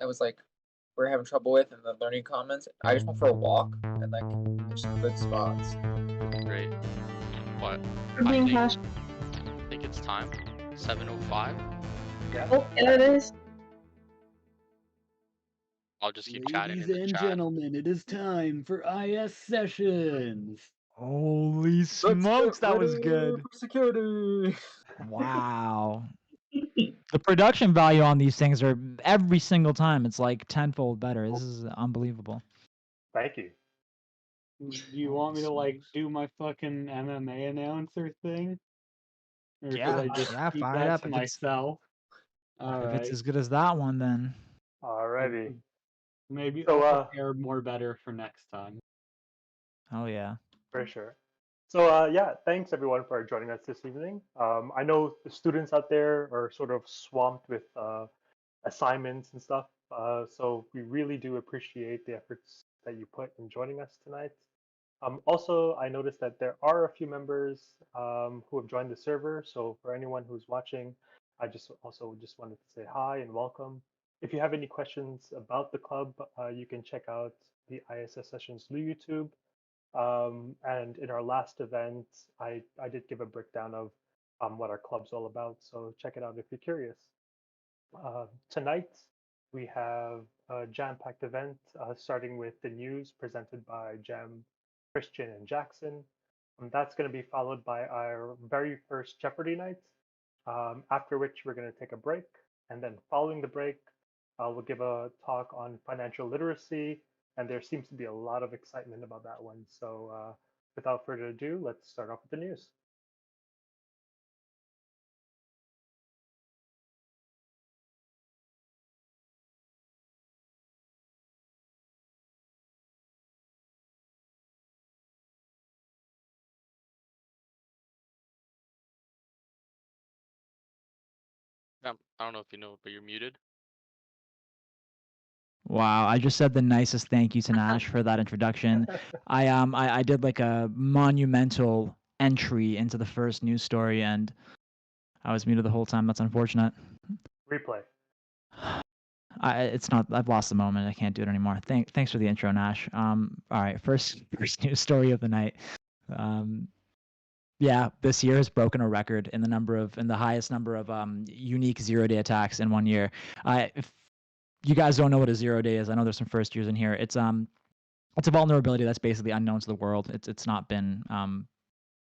that was like we're having trouble with in the learning comments. I just went for a walk and like hit some good spots. Great. What? We're I being think hashed. it's time. 7:05. Oh, yeah, it is. I'll just keep chatting Ladies in the and chat. gentlemen, it is time for ISSessions. Holy Let's smokes, get that was ready good. for security. Wow. The production value on these things are every single time. It's like tenfold better. This is unbelievable. Thank you. Do you want me to like do my fucking MMA announcer thing? Or should I just Yeah, keep fire it that up. to myself? All If it's right. as good as that one, then Alrighty. Maybe So, I'll prepare more better for next time. oh yeah. For sure. So yeah, thanks everyone for joining us this evening. I know the students out there are sort of swamped with assignments and stuff. So we really do appreciate the efforts that you put in joining us tonight. Also, I noticed that there are a few members who have joined the server. So for anyone who's watching, I just wanted to say hi and welcome. If you have any questions about the club, you can check out the ISS Sessions YouTube. And in our last event, I did give a breakdown of what our club's all about. So check it out if you're curious. Tonight, we have a jam-packed event starting with the news presented by Jam, Cristian, and Jackson. That's going to be followed by our very first Jeopardy night, after which we're going to take a break. And then following the break, we'll give a talk on financial literacy, and there seems to be a lot of excitement about that one. So without further ado, let's start off with the news. I don't know if you know, but you're muted. Wow, I just said the nicest thank you to Nash for that introduction. I did like a monumental entry into the first news story, and I was muted the whole time. That's unfortunate. Replay. It's not. I've lost the moment. I can't do it anymore. Thanks for the intro, Nash. All right, first news story of the night. Yeah, this year has broken a record in the highest number of unique 0-day attacks in 1 year. If you guys don't know what a 0-day is, I know there's some first years in here. It's a vulnerability that's basically unknown to the world. It's not been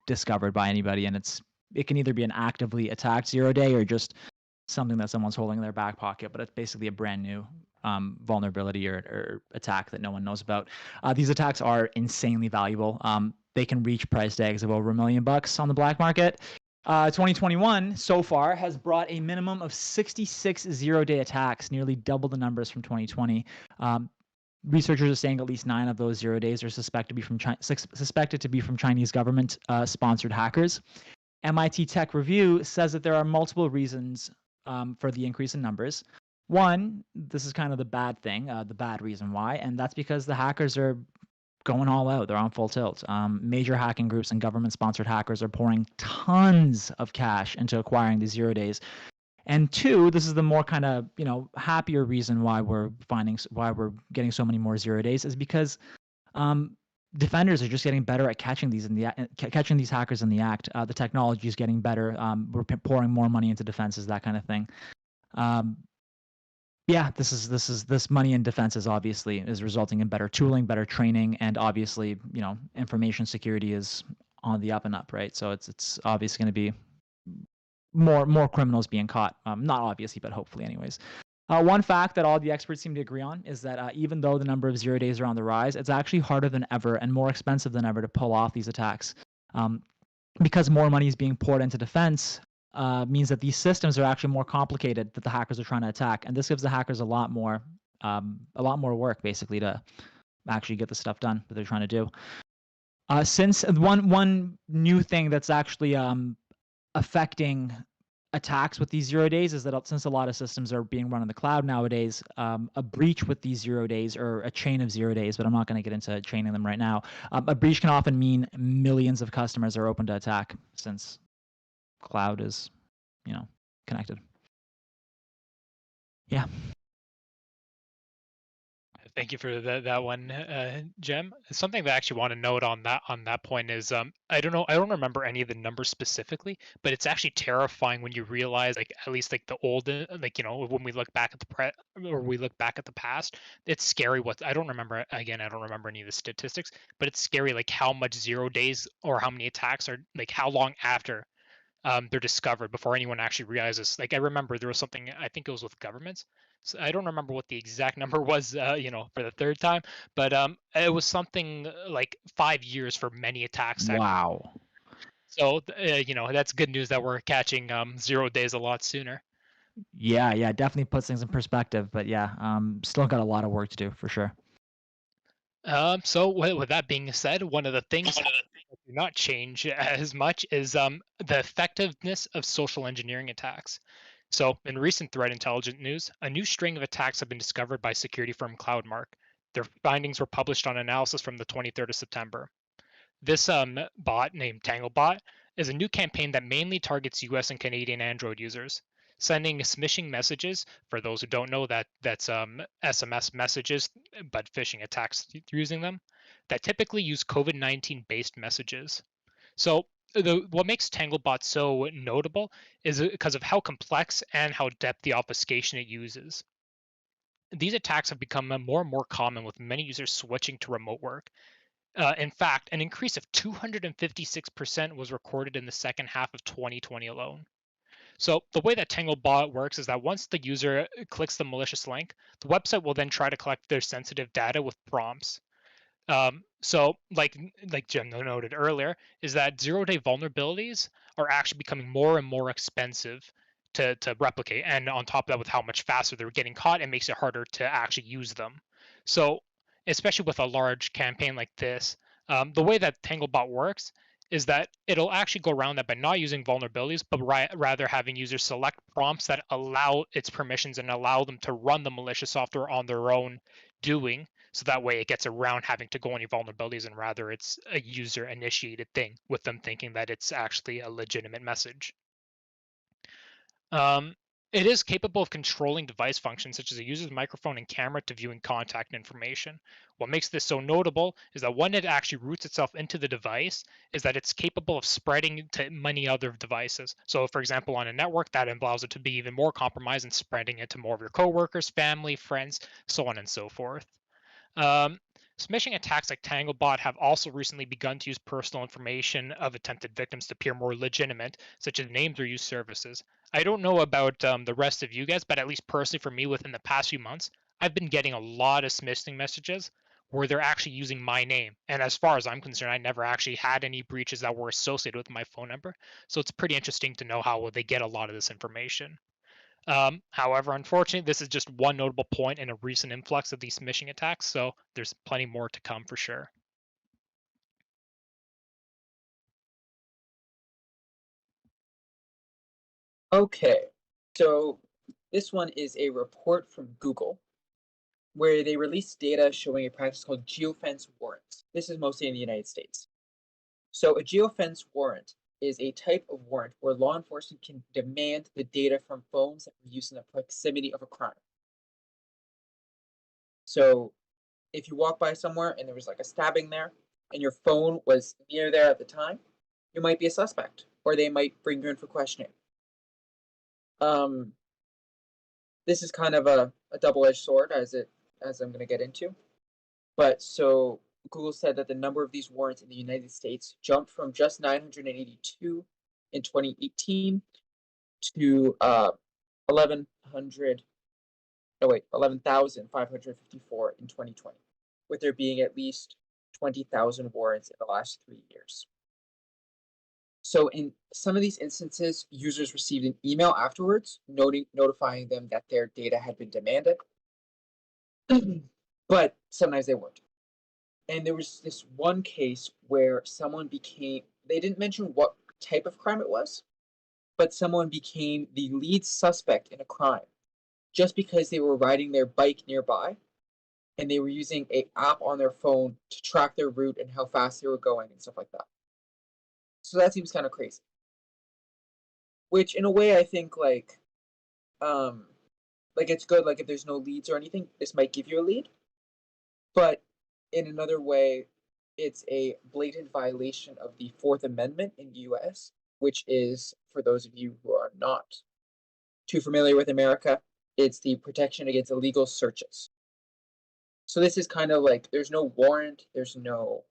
discovered by anybody, and it can either be an actively attacked 0-day or just something that someone's holding in their back pocket, but it's basically a brand new vulnerability or attack that no one knows about. These attacks are insanely valuable. They can reach price tags of over $1 million on the black market. 2021 so far has brought a minimum of 66 0-day attacks, nearly double the numbers from 2020. Researchers are saying at least 9 of those 0 days are suspected to be from Chinese government sponsored hackers. MIT Tech Review says that there are multiple reasons for the increase in numbers. One, this is kind of the bad thing, the bad reason why, and that's because the hackers are going all out. They're on full tilt. Major hacking groups and government-sponsored hackers are pouring tons of cash into acquiring these 0 days. And two, this is the more kind of happier reason why we're getting so many more 0 days is because defenders are just getting better at catching these hackers in the act. The technology is getting better. We're pouring more money into defenses, that kind of thing. Yeah, this money in defenses obviously is resulting in better tooling, better training, and obviously, information security is on the up and up, right? So it's obviously going to be more criminals being caught. Not obviously, but hopefully, anyways. One fact that all the experts seem to agree on is that even though the number of 0 days are on the rise, it's actually harder than ever and more expensive than ever to pull off these attacks. Because more money is being poured into defense, means that these systems are actually more complicated that the hackers are trying to attack, and this gives the hackers a lot more work basically to actually get the stuff done that they're trying to do. Since one new thing that's actually affecting attacks with these 0 days is that since a lot of systems are being run in the cloud nowadays, a breach with these 0 days or a chain of 0 days, but I'm not going to get into chaining them right now. A breach can often mean millions of customers are open to attack since cloud is, connected. Yeah. Thank you for that one, Jem. Something that I actually want to note on that point is I don't remember any of the numbers specifically, but it's actually terrifying when you realize, like, at least like the old, like, you know, when we look back at we look back at the past, it's scary. I don't remember, again, I don't remember any of the statistics, but it's scary, like how much 0 days or how many attacks are, like, how long after they're discovered before anyone actually realizes. Like, I remember there was something, I think it was with governments. So I don't remember what the exact number was, you know, for the third time, but it was something like 5 years for many attacks. Wow. So you know, that's good news that we're catching 0 days a lot sooner. Yeah, yeah, definitely puts things in perspective. But yeah, still got a lot of work to do for sure. So with that being said, one of the things that do not change as much is the effectiveness of social engineering attacks. So, in recent threat intelligence news, a new string of attacks have been discovered by security firm CloudMark. Their findings were published on analysis from the 23rd of September. This bot, named TangleBot, is a new campaign that mainly targets US and Canadian Android users, sending smishing messages. For those who don't know, that's SMS messages, but phishing attacks using them, that typically use COVID-19 based messages. So what makes TangleBot so notable is because of how complex and how depth the obfuscation it uses. These attacks have become more and more common, with many users switching to remote work. In fact, an increase of 256% was recorded in the second half of 2020 alone. So the way that TangleBot works is that once the user clicks the malicious link, the website will then try to collect their sensitive data with prompts. So like Jem noted earlier, is that 0-day vulnerabilities are actually becoming more and more expensive to replicate, and on top of that, with how much faster they're getting caught, it makes it harder to actually use them. So especially with a large campaign like this, the way that TangleBot works is that it'll actually go around that by not using vulnerabilities, but rather having users select prompts that allow its permissions and allow them to run the malicious software on their own doing. So that way it gets around having to go any vulnerabilities, and rather it's a user initiated thing with them thinking that it's actually a legitimate message. It is capable of controlling device functions such as a user's microphone and camera to viewing contact information. What makes this so notable is that when it actually roots itself into the device, is that it's capable of spreading to many other devices. So for example, on a network, that allows it to be even more compromised and spreading it to more of your coworkers, family, friends, so on and so forth. Smishing attacks like TangleBot have also recently begun to use personal information of attempted victims to appear more legitimate, such as names or use services. I don't know about the rest of you guys, but at least personally for me, within the past few months, I've been getting a lot of smishing messages where they're actually using my name. And as far as I'm concerned, I never actually had any breaches that were associated with my phone number. So it's pretty interesting to know how they get a lot of this information. However, unfortunately, this is just one notable point in a recent influx of these smishing attacks, so there's plenty more to come for sure. Okay, so this one is a report from Google where they released data showing a practice called geofence warrants. This is mostly in the United States. So a geofence warrant is a type of warrant where law enforcement can demand the data from phones that were used in the proximity of a crime. So if you walk by somewhere and there was like a stabbing there and your phone was near there at the time, you might be a suspect, or they might bring you in for questioning. This is kind of a double-edged sword, as I'm going to get into. But so Google said that the number of these warrants in the United States jumped from just 982 in 2018 to 11,554 in 2020, with there being at least 20,000 warrants in the last 3 years. So in some of these instances, users received an email afterwards notifying them that their data had been demanded, but sometimes they weren't. And there was this one case where someone became, they didn't mention what type of crime it was, but someone became the lead suspect in a crime just because they were riding their bike nearby and they were using an app on their phone to track their route and how fast they were going and stuff like that. So that seems kind of crazy. Which in a way I think like it's good, like if there's no leads or anything, this might give you a lead. But in another way, it's a blatant violation of the Fourth Amendment in the US, which is, for those of you who are not too familiar with America, it's the protection against illegal searches. So this is kind of like there's no warrant, there's no,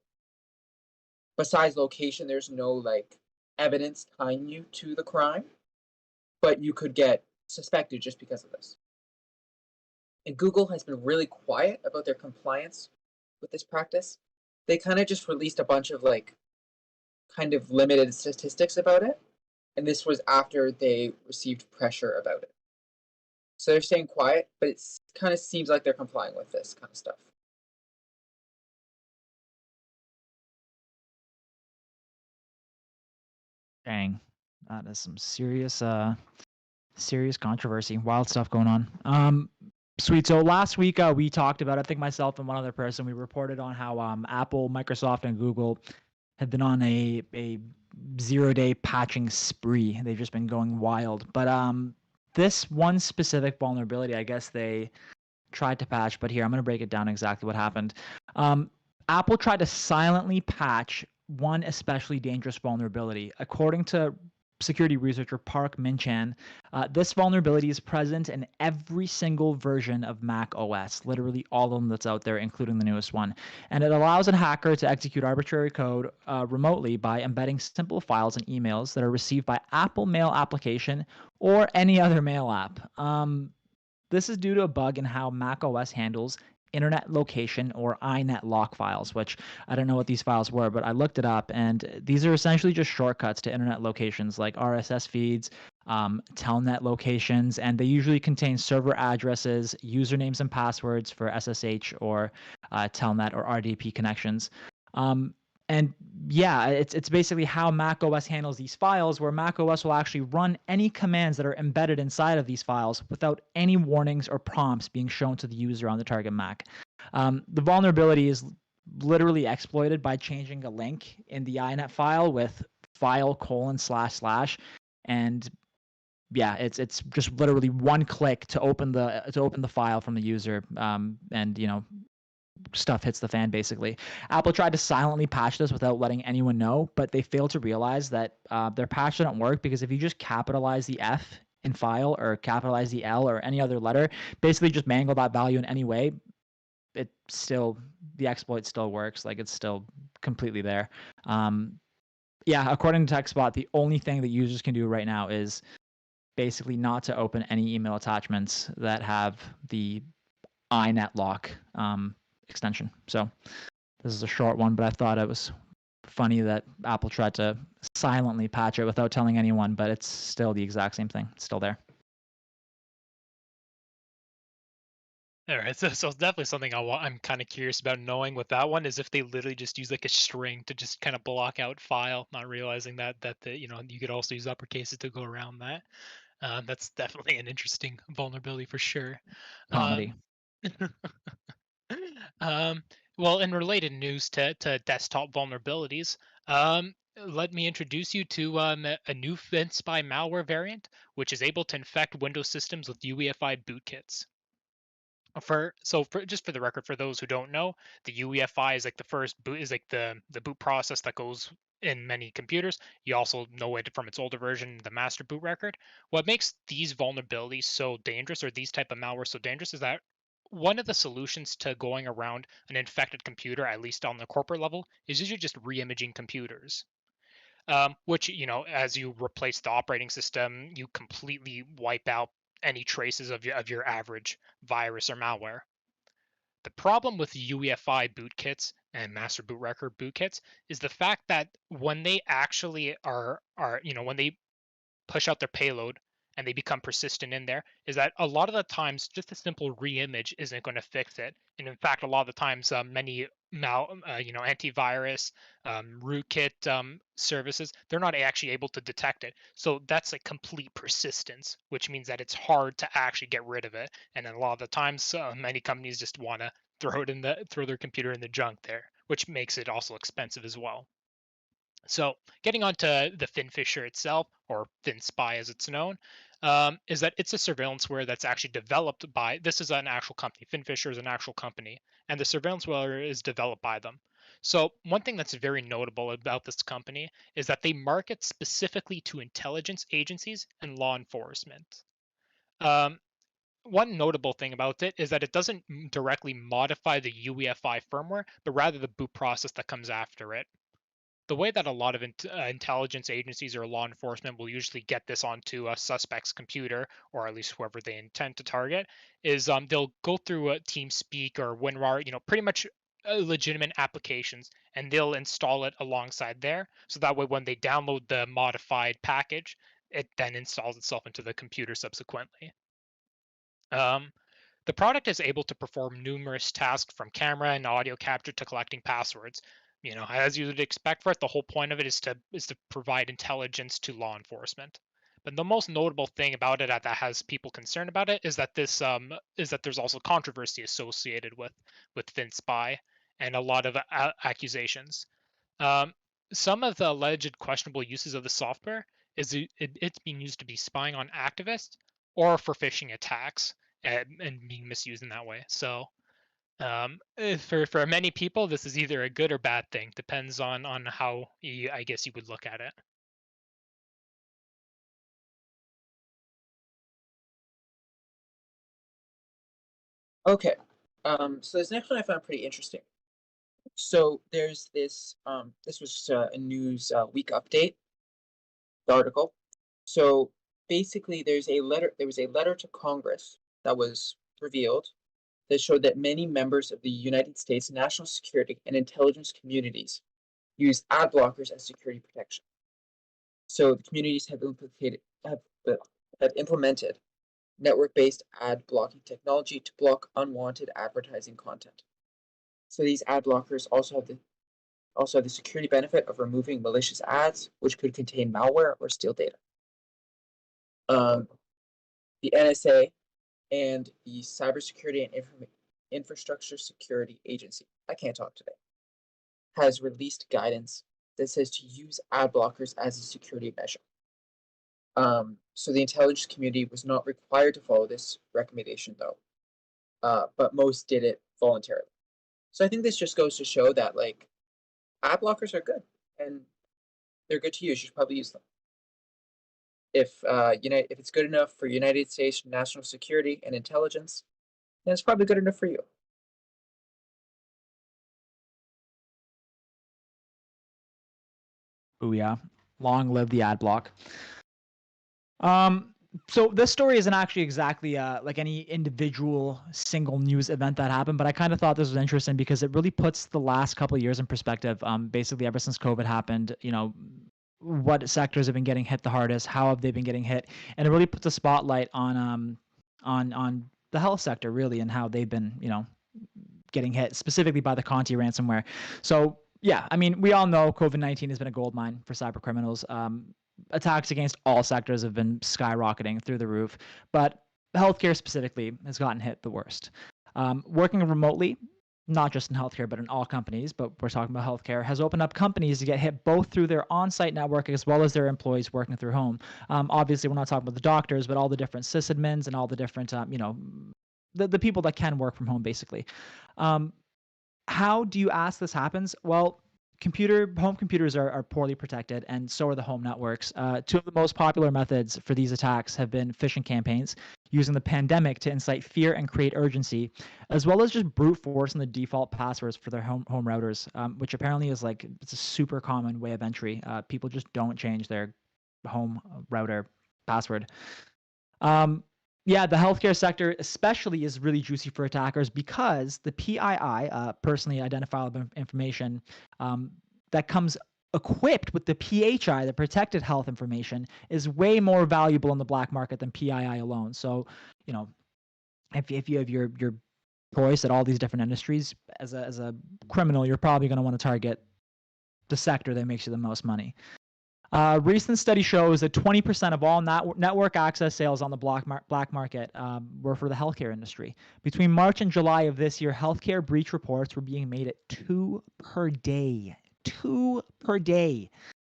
besides location, there's no like evidence tying you to the crime, but you could get suspected just because of this. And Google has been really quiet about their compliance with this practice. They kind of just released a bunch of like kind of limited statistics about it. And this was after they received pressure about it. So they're staying quiet, but it kind of seems like they're complying with this kind of stuff. Dang, that is some serious controversy, wild stuff going on. Sweet. So last week we talked about, I think myself and one other person, we reported on how Apple, Microsoft, and Google had been on a 0-day patching spree. They've just been going wild. But this one specific vulnerability, I guess they tried to patch. But here, I'm going to break it down exactly what happened. Apple tried to silently patch one especially dangerous vulnerability. According to security researcher Park Minchan, this vulnerability is present in every single version of Mac OS, literally all of them that's out there, including the newest one. And it allows a hacker to execute arbitrary code remotely by embedding simple files and emails that are received by Apple Mail application or any other mail app. This is due to a bug in how Mac OS handles internet location or iNet lock files, which I don't know what these files were, but I looked it up, and these are essentially just shortcuts to internet locations like RSS feeds, telnet locations, and they usually contain server addresses, usernames and passwords for SSH or telnet or RDP connections. And yeah, it's basically how Mac OS handles these files, where Mac OS will actually run any commands that are embedded inside of these files without any warnings or prompts being shown to the user on the target Mac. The vulnerability is literally exploited by changing a link in the iNet file with file://, and yeah, it's just literally one click to open the file from the user, and stuff hits the fan basically. Apple tried to silently patch this without letting anyone know, but they failed to realize that their patch didn't work, because if you just capitalize the F in file or capitalize the L or any other letter, basically just mangle that value in any way, the exploit still works. Like, it's still completely there. Yeah, according to TechSpot, the only thing that users can do right now is basically not to open any email attachments that have the iNet lock extension. So this is a short one, but I thought it was funny that Apple tried to silently patch it without telling anyone, but it's still the exact same thing. It's still there. All right, so it's definitely something I'm kind of curious about knowing with that one, is if they literally just use like a string to just kind of block out file, not realizing that you could also use uppercases to go around that. That's definitely an interesting vulnerability for sure. Comedy. Well, in related news to desktop vulnerabilities, let me introduce you to a new FinSpy malware variant, which is able to infect Windows systems with UEFI bootkits. Just for the record, for those who don't know, the UEFI is like the first boot, is like the boot process that goes in many computers. You also know it from its older version, the master boot record. What makes these vulnerabilities so dangerous, or these type of malware so dangerous, is that one of the solutions to going around an infected computer, at least on the corporate level, is usually just re-imaging computers. Which, as you replace the operating system, you completely wipe out any traces of your average virus or malware. The problem with UEFI bootkits and master boot record bootkits is the fact that when they actually when they push out their payload and they become persistent in there, is that a lot of the times just a simple reimage isn't going to fix it. And in fact, a lot of the times, many antivirus, rootkit services, they're not actually able to detect it. So that's like complete persistence, which means that it's hard to actually get rid of it. And then a lot of the times, many companies just want to throw their computer in the junk there, which makes it also expensive as well. So getting onto the FinFisher itself, or FinSpy as it's known, is that it's a surveillanceware that's actually developed by, this is an actual company. FinFisher is an actual company, and the surveillanceware is developed by them. So one thing that's very notable about this company is that they market specifically to intelligence agencies and law enforcement. Um, One notable thing about it is that it doesn't directly modify the UEFI firmware, but rather the boot process that comes after it. The way that a lot of intelligence agencies or law enforcement will usually get this onto a suspect's computer, or at least whoever they intend to target, is they'll go through a TeamSpeak or WinRAR, pretty much legitimate applications, and they'll install it alongside there. So that way, when they download the modified package, it then installs itself into the computer subsequently. Um, the product is able to perform numerous tasks from camera and audio capture to collecting passwords. As you would expect for it, the whole point of it is to provide intelligence to law enforcement. But the most notable thing about it that has people concerned about it is that there's also controversy associated with FinSpy and a lot of accusations. Um, some of the alleged questionable uses of the software is it's being used to be spying on activists or for phishing attacks and being misused in that way. So for many people, this is either a good or bad thing. Depends on how I guess you would look at it. Okay. So this next one I found pretty interesting. So there's this. This was a news week update. The article. So basically, there was a letter to Congress that was revealed that showed that many members of the United States national security and intelligence communities use ad blockers as security protection. So the communities have implemented network-based ad blocking technology to block unwanted advertising content. So these ad blockers also have the security benefit of removing malicious ads, which could contain malware or steal data. The NSA and the Cybersecurity and Infrastructure Security Agency, I can't talk today, has released guidance that says to use ad blockers as a security measure. So the intelligence community was not required to follow this recommendation, though, but most did it voluntarily. So I think this just goes to show that ad blockers are good and they're good to use. You should probably use them. If if it's good enough for United States national security and intelligence, then it's probably good enough for you. Oh yeah, long live the ad block. So this story isn't actually exactly like any individual single news event that happened, but I kind of thought this was interesting because it really puts the last couple of years in perspective. Basically ever since COVID happened, what sectors have been getting hit the hardest, how have they been getting hit, and it really puts a spotlight on the health sector really and how they've been getting hit specifically by the Conti ransomware. So yeah, I mean we all know COVID-19 has been a goldmine for cyber criminals. Attacks against all sectors have been skyrocketing through the roof, but healthcare specifically has gotten hit the worst. Working remotely, not just in healthcare, but in all companies, but we're talking about healthcare, has opened up companies to get hit both through their on-site network as well as their employees working through home. Obviously, we're not talking about the doctors, but all the different sysadmins and all the different, the people that can work from home, basically. How do you ask this happens? Well, home computers are poorly protected, and so are the home networks. Two of the most popular methods for these attacks have been phishing campaigns, using the pandemic to incite fear and create urgency, as well as just brute forcing the default passwords for their home routers, which apparently is it's a super common way of entry. People just don't change their home router password. Yeah, the healthcare sector especially is really juicy for attackers because the PII, personally identifiable information, that comes equipped with the PHI, the protected health information, is way more valuable in the black market than PII alone. So, if you have your choice at all these different industries, as a criminal, you're probably going to want to target the sector that makes you the most money. Recent study shows that 20% of all network access sales on the black market were for the healthcare industry. Between March and July of this year, healthcare breach reports were being made at 2 per day. 2 per day.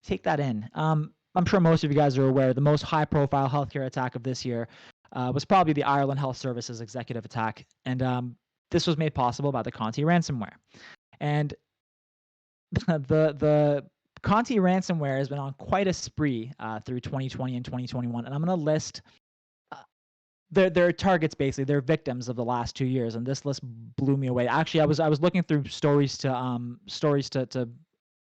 take that in. I'm sure most of you guys are aware the most high-profile healthcare attack of this year was probably the Ireland Health Services executive attack, and this was made possible by the Conti ransomware. And the Conti ransomware has been on quite a spree through 2020 and 2021, and I'm going to list their targets, basically their victims of the last 2 years, and this list blew me away. Actually, I was looking through stories to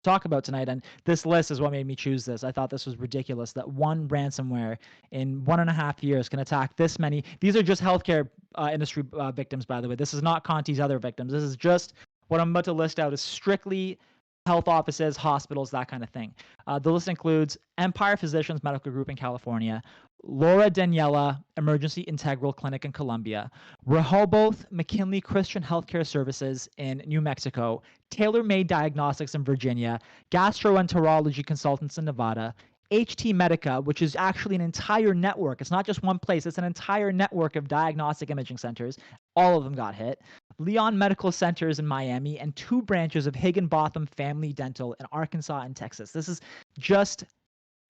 talk about tonight, and this list is what made me choose this. I thought this was ridiculous that one ransomware in 1.5 years can attack this many. These are just healthcare industry victims, by the way. This is not Conti's other victims. This is just what I'm about to list out is strictly health offices, hospitals, that kind of thing. The list includes Empire Physicians Medical Group in California, Laura Daniela Emergency Integral Clinic in Colombia, Rehoboth McKinley Christian Healthcare Services in New Mexico, Tailor Made Diagnostics in Virginia, Gastroenterology Consultants in Nevada, HT Medica, which is actually an entire network. It's not just one place, it's an entire network of diagnostic imaging centers. All of them got hit. Leon Medical Centers in Miami, and 2 branches of Higginbotham Family Dental in Arkansas and Texas. This is just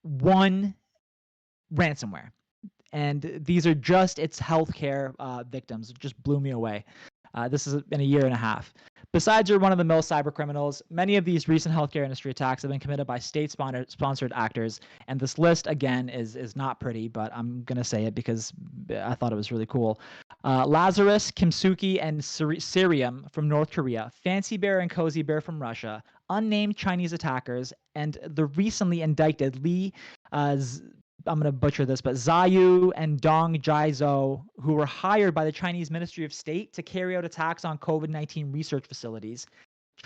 one ransomware. And these are just its healthcare victims. It just blew me away. This is in a year and a half. Besides your run-of-the-mill cyber criminals, many of these recent healthcare industry attacks have been committed by state-sponsored actors, and this list, again, is not pretty, but I'm going to say it because I thought it was really cool. Lazarus, Kimsuki, and Cerium from North Korea, Fancy Bear and Cozy Bear from Russia, unnamed Chinese attackers, and the recently indicted Lee I'm going to butcher this, but Zayu and Dong Jiazhou, who were hired by the Chinese Ministry of State to carry out attacks on COVID-19 research facilities.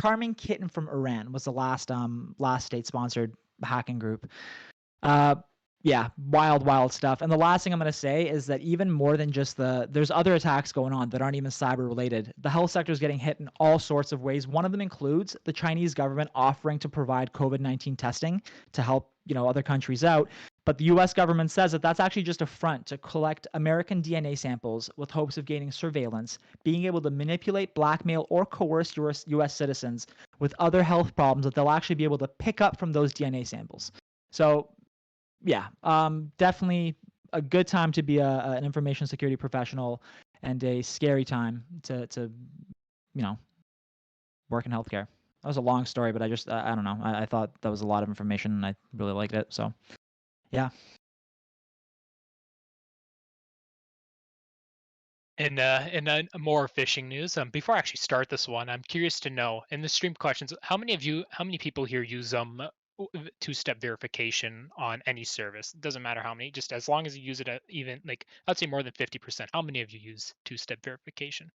Charming Kitten from Iran was the last state-sponsored hacking group. Yeah, wild stuff. And the last thing I'm going to say is that even more than just there's other attacks going on that aren't even cyber related. The health sector is getting hit in all sorts of ways. One of them includes the Chinese government offering to provide COVID-19 testing to help, other countries out. But the U.S. government says that that's actually just a front to collect American DNA samples with hopes of gaining surveillance, being able to manipulate, blackmail, or coerce U.S. citizens with other health problems that they'll actually be able to pick up from those DNA samples. So, yeah, definitely a good time to be an information security professional, and a scary time to work in healthcare. That was a long story, but I don't know. I thought that was a lot of information, and I really liked it. So, yeah. In more phishing news, before I actually start this one, I'm curious to know in the stream questions, how many people here use two-step verification on any service? It doesn't matter how many, just as long as you use it at even, like, I'd say more than 50%. How many of you use two-step verification?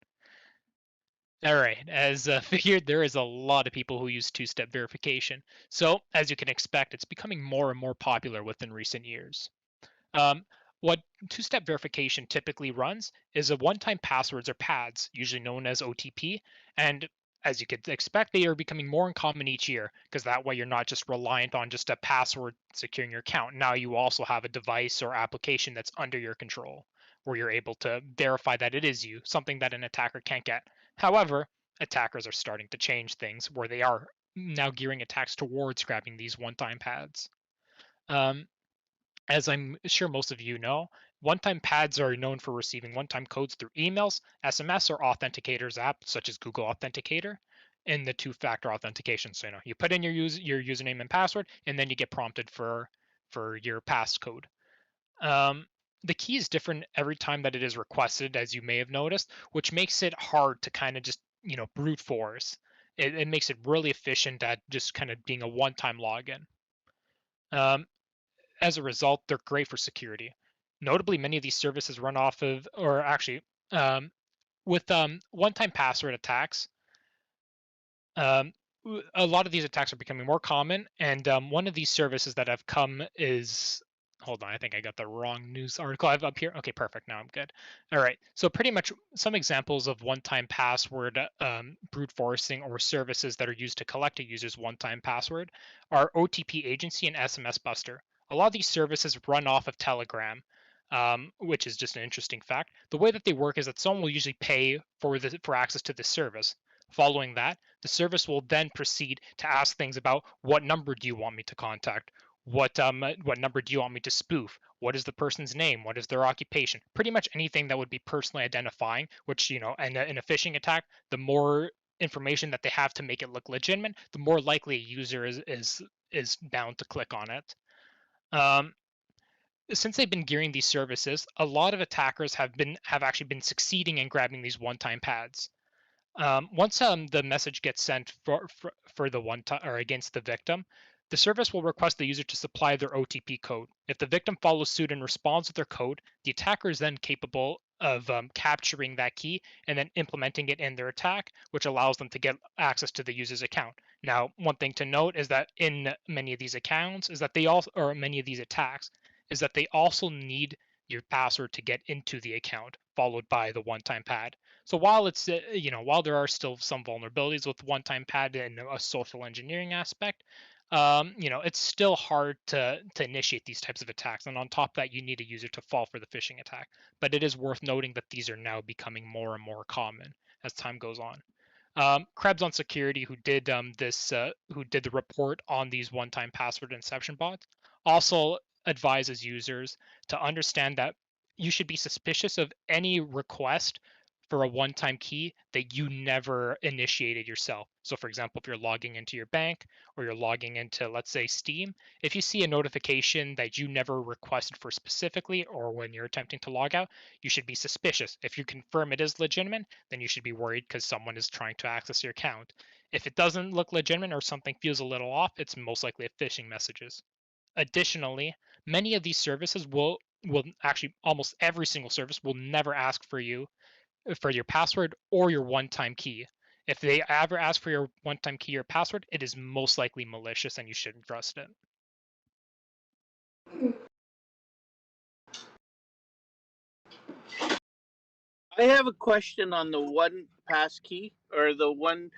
All right, as figured, there is a lot of people who use two-step verification. So as you can expect, it's becoming more and more popular within recent years. What two-step verification typically runs is a one-time passwords or PADs, usually known as OTP, and as you could expect, they are becoming more common each year, because that way you're not just reliant on just a password securing your account. Now you also have a device or application that's under your control, where you're able to verify that it is you, something that an attacker can't get. However, attackers are starting to change things, where they are now gearing attacks towards grabbing these one-time PADs. As I'm sure most of you know, one-time PADs are known for receiving one-time codes through emails, SMS, or authenticators apps such as Google Authenticator, and the two-factor authentication. So you put in your username and password, and then you get prompted for your passcode. The key is different every time that it is requested, as you may have noticed, which makes it hard to kind of just brute force. It makes it really efficient at just kind of being a one-time login. As a result, they're great for security. Notably, many of these services run off of, or actually, with one-time password attacks, a lot of these attacks are becoming more common. And one of these services that have come is, hold on, I think I got the wrong news article. I have up here. Okay, perfect. Now I'm good. All right. So pretty much some examples of one-time password brute forcing or services that are used to collect a user's one-time password are OTP Agency and SMS Buster. A lot of these services run off of Telegram, which is just an interesting fact. The way that they work is that someone will usually pay for access to the service. Following that, the service will then proceed to ask things about what number do you want me to contact? What number do you want me to spoof? What is the person's name? What is their occupation? Pretty much anything that would be personally identifying, which, you know, and in a phishing attack, the more information that they have to make it look legitimate, the more likely a user is bound to click on it. Since they've been gearing these services, a lot of attackers have actually been succeeding in grabbing these one-time pads. Once the message gets sent for the one time or against the victim, the service will request the user to supply their OTP code. If the victim follows suit and responds with their code, the attacker is then capable of capturing that key and then implementing it in their attack, which allows them to get access to the user's account. Now, one thing to note is that in many of these accounts is that they also, or many of these attacks, is that they also need your password to get into the account, followed by the one-time pad. So while it's you know, while there are still some vulnerabilities with one-time pad and a social engineering aspect, you know, it's still hard to initiate these types of attacks. And on top of that, you need a user to fall for the phishing attack. But it is worth noting that these are now becoming more and more common as time goes on. Krebs on Security, who did the report on these one-time password inception bots, also advises users to understand that you should be suspicious of any request for a one-time key that you never initiated yourself. So for example, if you're logging into your bank or you're logging into, let's say, Steam, if you see a notification that you never requested for specifically, or when you're attempting to log out, you should be suspicious. If you confirm it is legitimate, then you should be worried because someone is trying to access your account. If it doesn't look legitimate or something feels a little off, it's most likely a phishing messages. Additionally, many of these services will actually, almost every single service will never ask for you for your password or your one-time key. If they ever ask for your one-time key or password, it is most likely malicious and you shouldn't trust it. I have a question on the one pass key or the one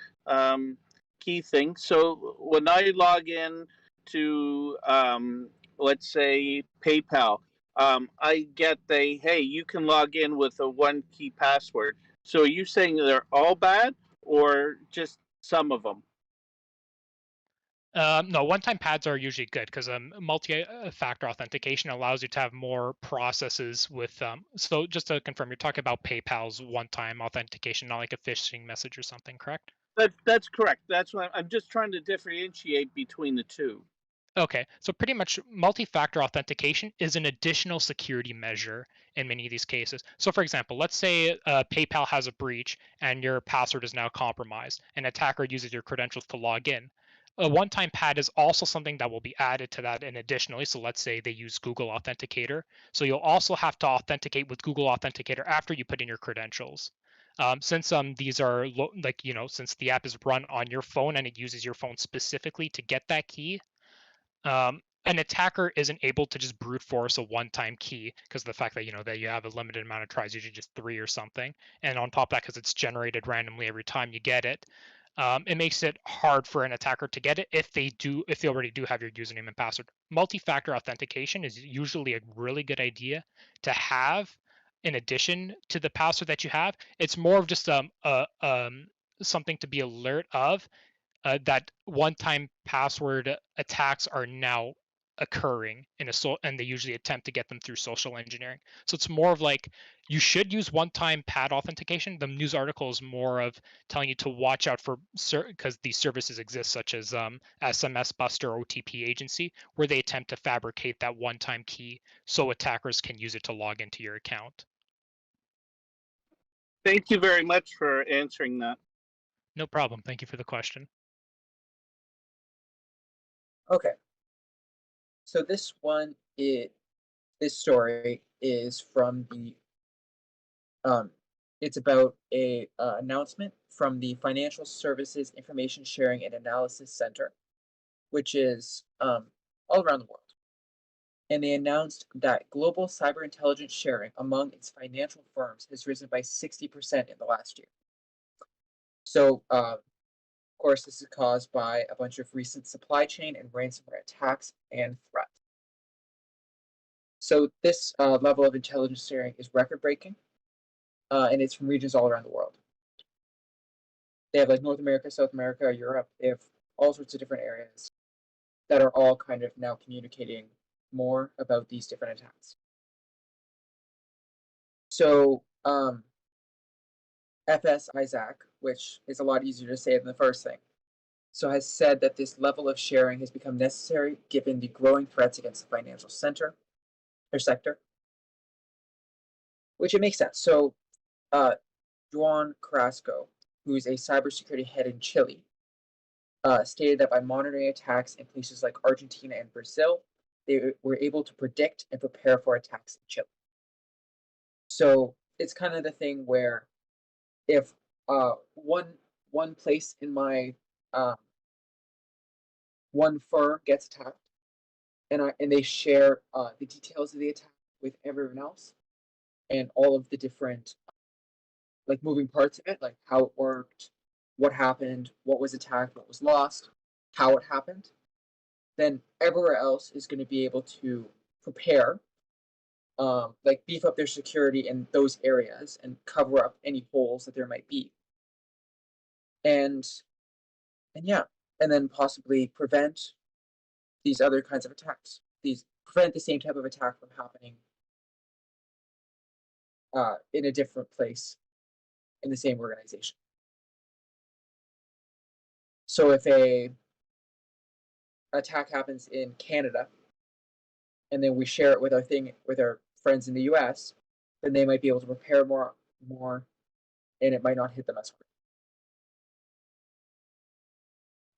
key thing. So when I log in to, let's say, PayPal, I get hey, you can log in with a one key password. So are you saying they're all bad or just some of them? No, one-time pads are usually good because multi-factor authentication allows you to have more processes with. So just to confirm, you're talking about PayPal's one-time authentication, not like a phishing message or something, correct? That's correct. That's what I'm just trying to differentiate between the two. Okay, so pretty much multi-factor authentication is an additional security measure in many of these cases. So for example, let's say PayPal has a breach and your password is now compromised. An attacker uses your credentials to log in. A one-time pad is also something that will be added to that and additionally. So let's say they use Google Authenticator. So you'll also have to authenticate with Google Authenticator after you put in your credentials. Since these are like, you know, since the app is run on your phone and it uses your phone specifically to get that key, an attacker isn't able to just brute force a one-time key because of the fact that, you know, that you have a limited amount of tries, usually just 3 or something, and on top of that, because it's generated randomly every time you get it, it makes it hard for an attacker to get it if they already do have your username and password. Multi-factor authentication is usually a really good idea to have in addition to the password that you have. It's more of just something to be alert of, that one-time password attacks are now occurring and they usually attempt to get them through social engineering. So it's more of like you should use one-time pad authentication. The news article is more of telling you to watch out for because these services exist, such as SMS Buster, OTP Agency, where they attempt to fabricate that one-time key so attackers can use it to log into your account. Thank you very much for answering that. No problem. Thank you for the question. Okay. So this story is from the it's about a announcement from the Financial Services Information Sharing and Analysis Center, which is all around the world. And they announced that global cyber intelligence sharing among its financial firms has risen by 60% in the last year. So, of course, this is caused by a bunch of recent supply chain and ransomware attacks and threats. So this level of intelligence sharing is record-breaking, and it's from regions all around the world. They have like North America, South America, Europe. They have all sorts of different areas that are all kind of now communicating more about these different attacks. So FS ISAC, which is a lot easier to say than the first thing, so has said that this level of sharing has become necessary given the growing threats against the financial sector, which it makes sense. So Juan Carrasco, who is a cybersecurity head in Chile, stated that by monitoring attacks in places like Argentina and Brazil, they were able to predict and prepare for attacks in Chile. So it's kind of the thing where if one place in my one firm gets attacked, and they share the details of the attack with everyone else, and all of the different like moving parts of it, like how it worked, what happened, what was attacked, what was lost, how it happened, then everywhere else is going to be able to prepare, like beef up their security in those areas and cover up any holes that there might be. And yeah, and then possibly prevent these other kinds of attacks. Prevent the same type of attack from happening in a different place in the same organization. So if a attack happens in Canada, and then we share it with our friends in the US, then they might be able to prepare more, and it might not hit them as hard.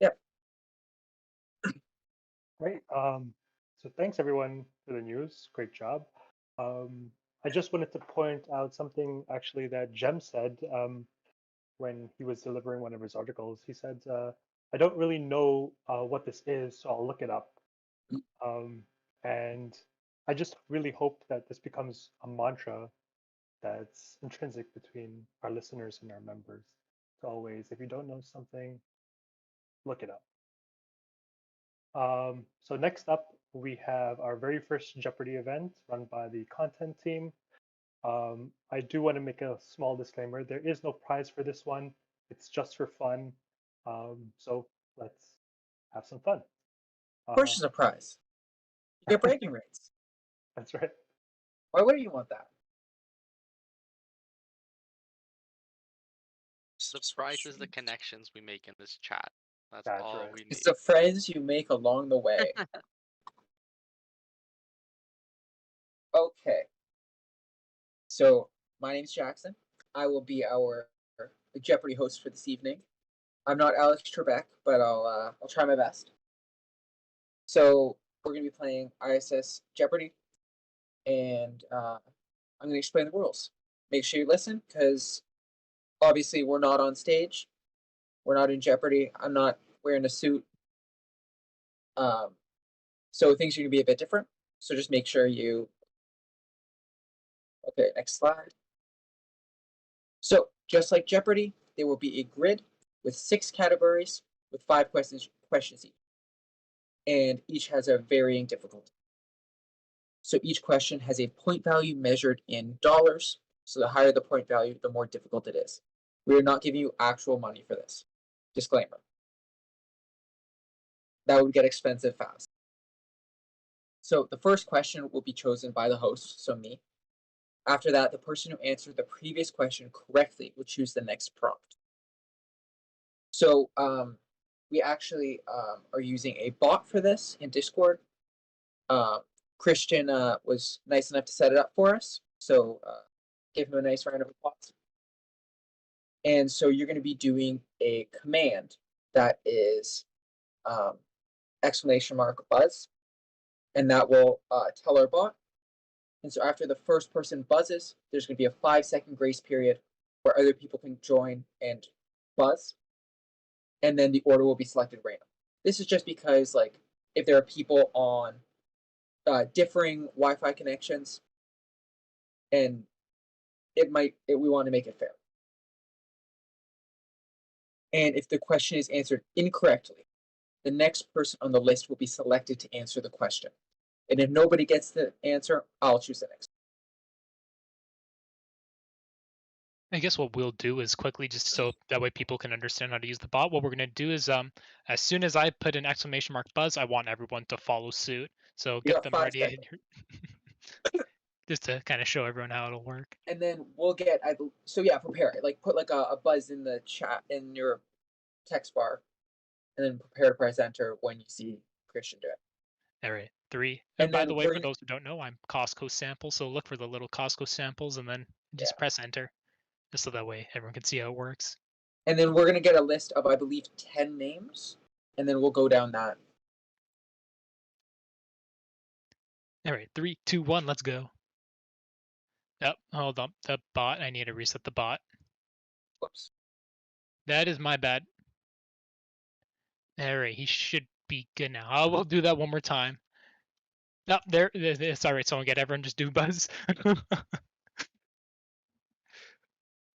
Yep. Great. So thanks everyone for the news. Great job. I just wanted to point out something actually that Jem said when he was delivering one of his articles. He said, I don't really know what this is, so I'll look it up. And I just really hope that this becomes a mantra that's intrinsic between our listeners and our members. So always, if you don't know something, look it up. So next up, we have our very first Jeopardy event run by the content team. I do want to make a small disclaimer. There is no prize for this one. It's just for fun. So let's have some fun. Of course there's a prize. You get bragging rights. That's right. Why wouldn't you want that? The price is the connections we make in this chat. That's all right. we need. It's the friends you make along the way. Okay. So my name's Jackson. I will be our Jeopardy host for this evening. I'm not Alex Trebek, but I'll try my best. So we're gonna be playing ISS Jeopardy, and I'm gonna explain the rules. Make sure you listen, because obviously we're not on stage. We're not in Jeopardy. I'm not wearing a suit. So things are gonna be a bit different. So just make sure you. Okay, next slide. So just like Jeopardy, there will be a grid with 6 categories with 5 questions each, and each has a varying difficulty. So each question has a point value measured in dollars. So the higher the point value, the more difficult it is. We are not giving you actual money for this. Disclaimer. That would get expensive fast. So the first question will be chosen by the host, so me. After that, the person who answered the previous question correctly will choose the next prompt. So we actually are using a bot for this in Discord. Cristian was nice enough to set it up for us, so give him a nice round of applause. And so you're going to be doing a command that is !buzz, and that will tell our bot. And so after the first person buzzes, there's going to be a 5-second grace period where other people can join and buzz, and then the order will be selected random. This is just because, like, if there are people on differing Wi-Fi connections, and we want to make it fair. And if the question is answered incorrectly, the next person on the list will be selected to answer the question. And if nobody gets the answer, I'll choose the next. I guess what we'll do is quickly, just so that way people can understand how to use the bot. What we're gonna do is, as soon as I put an exclamation mark buzz, I want everyone to follow suit. So You get got them 5 ready, seconds. just to kind of show everyone how it'll work. And then we'll get so yeah, prepare it. Like put like a buzz in the chat in your text bar, and then prepare to press enter when you see Cristian do it. All right, 3. And And by then the way, we're for gonna those who don't know, I'm Costco sample, so look for the little Costco samples and then just Yeah. press enter, just so that way everyone can see how it works. and then we're gonna get a list of I believe 10 names, and then we'll go down that. All right, 3, 2, 1, let's go. Yep, hold on, the bot. I need to reset the bot. Whoops. That is my bad. All right, he should be good now. I will do that one more time. No, there. It's all right. Someone get everyone just do buzz.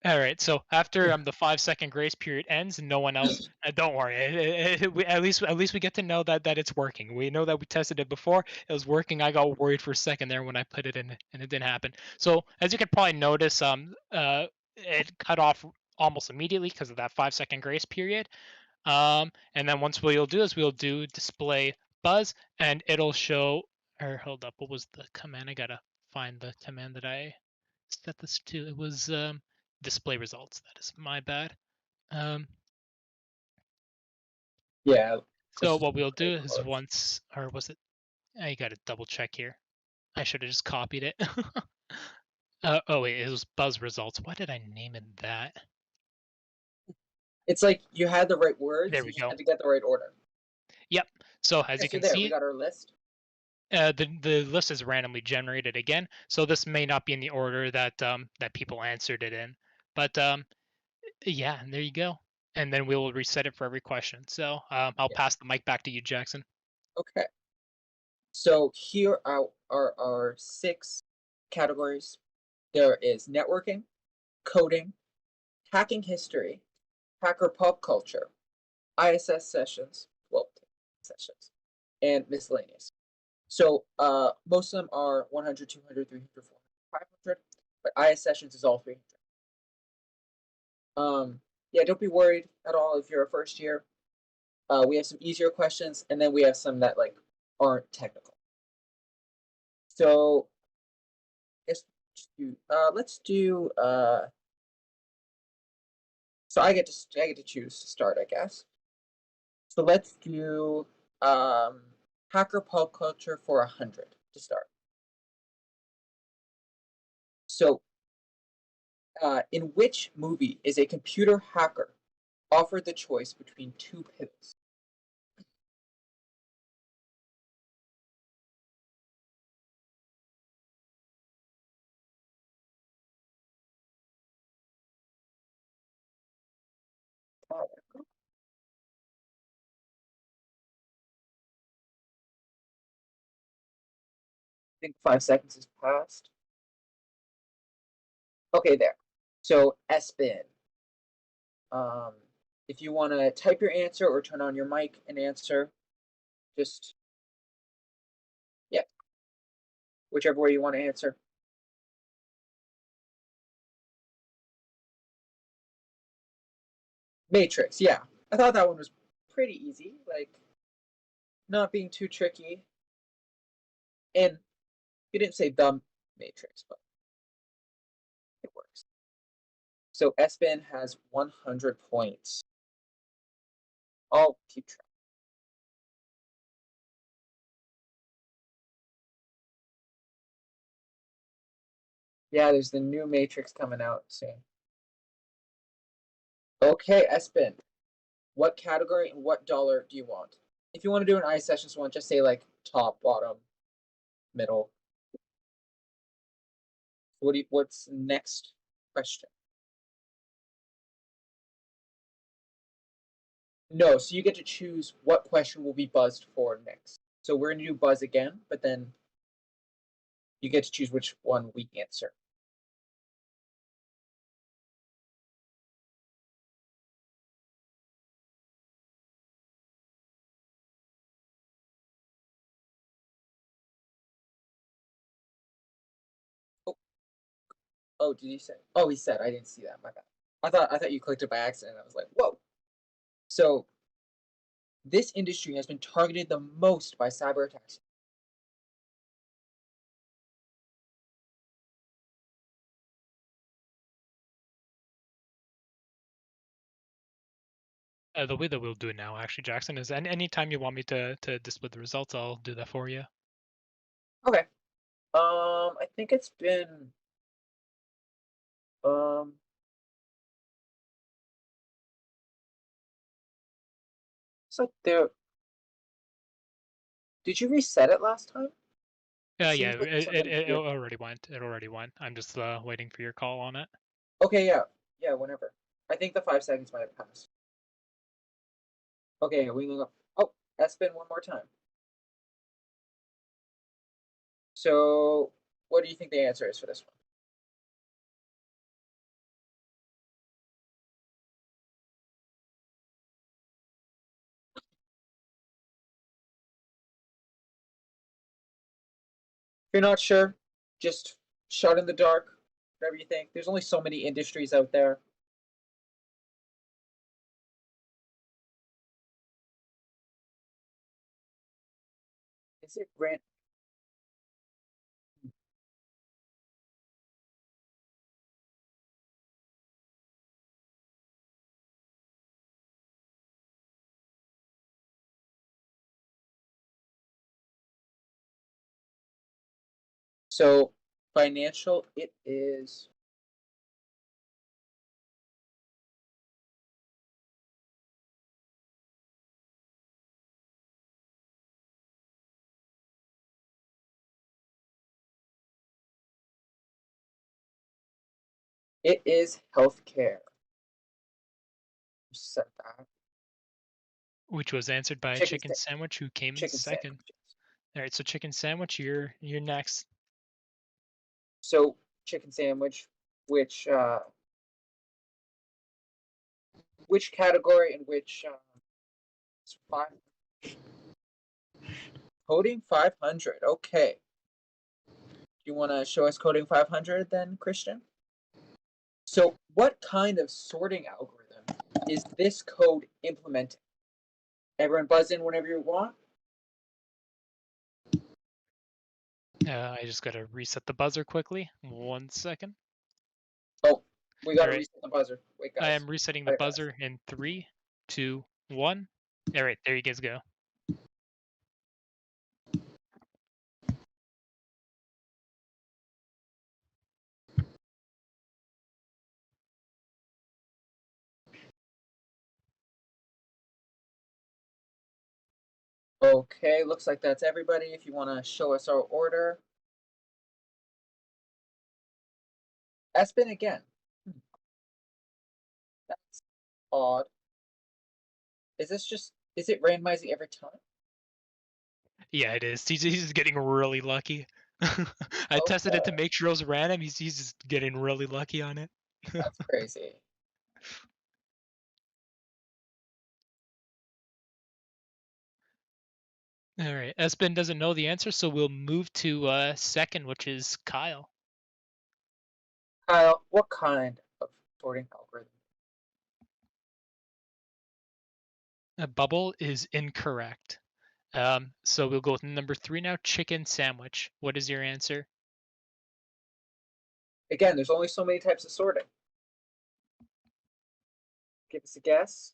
All right. So after the 5-second grace period ends, and no one else. Don't worry. At least we get to know that it's working. We know that we tested it before. It was working. I got worried for a second there when I put it in, and it didn't happen. So as you can probably notice, it cut off almost immediately because of that 5-second grace period. And then once we'll do is we'll do display buzz, and it'll show. Or hold up, what was the command? I gotta find the command that I set this to. It was display results. That is my bad. Yeah. So what we'll do is once, or was it? I gotta double check here. I should have just copied it. Oh wait, it was buzz results. Why did I name it that? It's like you had the right words. There we You just go. had to get the right order. Yep. So as Okay, you so can there we see, got our list. the list is randomly generated again, so this may not be in the order that that people answered it in, but yeah, there you go. And then we will reset it for every question. So I'll pass the mic back to you, Jackson. Okay. So here are our 6 categories. There is networking, coding, hacking history, hacker pop culture, ISSessions, well, sessions, and miscellaneous. So most of them are 100, 200, 300, 400, 500, but ISSessions is all 300. Yeah, don't be worried at all if you're a first year. We have some easier questions, and then we have some that like aren't technical. So let's do so I get to choose to start, I guess. So let's do hacker pop culture for 100 to start. So in which movie is a computer hacker offered the choice between 2 pills? I think 5 seconds has passed. Okay, there. So S-Bin. If you want to type your answer or turn on your mic and answer, just yeah, whichever way you want to answer. Matrix, yeah. I thought that one was pretty easy, like not being too tricky. And you didn't say the Matrix, but it works. So S-Bin has 100 points. I'll keep track. Yeah, there's the new Matrix coming out soon. Okay, S-Bin. What category and what dollar do you want? If you want to do an ISSessions one, just say like top, bottom, middle. What's next question? No, so you get to choose what question will be buzzed for next. So we're going to do buzz again, but then you get to choose which one we answer. Oh, did he say? Oh, he said. I didn't see that. My bad. I thought you clicked it by accident. I was like, whoa. So this industry has been targeted the most by cyber attacks. The way that we'll do it now, actually, Jackson, is anytime you want me to display the results, I'll do that for you. Okay. I think it's been it's like there. Did you reset it last time? Yeah, Seems like there's something it weird. already went. It already went. I'm just waiting for your call on it. Okay, yeah, whenever. I think the 5 seconds might have passed. Okay, we can go. Oh, Espen one more time. So, what do you think the answer is for this one? If you're not sure, just shot in the dark. Whatever you think. There's only so many industries out there. Is it rent? So financial, it is. It is healthcare. Said that. Which was answered by Chicken Sandwich, who came in second. All right, so Chicken Sandwich, you're next. So Chicken Sandwich, which category and which five coding 500. Okay. You want to show us coding 500 then, Cristian? So what kind of sorting algorithm is this code implementing? Everyone buzz in whenever you want. I just gotta reset the buzzer quickly. 1 second. Oh, we gotta reset the buzzer. Wait, guys. I am resetting the buzzer in 3, 2, 1. All right, there you guys go. Okay, looks like that's everybody. If you want to show us our order. Espen again. That's odd. Is it randomizing every time? Yeah, it is. He's just getting really lucky. I tested it to make sure it was random. He's just getting really lucky on it. That's crazy. All right, Espen doesn't know the answer, so we'll move to second, which is Kyle. Kyle, what kind of sorting algorithm? A bubble is incorrect. So we'll go with number 3 now, Chicken Sandwich. What is your answer? Again, there's only so many types of sorting. Give us a guess.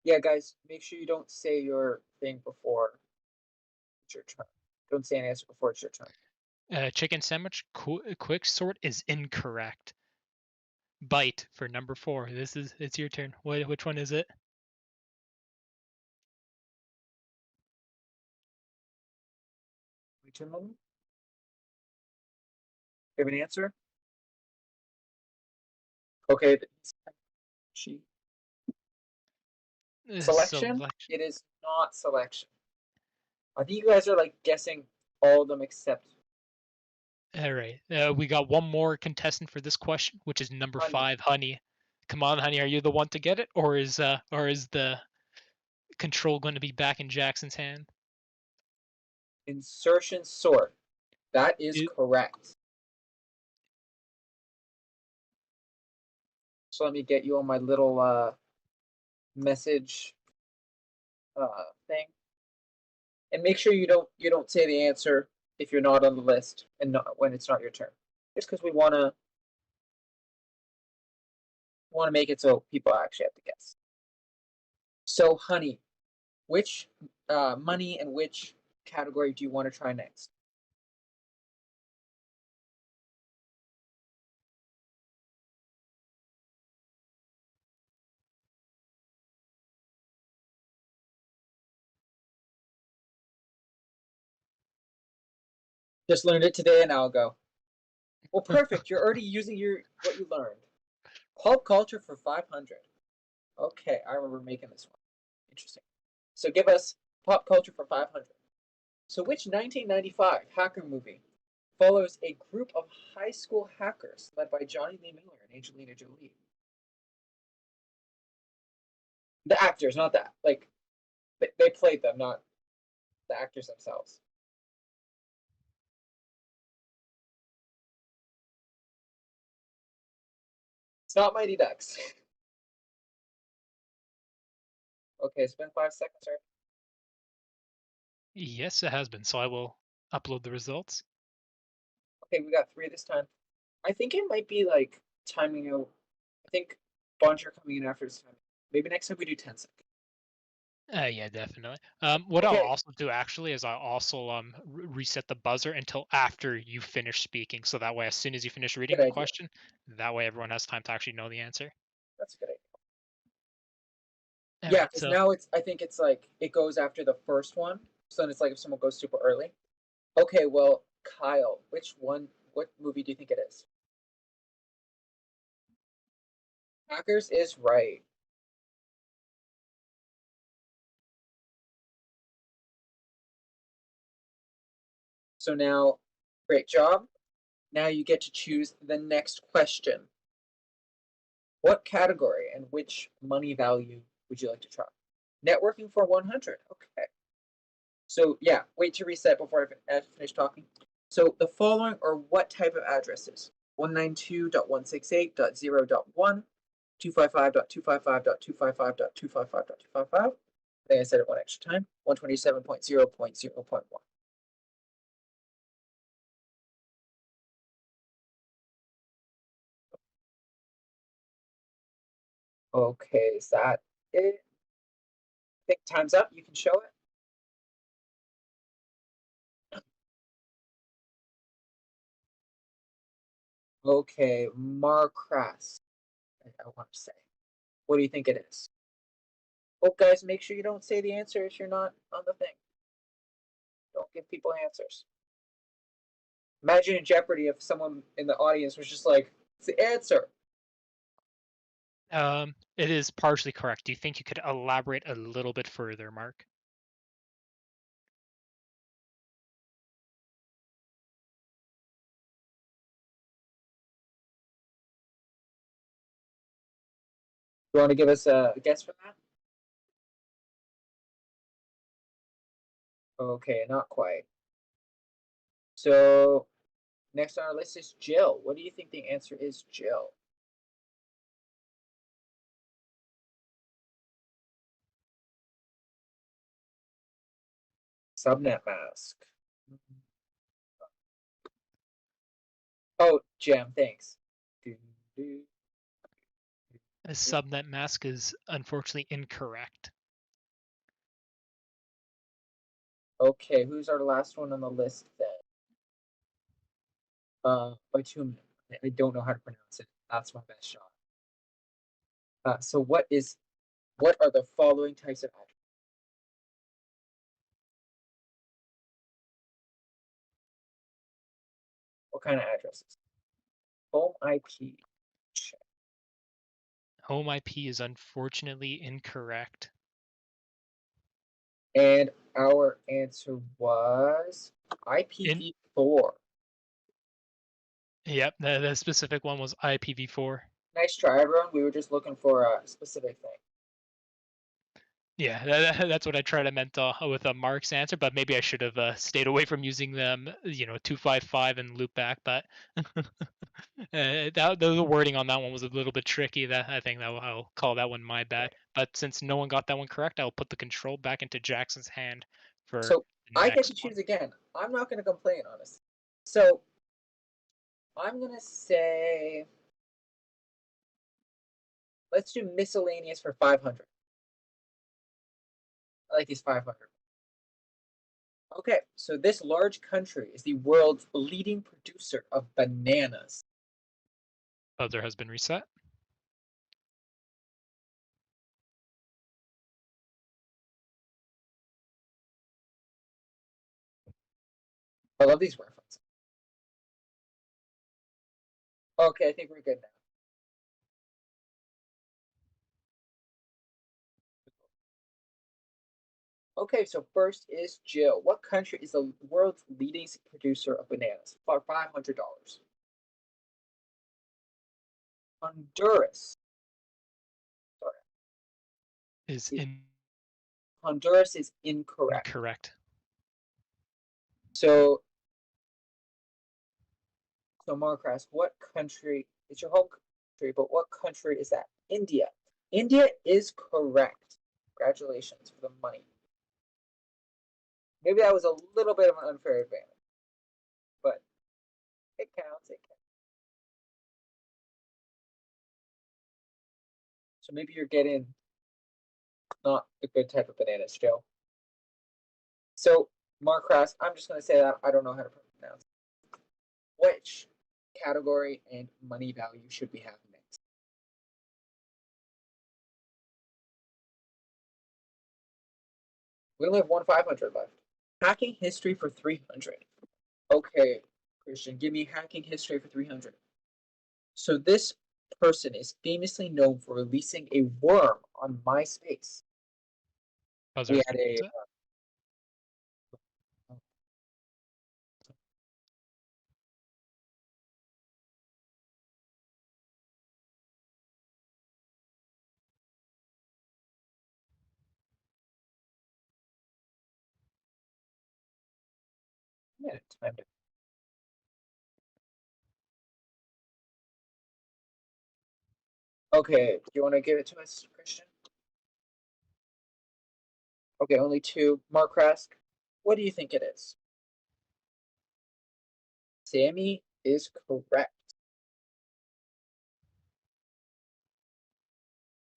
Yeah, guys, make sure you don't say your thing before it's your turn. Don't say an answer before it's your turn. Chicken Sandwich, quick sort is incorrect. Bite for number 4. It's your turn. Which one is it? Wait a moment. You have an answer? Okay. Selection? It is not selection. I think you guys are like guessing all of them except. All right. We got one more contestant for this question, which is number 5, Honey. Come on, Honey. Are you the one to get it, or is the control going to be back in Jackson's hand? Insertion sort. That is correct. So let me get you on my little message thing. And make sure you don't say the answer if you're not on the list and not when it's not your turn. Just because we wanna make it so people actually have to guess. So honey, which money and which category do you want to try next? Just learned it today and I'll go. Well, perfect. You're already using what you learned. Pulp culture for 500. Okay, I remember making this one. Interesting. So give us pop culture for 500. So which 1995 hacker movie follows a group of high school hackers led by Johnny Lee Miller and Angelina Jolie? The actors, not that. Like, they played them, not the actors themselves. It's not Mighty Ducks. Okay, it's been 5 seconds, sir. Yes, it has been. So I will upload the results. Okay, we got 3 this time. I think it might be like timing out. I think a bunch are coming in after this time. Maybe next time we do 10 seconds. Yeah, definitely. What Okay. I'll also do actually is I'll also reset the buzzer until after you finish speaking, so that way as soon as you finish reading Good the idea. question, that way everyone has time to actually know the answer. That's a good idea. All Yeah, right, because so now I think it's like it goes after the first one. So then it's like if someone goes super early. Okay, well, Kyle, what movie do you think it is? Hackers is right. So now, great job. Now you get to choose the next question. What category and which money value would you like to try? Networking for 100. Okay. So yeah, wait to reset before I finish talking. So the following are what type of addresses? 192.168.0.1, 255.255.255.255.255. I think I said it one extra time. 127.0.0.1. Okay, is that it? I think time's up. You can show it. Okay, Marcras, I want to say. What do you think it is? Oh, guys, make sure you don't say the answer if you're not on the thing. Don't give people answers. Imagine in Jeopardy if someone in the audience was just like, it's the answer. it is partially correct. Do you think you could elaborate a little bit further, Mark? You want to give us a guess for that? Okay, not quite. So next on our list is Jill. What do you think the answer is, Jill? Subnet mask. Oh, Jam, thanks. A subnet mask is unfortunately incorrect. Okay, who's our last one on the list then? Bitumen. I don't know how to pronounce it. That's my best shot. So what are the following types of addresses? What kind of addresses? Home IP. Check. Home IP is unfortunately incorrect. And our answer was IPv4. Yep, the specific one was IPv4. Nice try, everyone. We were just looking for a specific thing. Yeah, that's what I tried to meant with Mark's answer, but maybe I should have stayed away from using them, 255 and loop back. But the wording on that one was a little bit tricky. That I think that I'll call that one my bad. But since no one got that one correct, I'll put the control back into Jackson's hand for So the I get next to one. choose again. I'm not going to complain, honestly. So I'm going to say, let's do miscellaneous for 500. I like these 500. Okay, so this large country is the world's leading producer of bananas. Buzzer has been reset. I love these references. Okay, I think we're good now. Okay, so first is Jill. What country is the world's leading producer of bananas for $500? Honduras. Sorry. Is Honduras is incorrect. incorrect. So Marcras, what country? It's your home country, but what country is that? India. India is correct. Congratulations for the money. Maybe that was a little bit of an unfair advantage, but it counts. It counts. So maybe you're getting not the good type of bananas, Joe. So Marcras, I'm just going to say that I don't know how to pronounce it. Which category and money value should we have next? We only have one 500 left. Hacking history for 300. Okay, Cristian, give me hacking history for 300. So this person is famously known for releasing a worm on MySpace. Buzzer We has had been a reset. time. Okay, do you want to give it to us, Cristian? Okay, only two. Mark Rask, what do you think it is? Sammy is correct.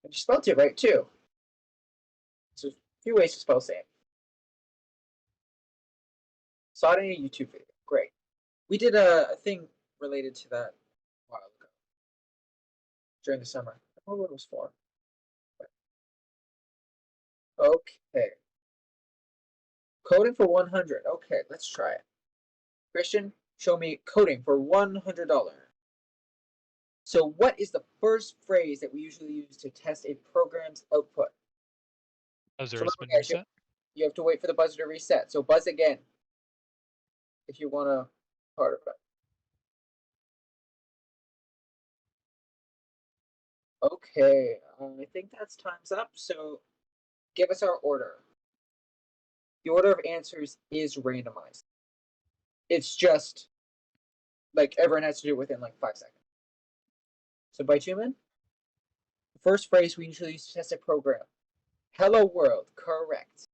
And you spelled it right, too. So a few ways to spell Sammy. Saw it in a YouTube video. Great. We did a thing related to that a while ago. During the summer. I don't know what it was for. Okay. Coding for 100. Okay, let's try it. Cristian, show me coding for $100. So what is the first phrase that we usually use to test a program's output? Buzzer So has been guys, reset. you have to wait for the buzzer to reset. So buzz again if you want to part of it. Okay, I think that's time's up. So give us our order. The order of answers is randomized. It's just like everyone has to do it within like 5 seconds. So bitumen, the first phrase we usually use to test a program. Hello world, correct.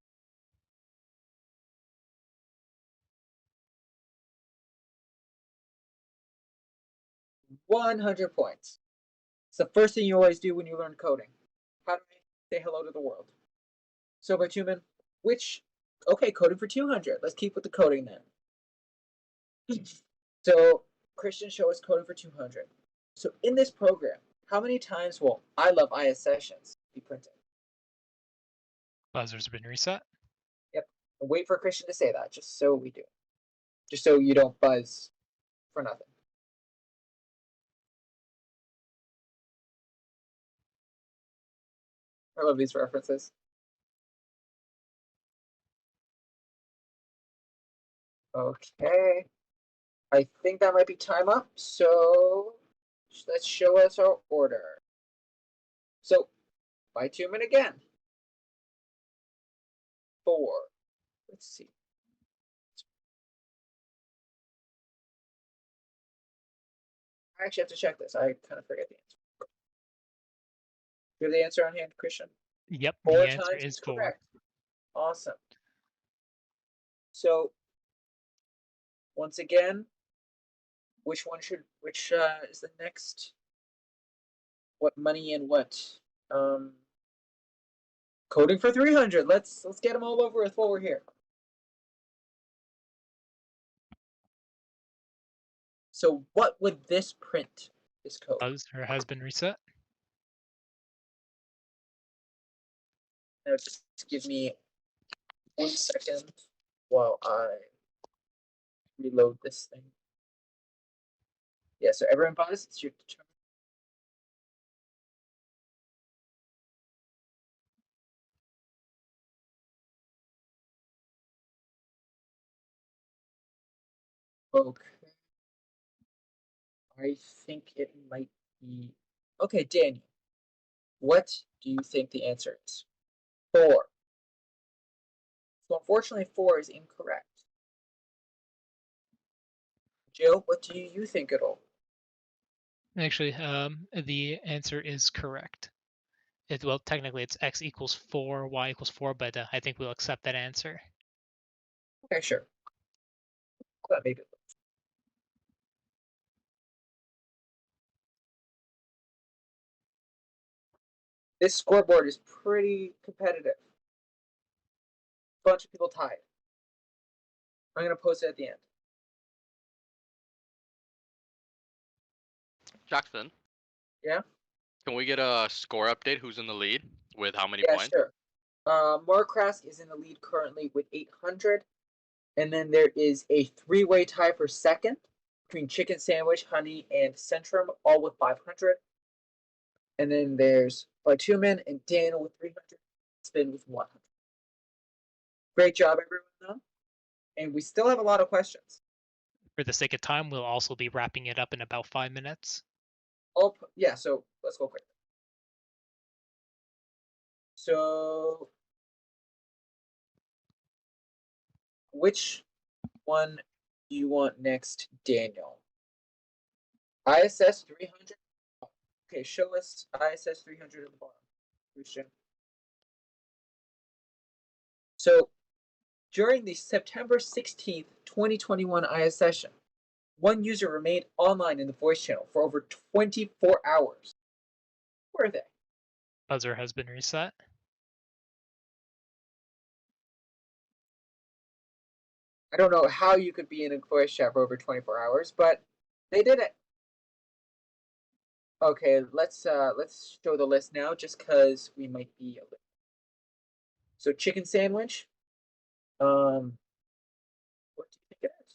$100 points. It's the first thing you always do when you learn coding. How do I say hello to the world? So bitumen, okay, coding for 200. Let's keep with the coding then. So Cristian show us coding for 200. So in this program, how many times will I love ISSessions be printed? Buzzer's been reset. Yep. And wait for Cristian to say that, just so we do. Just so you don't buzz for nothing. I love these references. Okay. I think that might be time up. So let's show us our order. So bitumen again. 4. Let's see. I actually have to check this. I kind of forget the answer. Do you have the answer on hand, Cristian? Yep, 4 the answer times is is 4. correct. Awesome. So once again, which is the next? What money and what? Coding for 300. Let's get them all over with while we're here. So what would this print? This code. Buzzer has been reset. Now just give me 1 second while I reload this thing. Yeah, so everyone pause. It's your turn. Okay. I think it might be. Okay, Daniel. What do you think the answer is? 4. So unfortunately, 4 is incorrect. Jill, what do you think it'll? Actually, the answer is correct. Well, technically it's x equals 4, y equals 4, but I think we'll accept that answer. Okay, sure. That made it. This scoreboard is pretty competitive. Bunch of people tied. I'm gonna post it at the end. Jackson, Yeah? can we get a score update? Who's in the lead with how many Yeah, points? sure. Markrask is in the lead currently with 800. And then there is a 3-way tie for second between Chicken Sandwich, Honey, and Centrum, all with 500. And then there's Bitumen and Daniel with 300. Spin with 100. Great job, everyone, though. And we still have a lot of questions. For the sake of time, we'll also be wrapping it up in about 5 minutes. Oh, yeah, so let's go quick. So, which one do you want next, Daniel? ISS 300? Okay, show us ISS 300 at the bottom, Cristian. So, during the September 16th, 2021 IS session, one user remained online in the voice channel for over 24 hours. Who are they? Buzzer has been reset. I don't know how you could be in a voice chat for over 24 hours, but they did it. Okay, let's show the list now, just because we might be a little. So Chicken Sandwich. What do you think it is?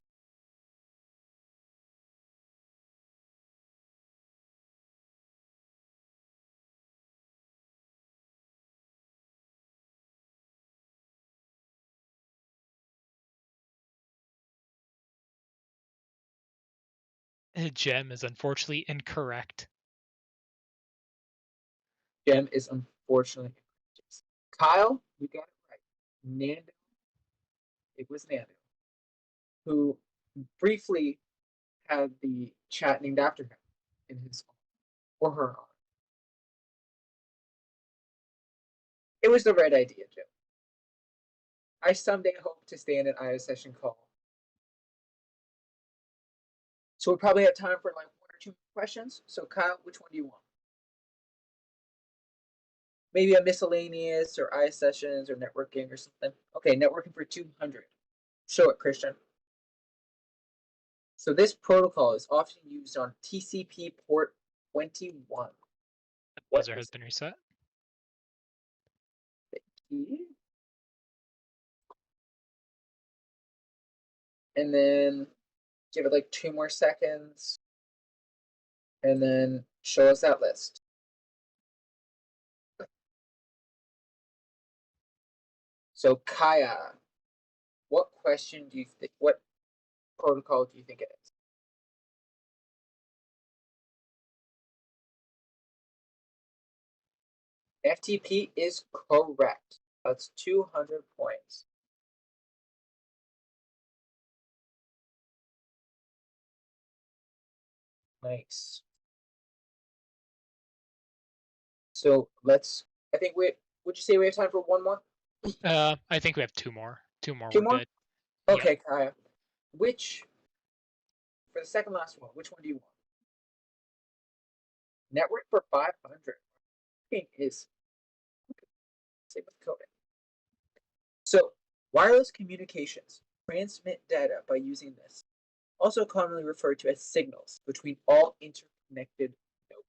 Gem is unfortunately incorrect. Gem is unfortunately incorrect. Kyle, you got it right. Nando. It was Nando, who briefly had the chat named after him in his or her honor. It was the right idea, Jim. I someday hope to stay in an IO session call. So we probably have time for like 1 or 2 questions. So Kyle, which one do you want? Maybe a miscellaneous or ISSessions or networking or something. Okay, networking for 200. Show it, Cristian. So this protocol is often used on TCP port 21. Buzzer has been reset. And then give it like 2 more seconds. And then show us that list. So Kaya, what question do you think, what protocol do you think it is? FTP is correct. That's 200 points. Nice. So let's. I think we. Would you say we have time for one more? I think we have two more. Two more. Two We're more? good. Yeah. Okay, Kaya. Which, for the second last one, which one do you want? Network for 500. Is same with coding. So wireless communications transmit data by using this, also commonly referred to as signals between all interconnected nodes.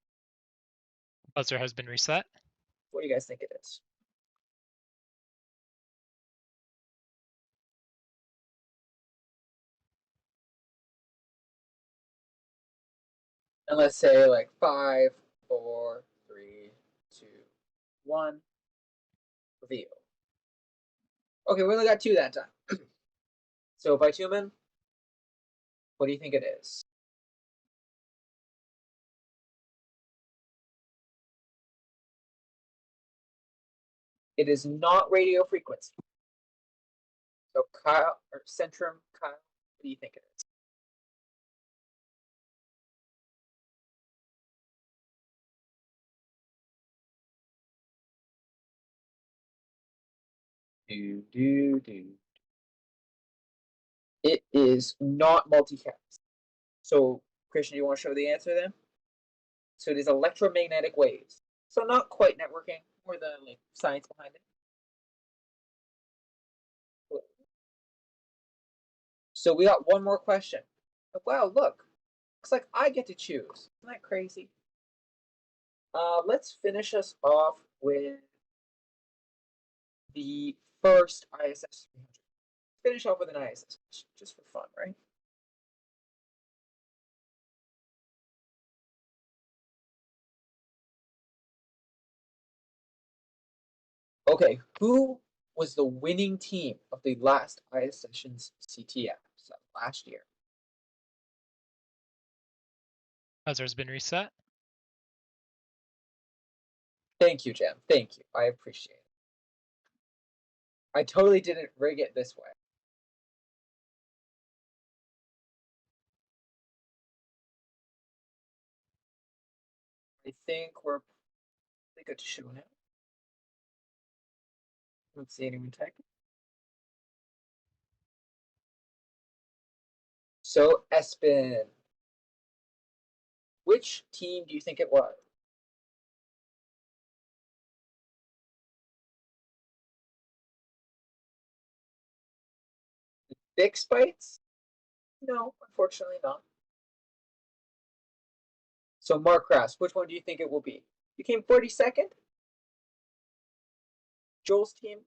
Buzzer has been reset. What do you guys think it is? And let's say like 5, 4, 3, 2, 1. Reveal. Okay, we only got 2 that time. So Bitumen, what do you think it is? It is not radio frequency. So Kyle or Centrum, Kyle, what do you think it is? Do. It is not multicast. So Christian, you want to show the answer then? So it is electromagnetic waves. So not quite networking, more the like science behind it. So we got one more question. Wow, look. Looks like I get to choose. Isn't that crazy? Let's finish us off with the first ISS 300. Finish off with an ISS, just for fun, right? Okay, who was the winning team of the last ISSessions CTF last year? Buzzer has been reset. Thank you, Jem. Thank you. I appreciate it. I totally didn't rig it this way. I think we're pretty good to show now. Let's see anyone type. So Espen, which team do you think it was? Big Spites? No, unfortunately not. So Mark Kraus, which one do you think it will be? You came 42nd? Joel's team?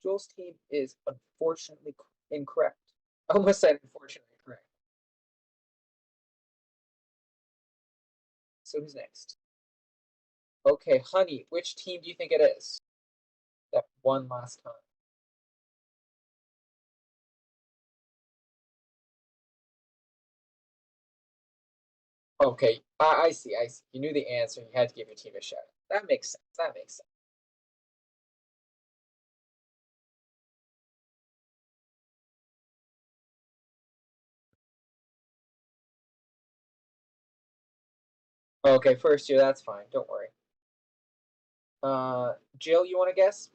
Joel's team is unfortunately incorrect. I almost said unfortunately correct. So who's next? Okay, Honey, which team do you think it is? That won last time. Okay, I see. You knew the answer. You had to give your team a shout. That makes sense. That makes sense. Okay, first year, that's fine. Don't worry. Jill, you want to guess?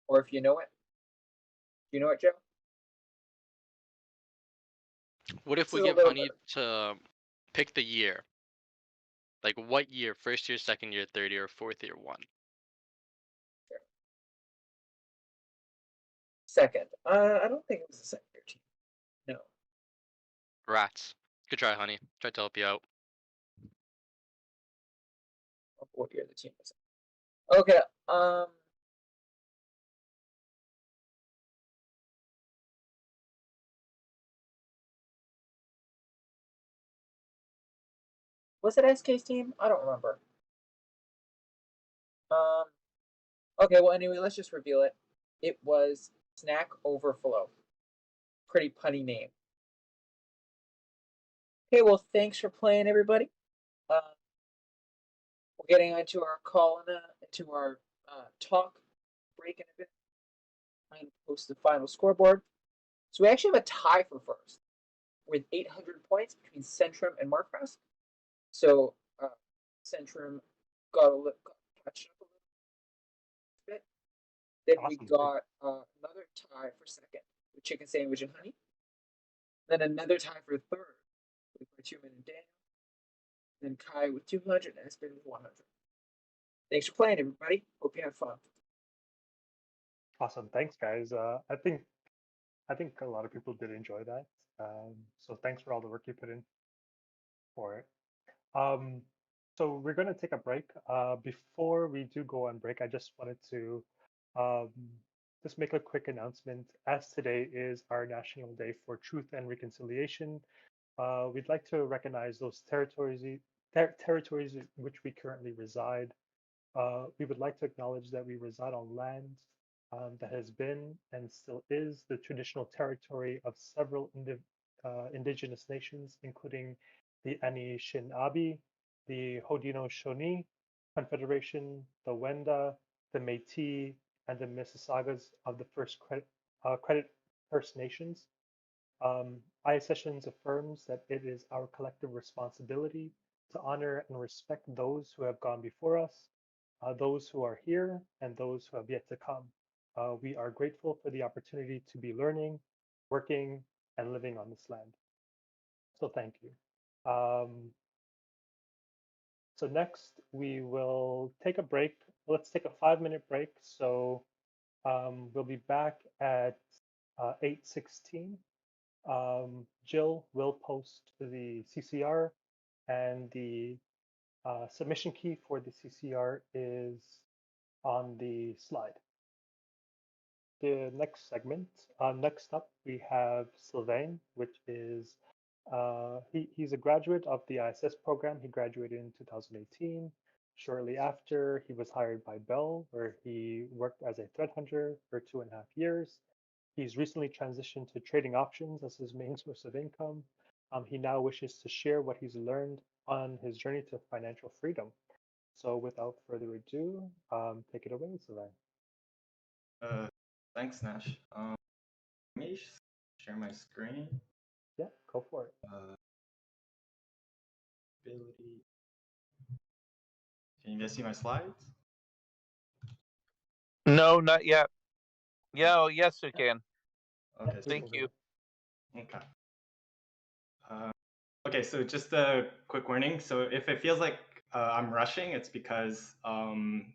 Or if you know it? Do you know it, Jill? What if we This is a give little Honey to pick the year? Like what year? First year, second year, third year, fourth year, one. Second. I don't think it was a second year team. No. Rats. Good try, Honey. Tried to help you out. What year the team was in. Okay. Was it SK's team? I don't remember. Okay, well, anyway, let's just reveal it. It was Snack Overflow. Pretty punny name. Okay, well, thanks for playing, everybody. we're getting into our call and into our talk break in a bit. I'm going to post the final scoreboard. So we actually have a tie for first with 800 points between Centrum and Markfast. So Centrum got catching up a little bit. Then we got another tie for second with Chicken Sandwich and Honey. Then another tie for third with Bitumen and Daniel. Then Kai with 200 and Espen with 100. Thanks for playing, everybody. Hope you had fun. Awesome. Thanks, guys. I think a lot of people did enjoy that. So thanks for all the work you put in for it. So we're going to take a break. Before we do go on break, I just wanted to just make a quick announcement. As today is our National Day for Truth and Reconciliation, we'd like to recognize those territories in which we currently reside. We would like to acknowledge that we reside on land that has been and still is the traditional territory of several indigenous nations, including the Anishinaabe, the Haudenosaunee Confederation, the Wenda, the Métis, and the Mississaugas of the Credit First Nations. ISSessions affirms that it is our collective responsibility to honor and respect those who have gone before us, those who are here, and those who have yet to come. We are grateful for the opportunity to be learning, working, and living on this land. So thank you. So next we will take a break. Let's take a 5-minute break. So we'll be back at 8:16. Jill will post the CCR, and the submission key for the CCR is on the slide. The next segment, next up, we have Sylvain, which is, he's a graduate of the ISS program. He graduated in 2018. Shortly after, he was hired by Bell, where he worked as a threat hunter for 2.5 years. He's recently transitioned to trading options as his main source of income. He now wishes to share what he's learned on his journey to financial freedom. So without further ado, take it away, Sylvain. Thanks, Nash. Let me share my screen. Yeah, go for it. Ability. Can you guys see my slides? No, not yet. Yeah, oh, yes, you can. Okay. Thank you. Okay. Okay, so just a quick warning. So if it feels like I'm rushing, it's because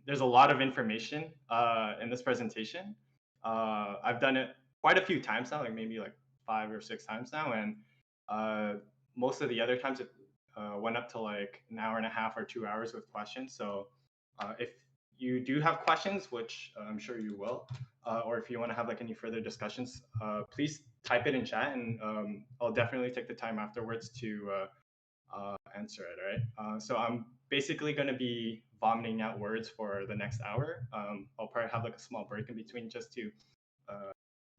there's a lot of information in this presentation. I've done it quite a few times now, like maybe like 5 or 6 times now, and most of the other times it went up to like 1.5 hours or 2 hours with questions. So if you do have questions, which I'm sure you will, or if you want to have like any further discussions, please type it in chat, and I'll definitely take the time afterwards to answer it. All right. So I'm basically going to be vomiting out words for the next hour. I'll probably have like a small break in between just to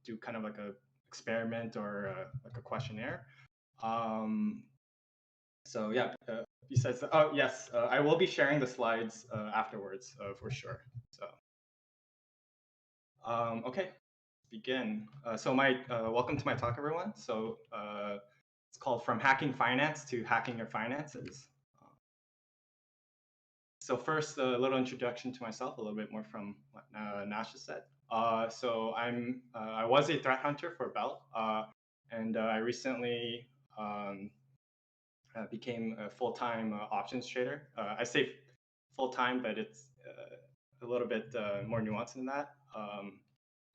do kind of like a experiment or like a questionnaire. So yeah, besides, oh yes, I will be sharing the slides afterwards for sure. So okay, let's begin. So welcome to my talk, everyone. So it's called From Hacking Finance to Hacking Your Finances. So first, a little introduction to myself, a little bit more from what Nash has said. So I was a threat hunter for Bell, and I recently became a full-time options trader. I say full-time, but it's a little bit more nuanced than that.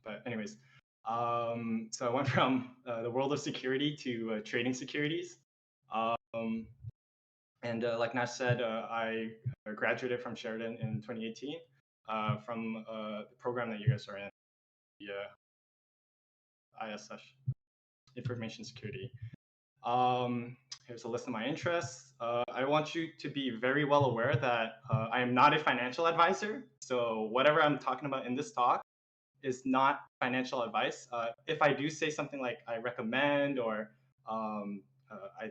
But anyways, so I went from the world of security to trading securities. And like Nash said, I graduated from Sheridan in 2018 from the program that you guys are in, the ISS, Information Security. Here's a list of my interests. I want you to be very well aware that I am not a financial advisor. So whatever I'm talking about in this talk is not financial advice. If I do say something like I recommend or I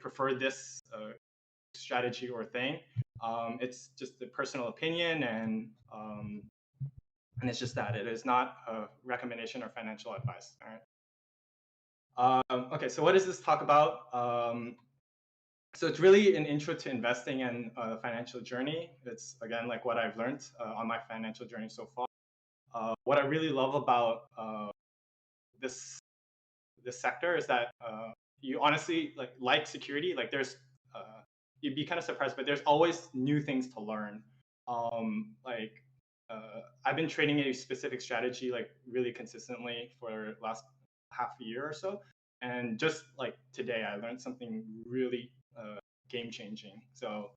prefer this strategy or thing, It's just a personal opinion, and it's just that. It is not a recommendation or financial advice. All right. Okay, so what does this talk about? So it's really an intro to investing and the financial journey. It's, again, like what I've learned on my financial journey so far. What I really love about this sector is that you honestly like security. Like there's you'd be kind of surprised, but there's always new things to learn. I've been trading a specific strategy like really consistently for the last half a year or so, and just like today, I learned something really game changing. So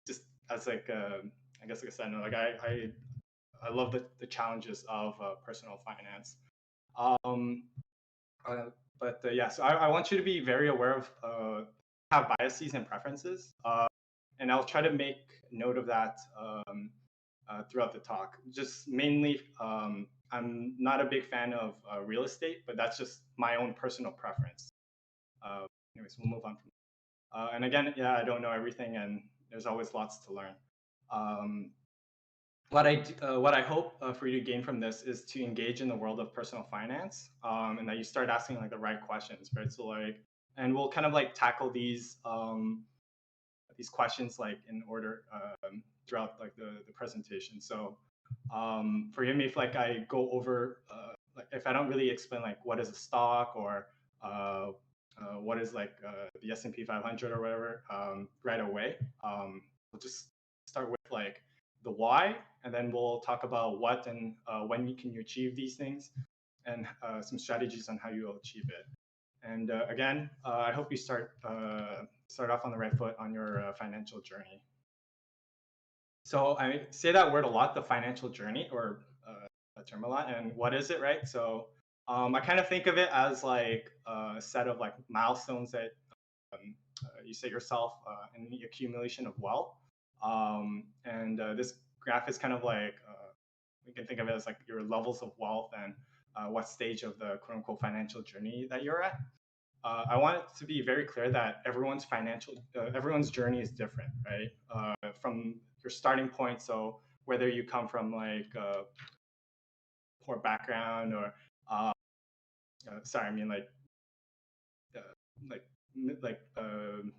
just as like I guess like I said, no, like I love the challenges of personal finance. Yeah, so I want you to be very aware of have biases and preferences, and I'll try to make note of that throughout the talk. Just mainly, I'm not a big fan of real estate, but that's just my own personal preference. Anyways, we'll move on from. And again, yeah, I don't know everything, and there's always lots to learn. What I hope for you to gain from this is to engage in the world of personal finance, and that you start asking like the right questions, right? So like, and we'll kind of like tackle these questions like in order throughout like the presentation. So forgive me if like I go over like if I don't really explain like what is a stock or what is like the S&P 500 or whatever right away. We'll just start with like the why, and then we'll talk about what and when you can achieve these things, and some strategies on how you'll achieve it. And again, I hope you start off on the right foot on your financial journey. So I say that word a lot, the financial journey, or that term a lot. And what is it, right? So I kind of think of it as like a set of like milestones that you set yourself in the accumulation of wealth. And this graph is kind of like we can think of it as like your levels of wealth and what stage of the quote unquote financial journey that you're at. I want it to be very clear that everyone's journey is different, right? From your starting point, so whether you come from like a poor background or, sorry, I mean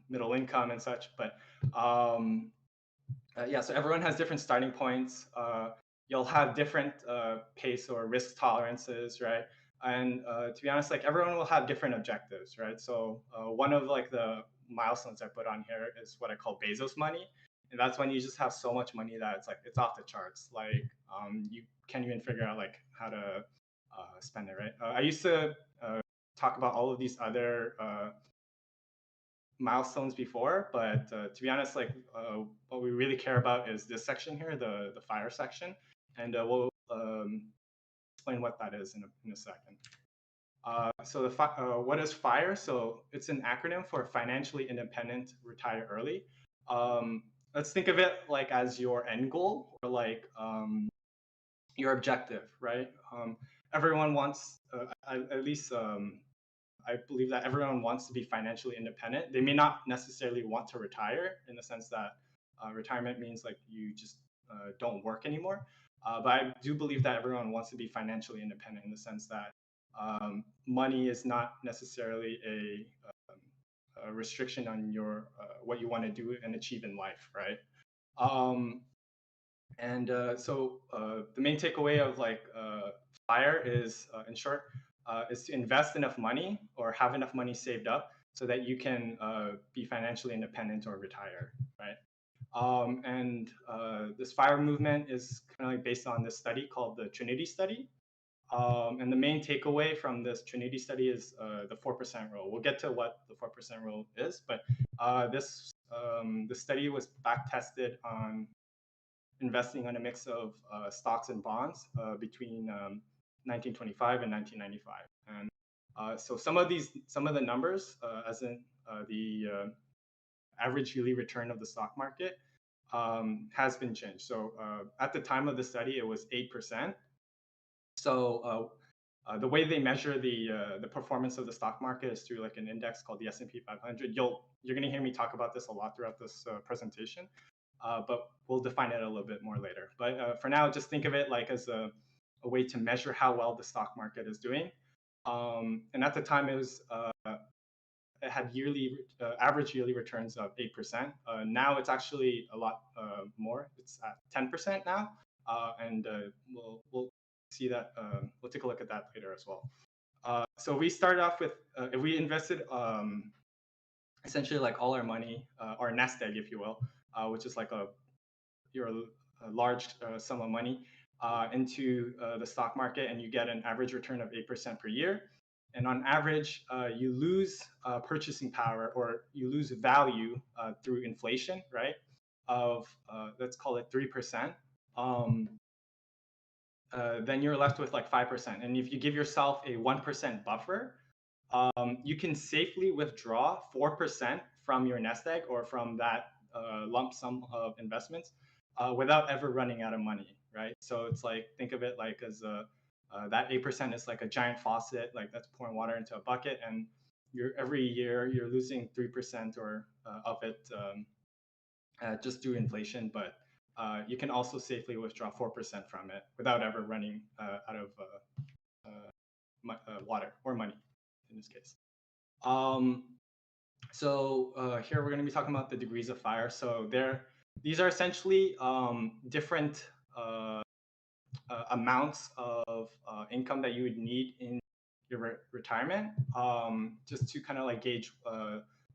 middle income and such, but yeah, so everyone has different starting points. You'll have different pace or risk tolerances, right? And to be honest, like everyone will have different objectives, right? So one of like the milestones I put on here is what I call Bezos money, and that's when you just have so much money that it's like it's off the charts. Like you can't even figure out like how to spend it, right? I used to talk about all of these other milestones before, but to be honest, like what we really care about is this section here, the FIRE section, and we'll explain what that is in a second. So what is FIRE? So it's an acronym for Financially Independent, Retire Early. Let's think of it like as your end goal, or like your objective, right? Everyone wants, at least I believe that everyone wants to be financially independent. They may not necessarily want to retire in the sense that retirement means like you just don't work anymore. But I do believe that everyone wants to be financially independent in the sense that money is not necessarily a restriction on your what you want to do and achieve in life, right? So the main takeaway of like FIRE is, in short, is to invest enough money or have enough money saved up so that you can be financially independent or retire, right? This FIRE movement is kind of like based on this study called the Trinity study. And the main takeaway from this Trinity study is the 4% rule. We'll get to what the 4% rule is, but this study was back tested on investing on a mix of stocks and bonds between 1925 and 1995. And so some of the numbers, as in the average yearly return of the stock market, has been changed. So at the time of the study, it was 8%. So the way they measure the performance of the stock market is through like an index called the S&P 500. You're going to hear me talk about this a lot throughout this presentation, but we'll define it a little bit more later. But for now, just think of it like as a way to measure how well the stock market is doing. And at the time, it had average yearly returns of 8%. Now it's actually a lot more. It's at 10% now, and we'll see that. We'll take a look at that later as well. So we started off with if we invested essentially like all our money, our nest egg, if you will, which is like a large sum of money into the stock market, and you get an average return of 8% per year. And on average, you lose purchasing power, or you lose value through inflation, right? Of let's call it 3%. Then you're left with like 5%. And if you give yourself a 1% buffer, you can safely withdraw 4% from your nest egg or from that lump sum of investments without ever running out of money, right? So it's like, think of it like as that 8% is like a giant faucet, like that's pouring water into a bucket, and every year you're losing 3% or of it just due inflation. But you can also safely withdraw 4% from it without ever running out of water or money in this case. So here we're going to be talking about the degrees of FIRE. So these are essentially different amounts of income that you would need in your retirement, just to kind of like gauge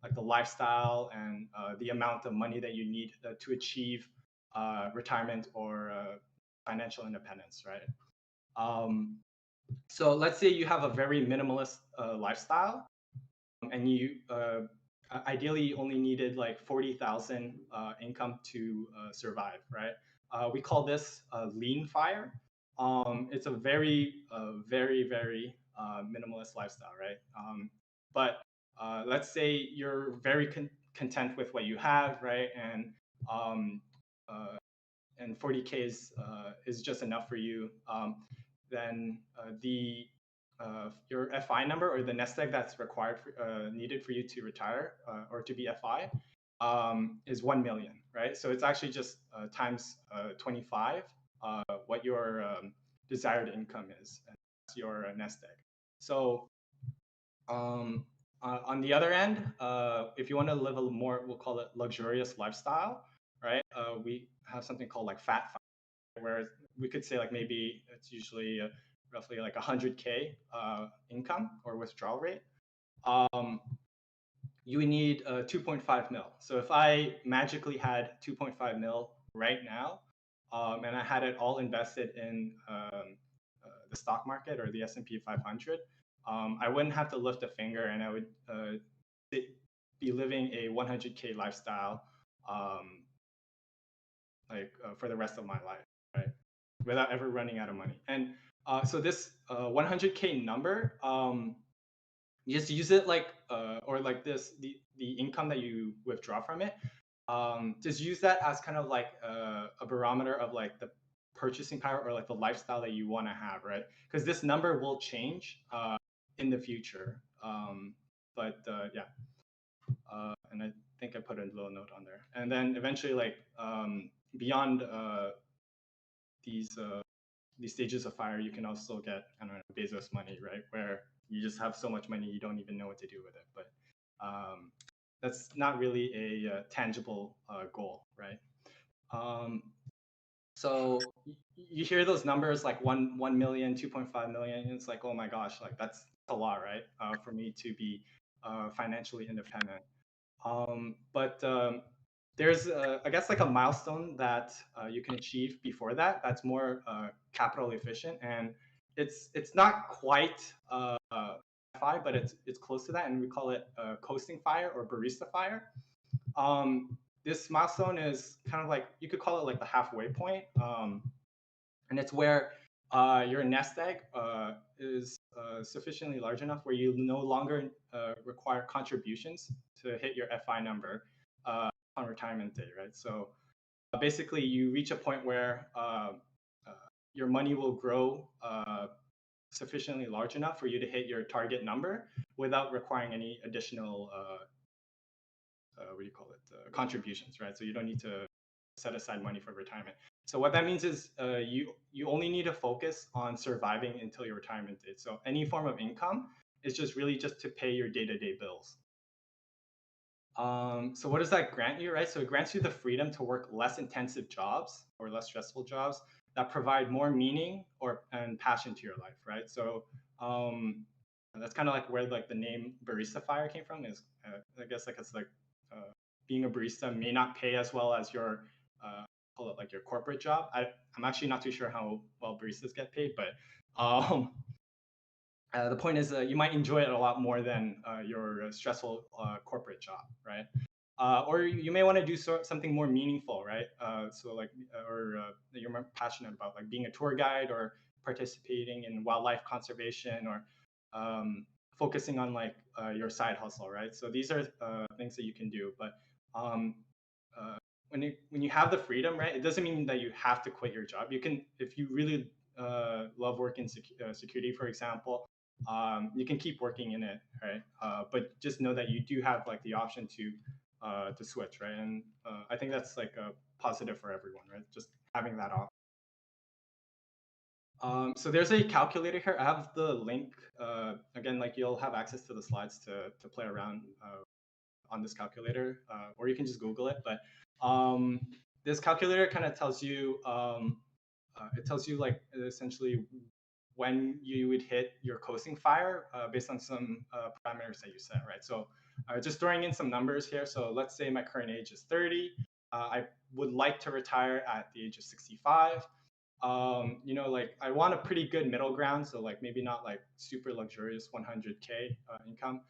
like the lifestyle and the amount of money that you need to achieve retirement or financial independence, right? So let's say you have a very minimalist lifestyle, and you ideally only needed like 40,000 income to survive, right? We call this lean FIRE. It's a very minimalist lifestyle, right? But let's say you're very content with what you have, right? And 40K is just enough for you. Then your FI number, or the nest egg that's required needed for you to retire or to be FI, is 1 million, right? So it's actually just times 25 what your desired income is. And that's your nest egg. So on the other end, if you want to live a more, we'll call it luxurious lifestyle, right? We have something called like fat FIRE, where we could say like maybe it's usually roughly like 100K income or withdrawal rate. You would need 2.5 mil. So if I magically had 2.5 mil right now, and I had it all invested in the stock market or the S&P 500, I wouldn't have to lift a finger, and I would be living a 100K lifestyle for the rest of my life, right? Without ever running out of money. And so this 100K number, you just use it like, or like this, the income that you withdraw from it, just use that as kind of like a barometer of like the purchasing power or like the lifestyle that you want to have, right? Because this number will change in the future. Yeah. And I think I put a little note on there. And then eventually, like beyond these stages of FIRE, you can also get, I don't know, Bezos money, right? Where you just have so much money you don't even know what to do with it. But that's not really a tangible goal, right? So you hear those numbers like 1 million, 2.5 million, and it's like, oh my gosh, like that's a lot, right? For me to be financially independent. But there's, I guess, like a milestone that you can achieve before that. That's more capital efficient, and it's not quite FI, but it's close to that, and we call it coasting FIRE or barista FIRE. This milestone is kind of like, you could call it like the halfway point, and it's where your nest egg is sufficiently large enough where you no longer require contributions to hit your FI number on retirement day, right? So basically, you reach a point where your money will grow sufficiently large enough for you to hit your target number without requiring any additional what do you call it, contributions, right? So you don't need to set aside money for retirement. So what that means is you only need to focus on surviving until your retirement date. So any form of income is just really just to pay your day-to-day bills. So what does that grant you, right? So it grants you the freedom to work less intensive jobs or less stressful jobs that provide more meaning and passion to your life, right? So that's kind of like where like the name Barista Fire came from. Is I guess like it's like being a barista may not pay as well as your call it like your corporate job. I'm actually not too sure how well baristas get paid, but the point is you might enjoy it a lot more than your stressful corporate job, right? Or you may want to do something more meaningful, right? So like, or you're more passionate about, like being a tour guide or participating in wildlife conservation or focusing on like your side hustle, right? So these are things that you can do. But when you have the freedom, right, it doesn't mean that you have to quit your job. You can, if you really love working security, for example, you can keep working in it, right? But just know that you do have like the option to switch, right? And I think that's like a positive for everyone, right? Just having that option. So there's a calculator here. I have the link. Again, like you'll have access to the slides to play around on this calculator, or you can just Google it. But this calculator kind of tells you, it tells you like essentially when you would hit your coasting fire based on some parameters that you set, right? So just throwing in some numbers here. So let's say my current age is 30. I would like to retire at the age of 65. You know, like I want a pretty good middle ground. So like maybe not like super luxurious 100K income.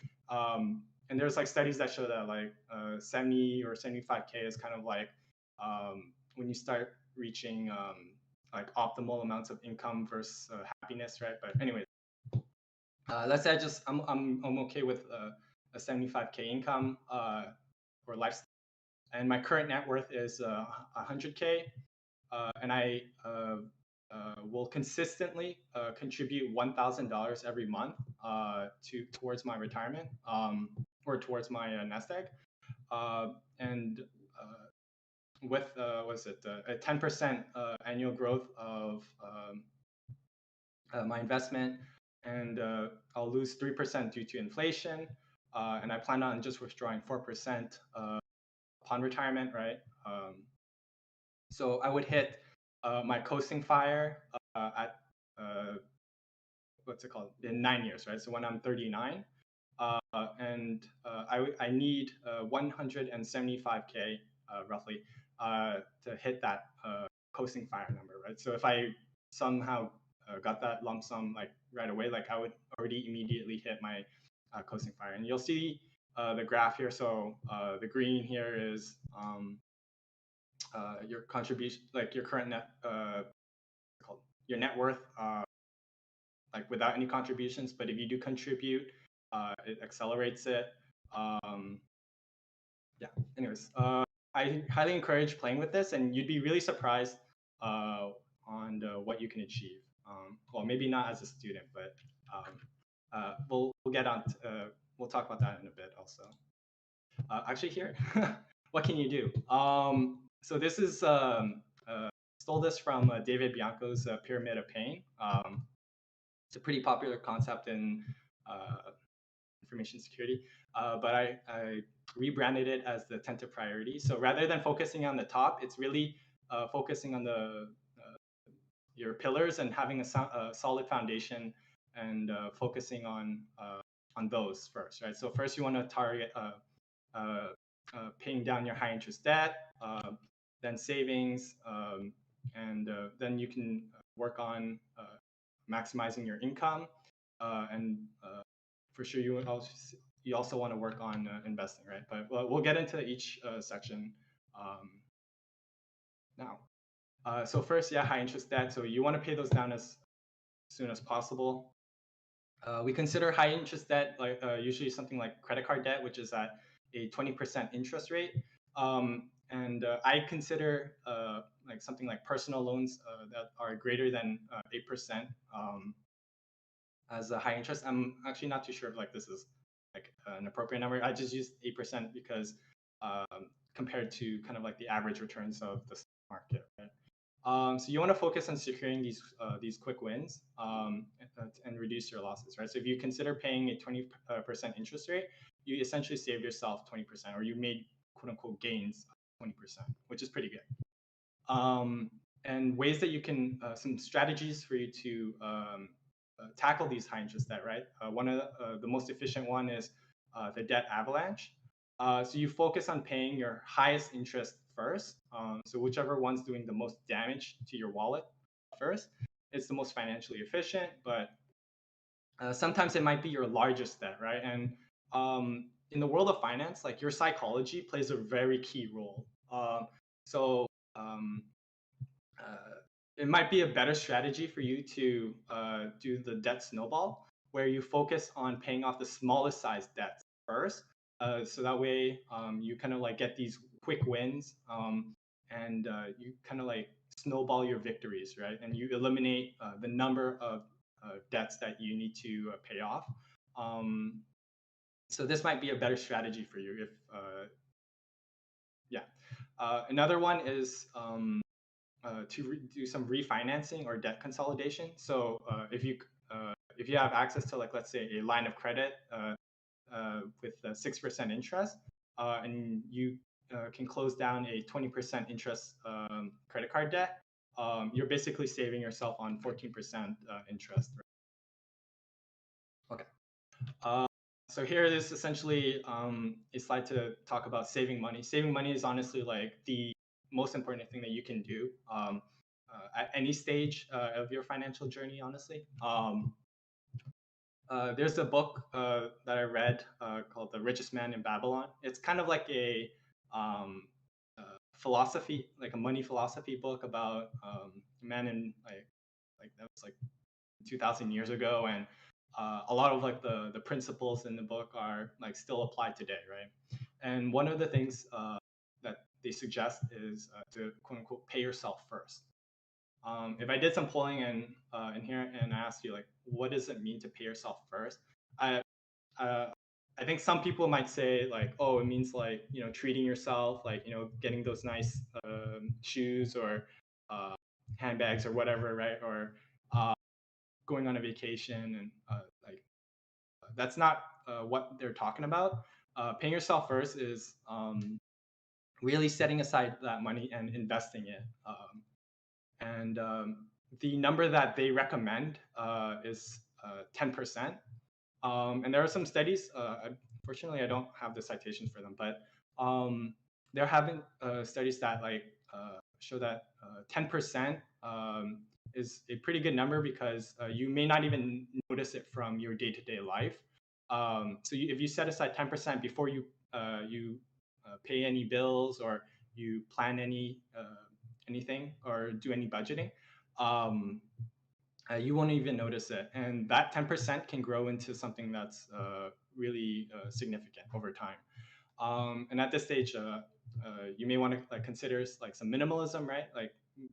And there's like studies that show that like 70 or 75K is kind of like when you start reaching like optimal amounts of income versus happiness, right? But anyway, let's say I'm okay with a 75K income or lifestyle, and my current net worth is 100K, and I will consistently contribute $1,000 every month towards my retirement or towards my nest egg, and with what's it a 10% annual growth of my investment, and I'll lose 3% due to inflation, and I plan on just withdrawing 4% upon retirement, right? So I would hit my coasting fire at what's it called, in 9 years, right? So when I'm 39, and I need 175K roughly to hit that coasting fire number, right? So if I somehow got that lump sum like right away, like I would already immediately hit my coasting fire. And you'll see the graph here. So the green here is your contribution, like your current net, your net worth, like without any contributions. But if you do contribute, it accelerates it. Yeah. Anyways, I highly encourage playing with this, and you'd be really surprised on what you can achieve. Well, maybe not as a student, but we'll get on. We'll talk about that in a bit also. Actually, here, what can you do? So this is stole this from David Bianco's Pyramid of Pain. It's a pretty popular concept in information security, but I rebranded it as the attentive priority. So rather than focusing on the top, it's really focusing on the your pillars and having a solid foundation, and focusing on those first, right? So first you want to target paying down your high interest debt, then savings, and then you can work on maximizing your income, and for sure you also want to work on investing, right? But we'll get into each section now. So first, yeah, high interest debt. So you want to pay those down as soon as possible. We consider high interest debt like usually something like credit card debt, which is at a 20% interest rate. And I consider like something like personal loans that are greater than 8%. as a high interest. I'm actually not too sure if like this is like an appropriate number. I just used 8% because compared to kind of like the average returns of the stock market, right? So you want to focus on securing these quick wins and reduce your losses, right? So if you consider paying a 20% interest rate, you essentially saved yourself 20%, or you made quote unquote gains of 20%, which is pretty good. And ways that you can, some strategies for you to tackle these high interest debt, right? One of the most efficient one is the debt avalanche. So you focus on paying your highest interest first. So whichever one's doing the most damage to your wallet first, it's the most financially efficient, but sometimes it might be your largest debt, right? And in the world of finance, like your psychology plays a very key role. So it might be a better strategy for you to do the debt snowball, where you focus on paying off the smallest size debts first. So that way you kind of like get these quick wins and you kind of like snowball your victories, right? And you eliminate the number of debts that you need to pay off. So this might be a better strategy for you if, yeah. Another one is to do some refinancing or debt consolidation. So if you have access to, like, let's say a line of credit with 6% interest, and you can close down a 20% interest credit card debt, you're basically saving yourself on 14% interest. Okay. So here it is essentially a slide to talk about saving money. Saving money is honestly like the most important thing that you can do at any stage of your financial journey, honestly. There's a book that I read called The Richest Man in Babylon. It's kind of like a philosophy, like a money philosophy book about a man in like that was like 2,000 years ago, and a lot of like the principles in the book are like still applied today, right? And one of the things that they suggest is to quote unquote pay yourself first. If I did some polling in here and I asked you like, what does it mean to pay yourself first? I think some people might say like, oh, it means like, you know, treating yourself, like, you know, getting those nice shoes or handbags or whatever, right? Or going on a vacation, and like that's not what they're talking about. Paying yourself first is really setting aside that money and investing it. And the number that they recommend is 10%. And there are some studies. Unfortunately, I don't have the citations for them, but they're having studies that like show that 10% is a pretty good number because you may not even notice it from your day-to-day life. So if you set aside 10% before you pay any bills or you plan anything or do any budgeting, you won't even notice it. And that 10% can grow into something that's really significant over time. And at this stage, you may want to like consider like some minimalism, right? Like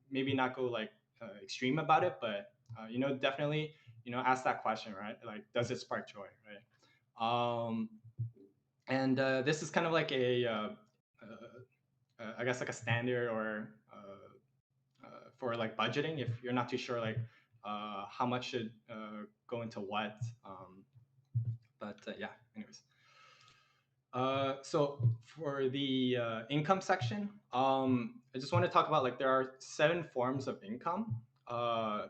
maybe not go like extreme about it, but you know, definitely, you know, ask that question, right? Like, does it spark joy, right? And this is kind of like I guess like a standard or for like budgeting if you're not too sure like how much should go into what. But yeah, anyways. So for the income section, I just want to talk about like there are 7 forms of income. The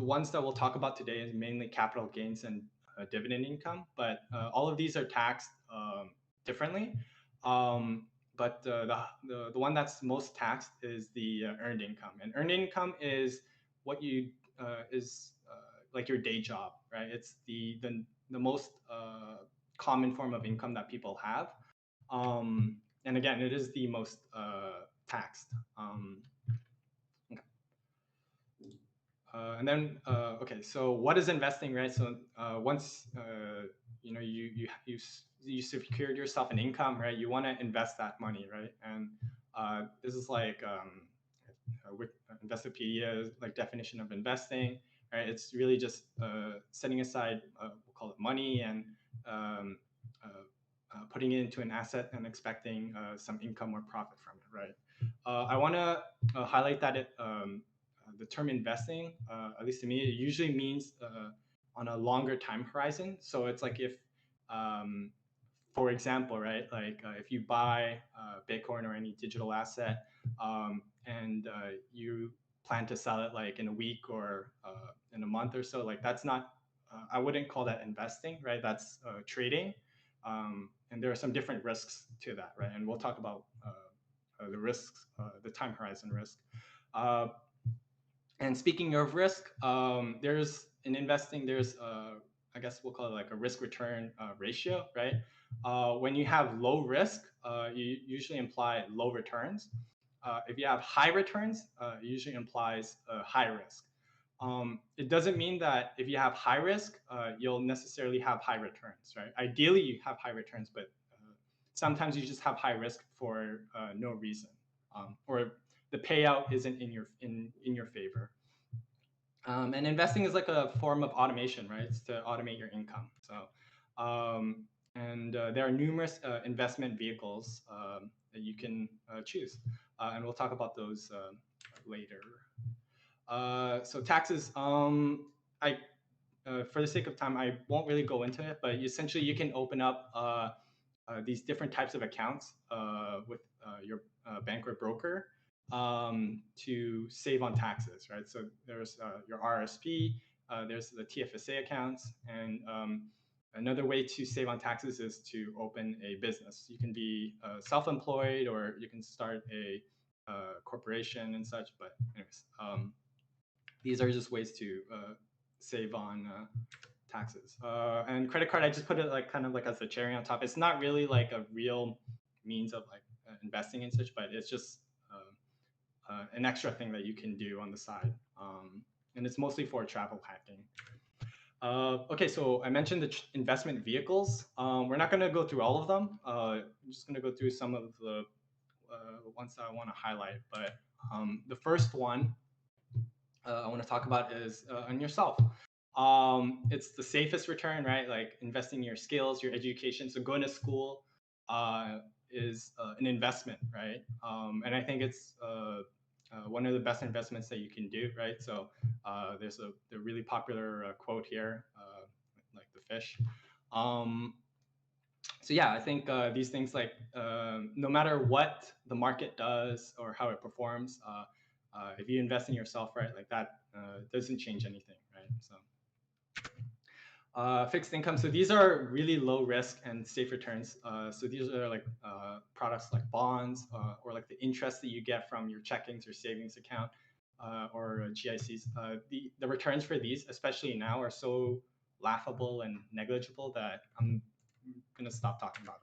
ones that we'll talk about today is mainly capital gains and dividend income, but all of these are taxed differently. But the one that's most taxed is the earned income, and earned income is what you is like your day job, right? It's the most common form of income that people have, and again, it is the most taxed. Okay. And then okay, so what is investing, right? So once you know you secured yourself an income, right? You want to invest that money, right? And this is like Investopedia like definition of investing, right? It's really just setting aside, we'll call it money, and um, putting it into an asset and expecting some income or profit from it, right? I want to highlight that the term investing, at least to me, it usually means on a longer time horizon. So it's like if, for example, right, like if you buy Bitcoin or any digital asset, and you plan to sell it like in a week or in a month or so, like that's not, I wouldn't call that investing, right? That's trading. And there are some different risks to that, right? And we'll talk about the risks, the time horizon risk. And speaking of risk, there's in investing, there's I guess we'll call it like a risk return ratio, right? When you have low risk, you usually imply low returns. If you have high returns, it usually implies high risk. It doesn't mean that if you have high risk, you'll necessarily have high returns, right? Ideally, you have high returns, but sometimes you just have high risk for no reason, or the payout isn't in your favor. And investing is like a form of automation, right? It's to automate your income. So, and there are numerous investment vehicles that you can choose, and we'll talk about those later. So taxes, I for the sake of time, I won't really go into it, but essentially you can open up these different types of accounts with your bank or broker to save on taxes, right? So there's your RSP, there's the TFSA accounts, and another way to save on taxes is to open a business. You can be self-employed, or you can start a corporation and such. But anyways, these are just ways to save on taxes. And credit card, I just put it like kind of like as a cherry on top. It's not really like a real means of like investing and such, but it's just an extra thing that you can do on the side. And it's mostly for travel hacking. Okay, so I mentioned the investment vehicles. We're not going to go through all of them. I'm just going to go through some of the ones that I want to highlight. But the first one I want to talk about is on yourself. It's the safest return, right? Like investing in your skills, your education. So going to school is an investment, right? And I think it's one of the best investments that you can do, right? So there's the really popular quote here, like the fish. So yeah, I think these things, like no matter what the market does or how it performs, if you invest in yourself, right, like that doesn't change anything, right? So fixed income. So these are really low risk and safe returns. So these are like products like bonds or like the interest that you get from your checkings or savings account or GICs. The returns for these, especially now, are so laughable and negligible that I'm gonna stop talking about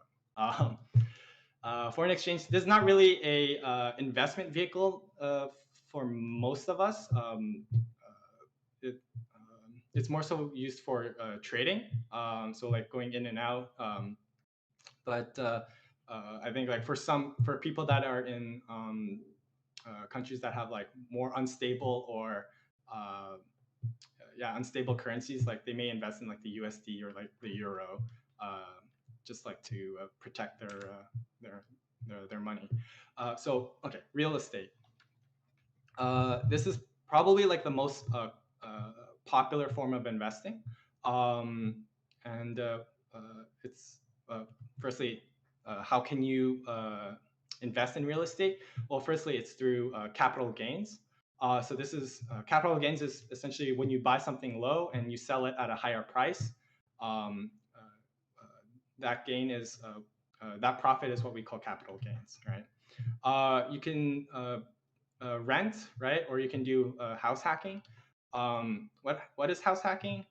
them. Foreign exchange, this is not really a investment vehicle for most of us. It's more so used for trading, so like going in and out. But I think like for people that are in countries that have like more unstable or unstable currencies, like they may invest in like the USD or like the euro, just like to protect their money. So okay, real estate. This is probably like the most popular form of investing, and it's firstly, how can you invest in real estate? Well, firstly, it's through capital gains. So this is capital gains is essentially when you buy something low and you sell it at a higher price. That gain is that profit is what we call capital gains, right? You can rent, right, or you can do house hacking. What is house hacking?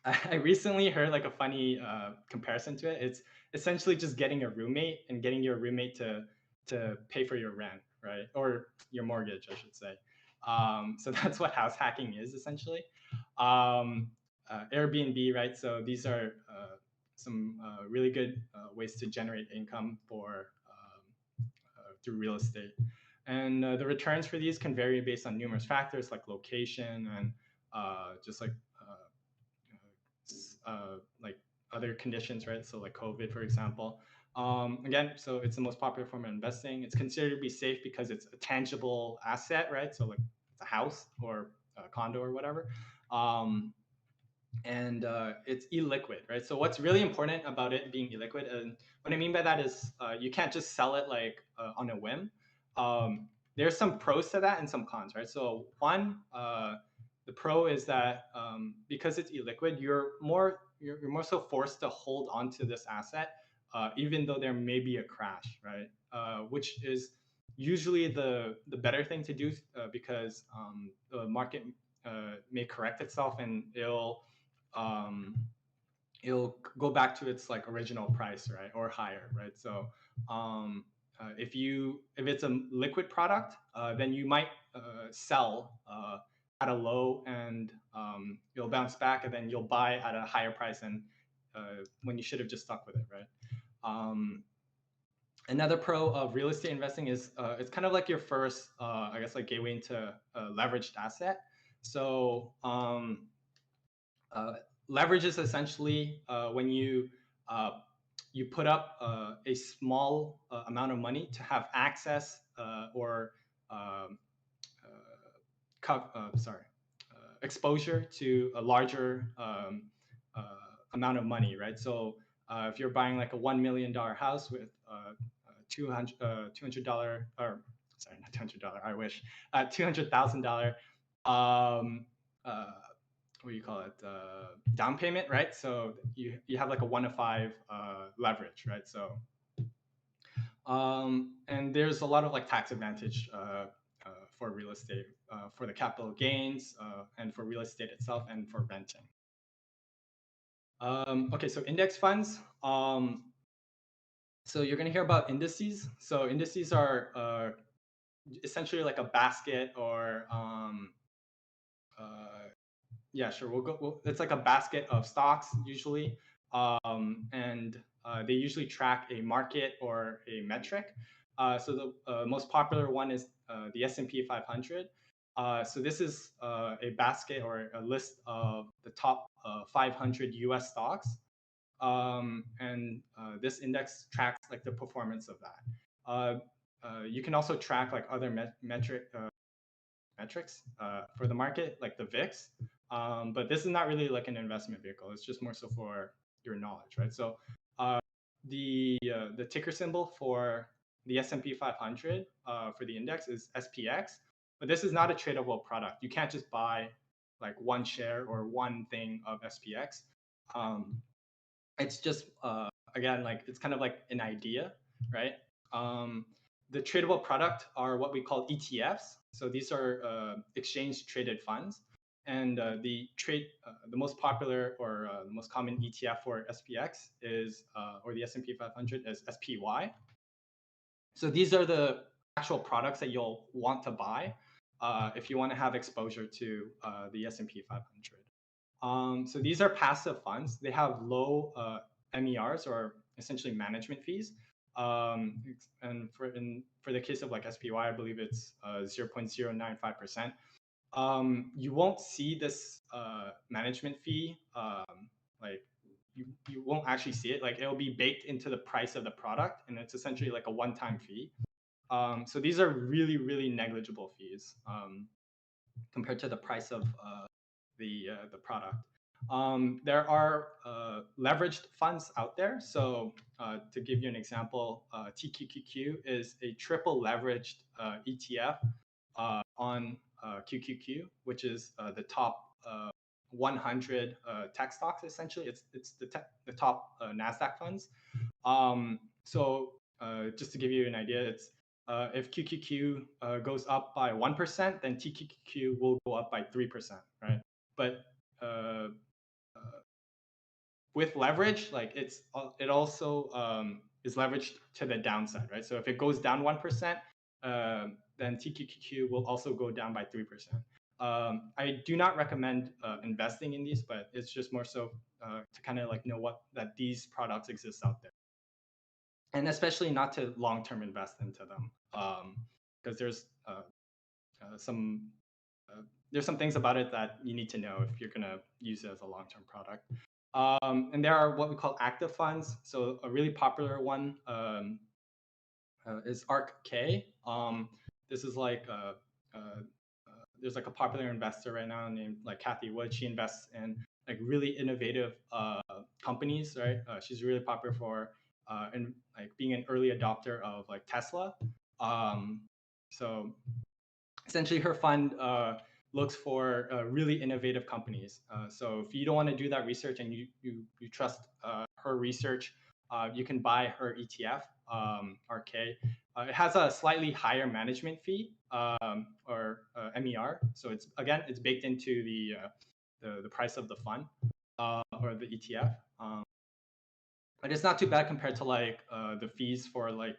I recently heard like a funny comparison to it. It's essentially just getting a roommate and getting your roommate to pay for your rent, right, or your mortgage, I should say. So that's what house hacking is essentially. Airbnb, right? So these are some really good ways to generate income for through real estate. And the returns for these can vary based on numerous factors like location and just like other conditions, right? So like COVID, for example. Again, so it's the most popular form of investing. It's considered to be safe because it's a tangible asset, right? So like it's a house or a condo or whatever. And it's illiquid, right? So what's really important about it being illiquid, and what I mean by that is you can't just sell it like on a whim. There's some pros to that and some cons, right? So one, the pro is that because it's illiquid, you're more so forced to hold on to this asset, even though there may be a crash, right? Which is usually the better thing to do because the market may correct itself and it'll go back to its like original price, right, or higher, right? So if it's a liquid product, then you might sell at a low and you'll bounce back, and then you'll buy at a higher price and when you should have just stuck with it, right? Another pro of real estate investing is it's kind of like your first, I guess, like gateway into a leveraged asset. So leverage is essentially when you put up a small amount of money to have access or exposure to a larger amount of money, right? So if you're buying like a $1 million house with $200 or sorry, not $200, I wish, $200,000 what do you call it, down payment, right? So you have like a 1 to 5 leverage, right? So and there's a lot of like tax advantage for real estate, for the capital gains, and for real estate itself, and for renting. Okay, so index funds. So you're gonna hear about indices. So indices are essentially like a basket, or yeah, sure. It's like a basket of stocks usually, and they usually track a market or a metric. So the most popular one is the S&P 500. So this is a basket or a list of the top 500 U.S. stocks, and this index tracks like the performance of that. You can also track like other metrics for the market, like the VIX. But this is not really like an investment vehicle. It's just more so for your knowledge, right? So the ticker symbol for the S&P 500 for the index is SPX, but this is not a tradable product. You can't just buy like one share or one thing of SPX. It's just again, like it's kind of like an idea, right? The tradable product are what we call ETFs. So these are exchange traded funds, and the most popular or the most common ETF for SPX is or the S&P 500 is SPY. So these are the actual products that you'll want to buy if you want to have exposure to the S&P 500. So these are passive funds. They have low MERs, or essentially management fees. And for the case of like SPY, I believe it's 0.095%. You won't see this management fee, like you won't actually see it. Like it'll be baked into the price of the product, and it's essentially like a one-time fee. So these are really, really negligible fees compared to the price of the product. There are leveraged funds out there. So to give you an example, TQQQ is a triple leveraged ETF on QQQ, which is the top 100 tech stocks. Essentially, it's the top Nasdaq funds. So just to give you an idea, it's if QQQ goes up by 1%, then TQQQ will go up by 3%, right? But with leverage, like it also is leveraged to the downside, right? So if it goes down 1%, then TQQQ will also go down by 3%. I do not recommend investing in these, but it's just more so to kind of like know that these products exist out there, and especially not to long-term invest into them. because there's some things about it that you need to know if you're gonna use it as a long-term product. And there are what we call active funds. So a really popular one is ARK-K. This is like there's like a popular investor right now named like Kathy Wood. She invests in like really innovative companies, right? She's really popular for and like being an early adopter of like Tesla. So essentially, her fund looks for really innovative companies. So if you don't want to do that research and you trust her research, you can buy her ETF, RK. It has a slightly higher management fee or MER. So it's baked into the price of the fund or the ETF. But it's not too bad compared to like the fees for like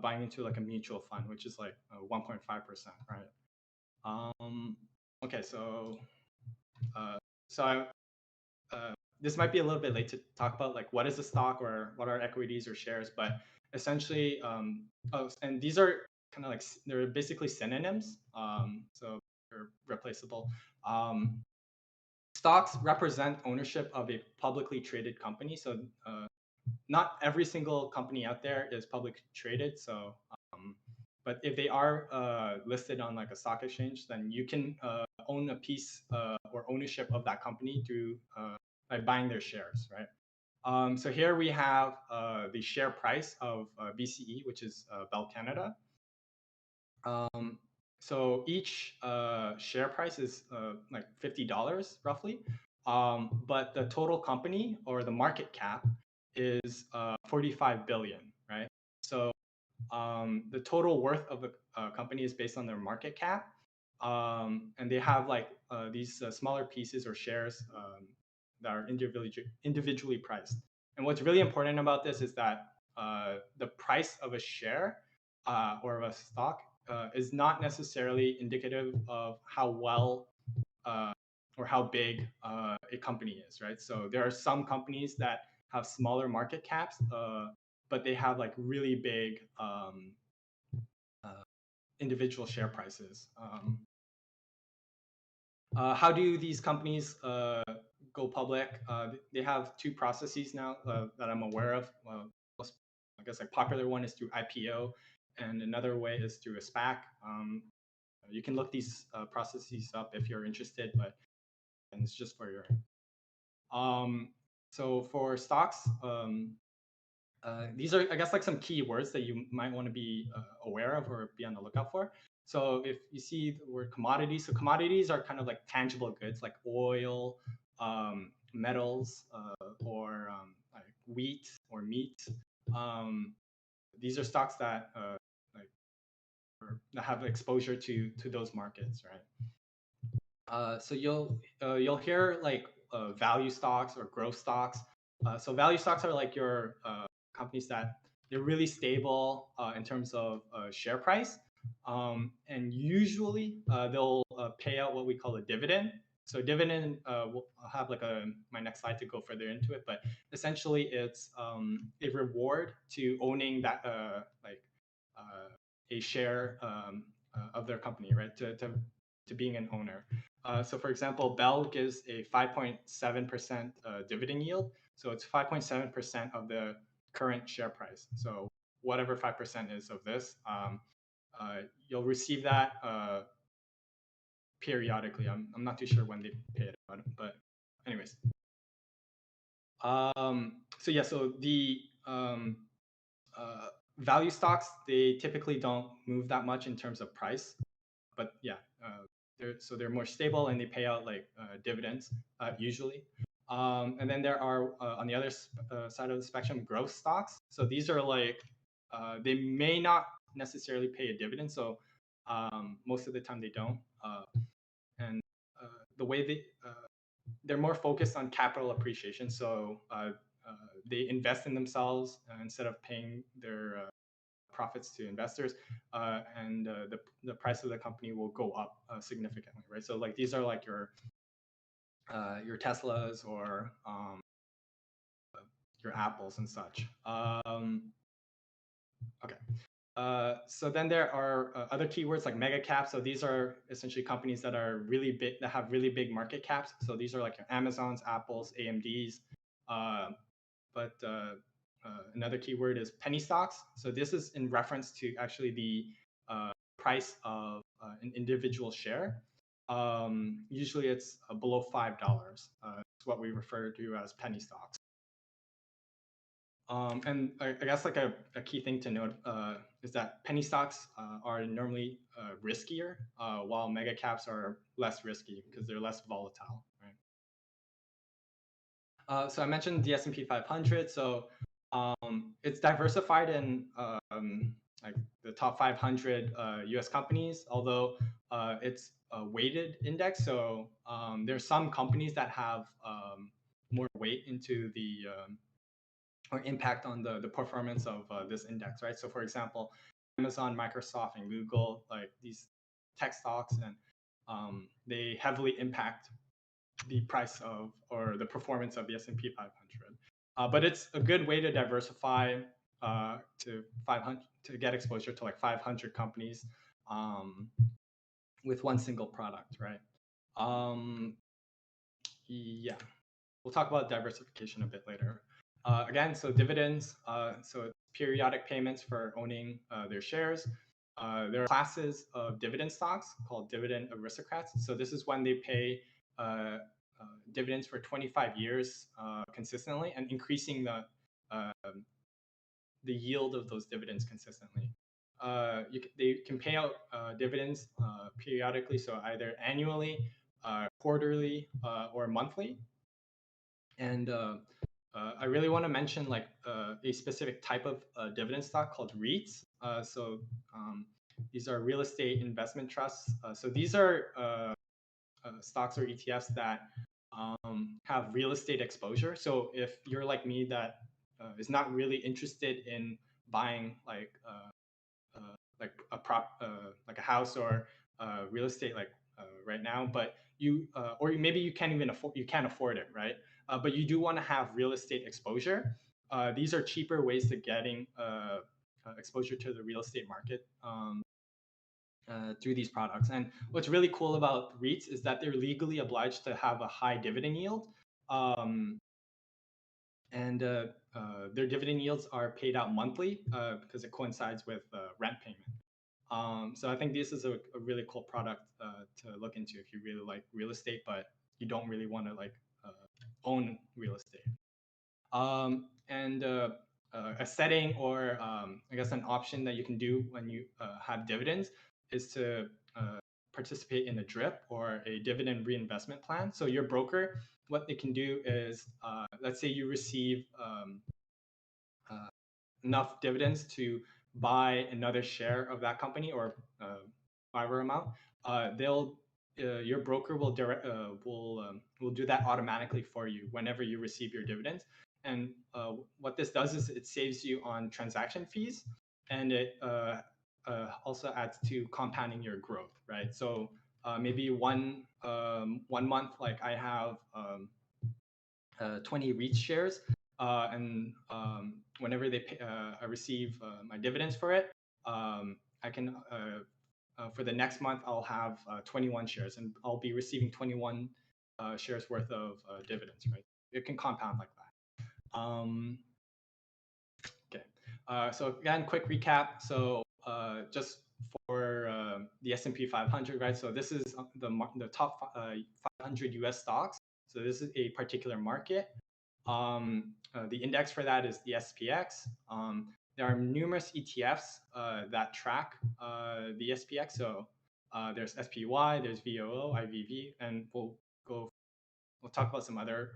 buying into like a mutual fund, which is like 1.5%, right? Okay, so this might be a little bit late to talk about like what is a stock or what are equities or shares, but essentially, and these are kind of like they're basically synonyms, so they're replaceable. Stocks represent ownership of a publicly traded company, so not every single company out there is publicly traded. So, but if they are listed on like a stock exchange, then you can own a piece or ownership of that company through by buying their shares, right? So here we have the share price of BCE, which is Bell Canada. So each share price is like $50 roughly, but the total company or the market cap is 45 billion, right? So the total worth of the company is based on their market cap, and they have like these smaller pieces or shares that are individually priced. And what's really important about this is that the price of a share or of a stock is not necessarily indicative of how well or how big a company is, right? So there are some companies that have smaller market caps, but they have like really big individual share prices. How do these companies go public? They have two processes now that I'm aware of. I guess a popular one is through IPO, and another way is through a SPAC. You can look these processes up if you're interested, but and it's just for your. So for stocks, these are, I guess, like some key words that you might want to be aware of or be on the lookout for. So if you see the word commodities, so commodities are kind of like tangible goods like oil, metals, or like wheat or meat. These are stocks that that have exposure to those markets, right? So you'll hear like value stocks or growth stocks. So value stocks are like your companies that they're really stable in terms of share price, and usually they'll pay out what we call a dividend. So dividend, I'll have like my next slide to go further into it, but essentially it's a reward to owning that a share of their company, right? To being an owner. So for example, Bell gives a 5.7% dividend yield. So it's 5.7% of the current share price. So whatever 5% is of this, you'll receive that periodically. I'm not too sure when they pay it out, but anyways. So yeah, so the value stocks, they typically don't move that much in terms of price, but yeah, they're more stable and they pay out like dividends usually. And then there are on the other side of the spectrum, growth stocks. So these are like they may not necessarily pay a dividend, so most of the time they don't. And the way they're more focused on capital appreciation, so they invest in themselves instead of paying their profits to investors, and the price of the company will go up significantly, right? So like these are like your Teslas or your Apples and such. Okay. So then there are other keywords like mega caps. So these are essentially companies that are really big, that have really big market caps. So these are like your Amazons, Apples, AMDs. Another keyword is penny stocks. So this is in reference to actually the price of an individual share. Usually it's below $5. It's what we refer to as penny stocks. And I guess like a key thing to note is that penny stocks are normally riskier, while mega caps are less risky because they're less volatile, right? So I mentioned the S&P 500. So it's diversified in like the top 500 U.S. companies, although it's a weighted index. So there's some companies that have more weight into the or impact on the performance of this index, right? So for example, Amazon, Microsoft, and Google, like these tech stocks, and they heavily impact the price of or the performance of the S&P 500. But it's a good way to diversify to 500 to get exposure to like 500 companies with one single product, right? Yeah, we'll talk about diversification a bit later. Again, so dividends, so it's periodic payments for owning their shares. There are classes of dividend stocks called dividend aristocrats. So this is when they pay dividends for 25 years consistently and increasing the yield of those dividends consistently. They can pay out dividends periodically, so either annually, quarterly, or monthly. And I really want to mention like a specific type of dividend stock called REITs. These are real estate investment trusts. So these are stocks or ETFs that have real estate exposure. So if you're like me that is not really interested in buying like a house or real estate like right now, but you or maybe you can't afford it, right? But you do want to have real estate exposure. These are cheaper ways to getting exposure to the real estate market through these products. And what's really cool about REITs is that they're legally obliged to have a high dividend yield. Their dividend yields are paid out monthly because it coincides with rent payment. So I think this is a really cool product to look into if you really like real estate, but you don't really want to like own real estate. A setting or I guess an option that you can do when you have dividends is to participate in a DRIP or a dividend reinvestment plan. So your broker, what they can do is, let's say you receive enough dividends to buy another share of that company or whatever amount, your broker will do that automatically for you whenever you receive your dividends. And what this does is it saves you on transaction fees, and it also adds to compounding your growth, right? So maybe one month, like I have 20 REIT shares, and whenever I receive my dividends for it, I can for the next month I'll have 21 shares, and I'll be receiving 21 shares worth of dividends, right? It can compound like that. Okay. So again, quick recap. So just for the S&P 500, right? So this is the top 500 US stocks. So this is a particular market. The index for that is the SPX. There are numerous ETFs that track the SPX. So there's SPY, there's VOO, IVV, and we'll talk about some other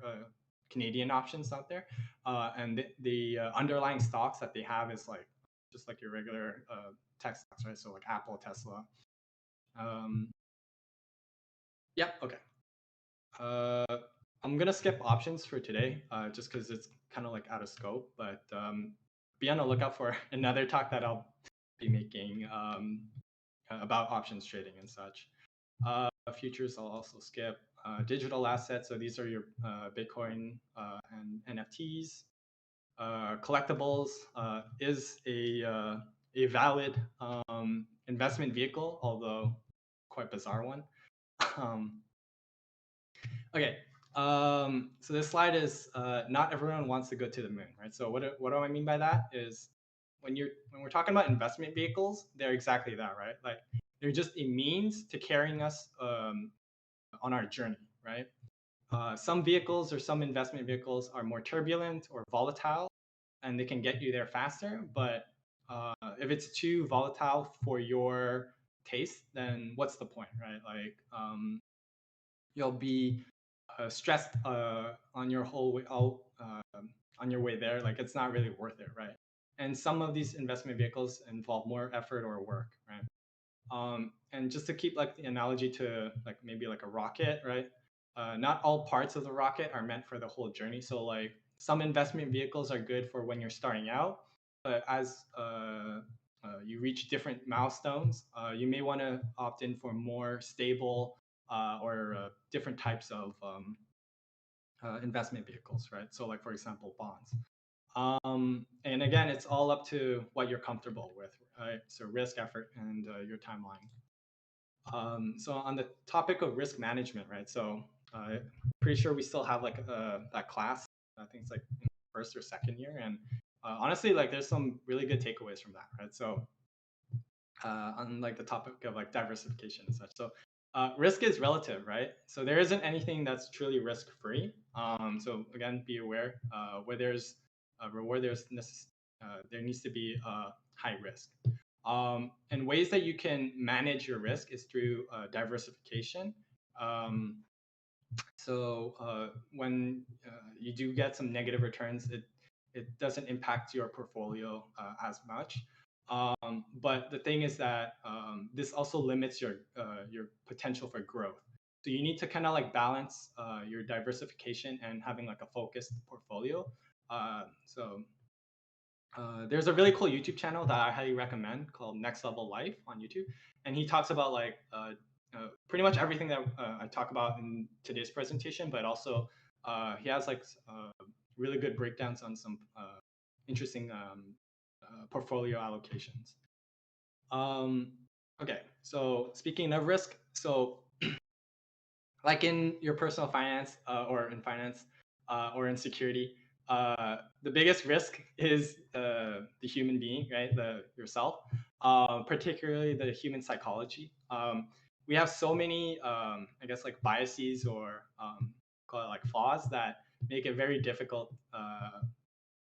Canadian options out there. And the underlying stocks that they have is like just like your regular tech stocks, right? So like Apple, Tesla. Yeah. Okay. I'm gonna skip options for today, just because it's kind of like out of scope. But be on the lookout for another talk that I'll be making about options trading and such. Futures I'll also skip. Digital assets, so these are your Bitcoin and NFTs. Collectibles is a a valid investment vehicle, although quite bizarre one. Okay, so this slide is not everyone wants to go to the moon, right? So what do I mean by that is when we're talking about investment vehicles, they're exactly that, right? Like they're just a means to carrying us on our journey, right? Some vehicles or some investment vehicles are more turbulent or volatile, and they can get you there faster. But if it's too volatile for your taste, then what's the point, right? Like you'll be stressed on your whole way on your way there. Like it's not really worth it, right? And some of these investment vehicles involve more effort or work, right? And just to keep like the analogy to like maybe like a rocket, right? Not all parts of the rocket are meant for the whole journey. So like some investment vehicles are good for when you're starting out, but as you reach different milestones, you may want to opt in for more stable or different types of investment vehicles, right? So like for example, bonds. And again, it's all up to what you're comfortable with, right? So risk, effort, and your timeline. So on the topic of risk management, right? So pretty sure we still have like that class. I think it's like in first or second year, and honestly, like there's some really good takeaways from that, right? So on like the topic of like diversification and such. So risk is relative, right? So there isn't anything that's truly risk free. So again, be aware where there's a reward, there needs to be a high risk. And ways that you can manage your risk is through diversification. So when you do get some negative returns, it doesn't impact your portfolio as much. But the thing is that this also limits your potential for growth. So you need to kind of like balance your diversification and having like a focused portfolio. So there's a really cool YouTube channel that I highly recommend called Next Level Life on YouTube, and he talks about like pretty much everything that I talk about in today's presentation, but also he has like really good breakdowns on some interesting portfolio allocations. Okay, so speaking of risk, so like in your personal finance or in finance or in security, the biggest risk is the human being, right? Yourself, particularly the human psychology. We have so many, I guess, like biases or call it like flaws that make it very difficult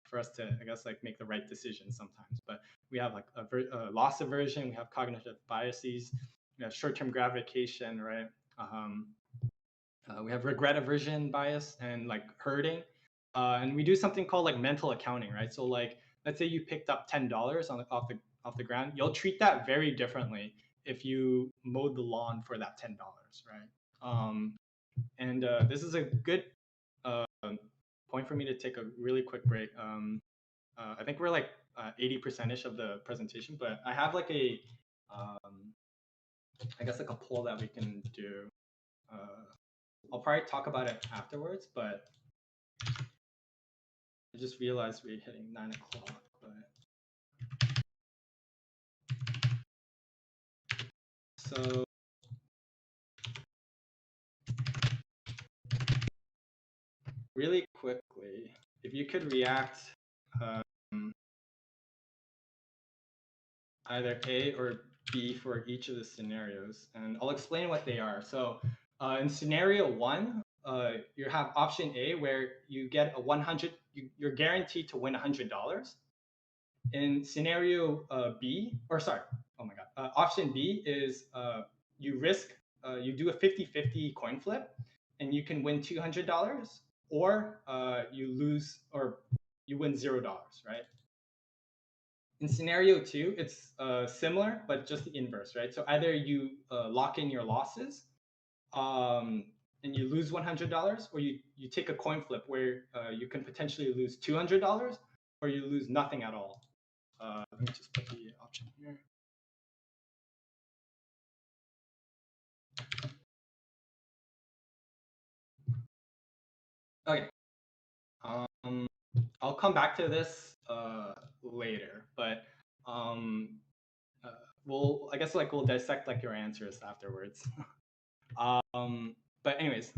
for us to, I guess, like make the right decision sometimes. But we have like a loss aversion, we have cognitive biases, we have short-term gratification, right? We have regret aversion bias and like hurting. And we do something called like mental accounting, right? So like, let's say you picked up $10 off the ground, you'll treat that very differently if you mowed the lawn for that $10, right? And this is a good point for me to take a really quick break. I think we're like 80%ish of the presentation, but I have like a, I guess like a poll that we can do. I'll probably talk about it afterwards, but I just realized we're hitting 9 o'clock. So really quickly, if you could react either A or B for each of the scenarios, and I'll explain what they are. So in scenario 1, you have option A where you get a 100, you're guaranteed to win $100. In scenario B, or sorry, oh my God, option B is you risk, you do a 50-50 coin flip, and you can win $200, or you lose, or you win $0, right? In scenario 2, it's similar, but just the inverse, right? So either you lock in your losses and you lose $100, or you take a coin flip where you can potentially lose $200, or you lose nothing at all. Let me just put the option here. Okay. I'll come back to this later, but I guess like we'll dissect like your answers afterwards. But anyways,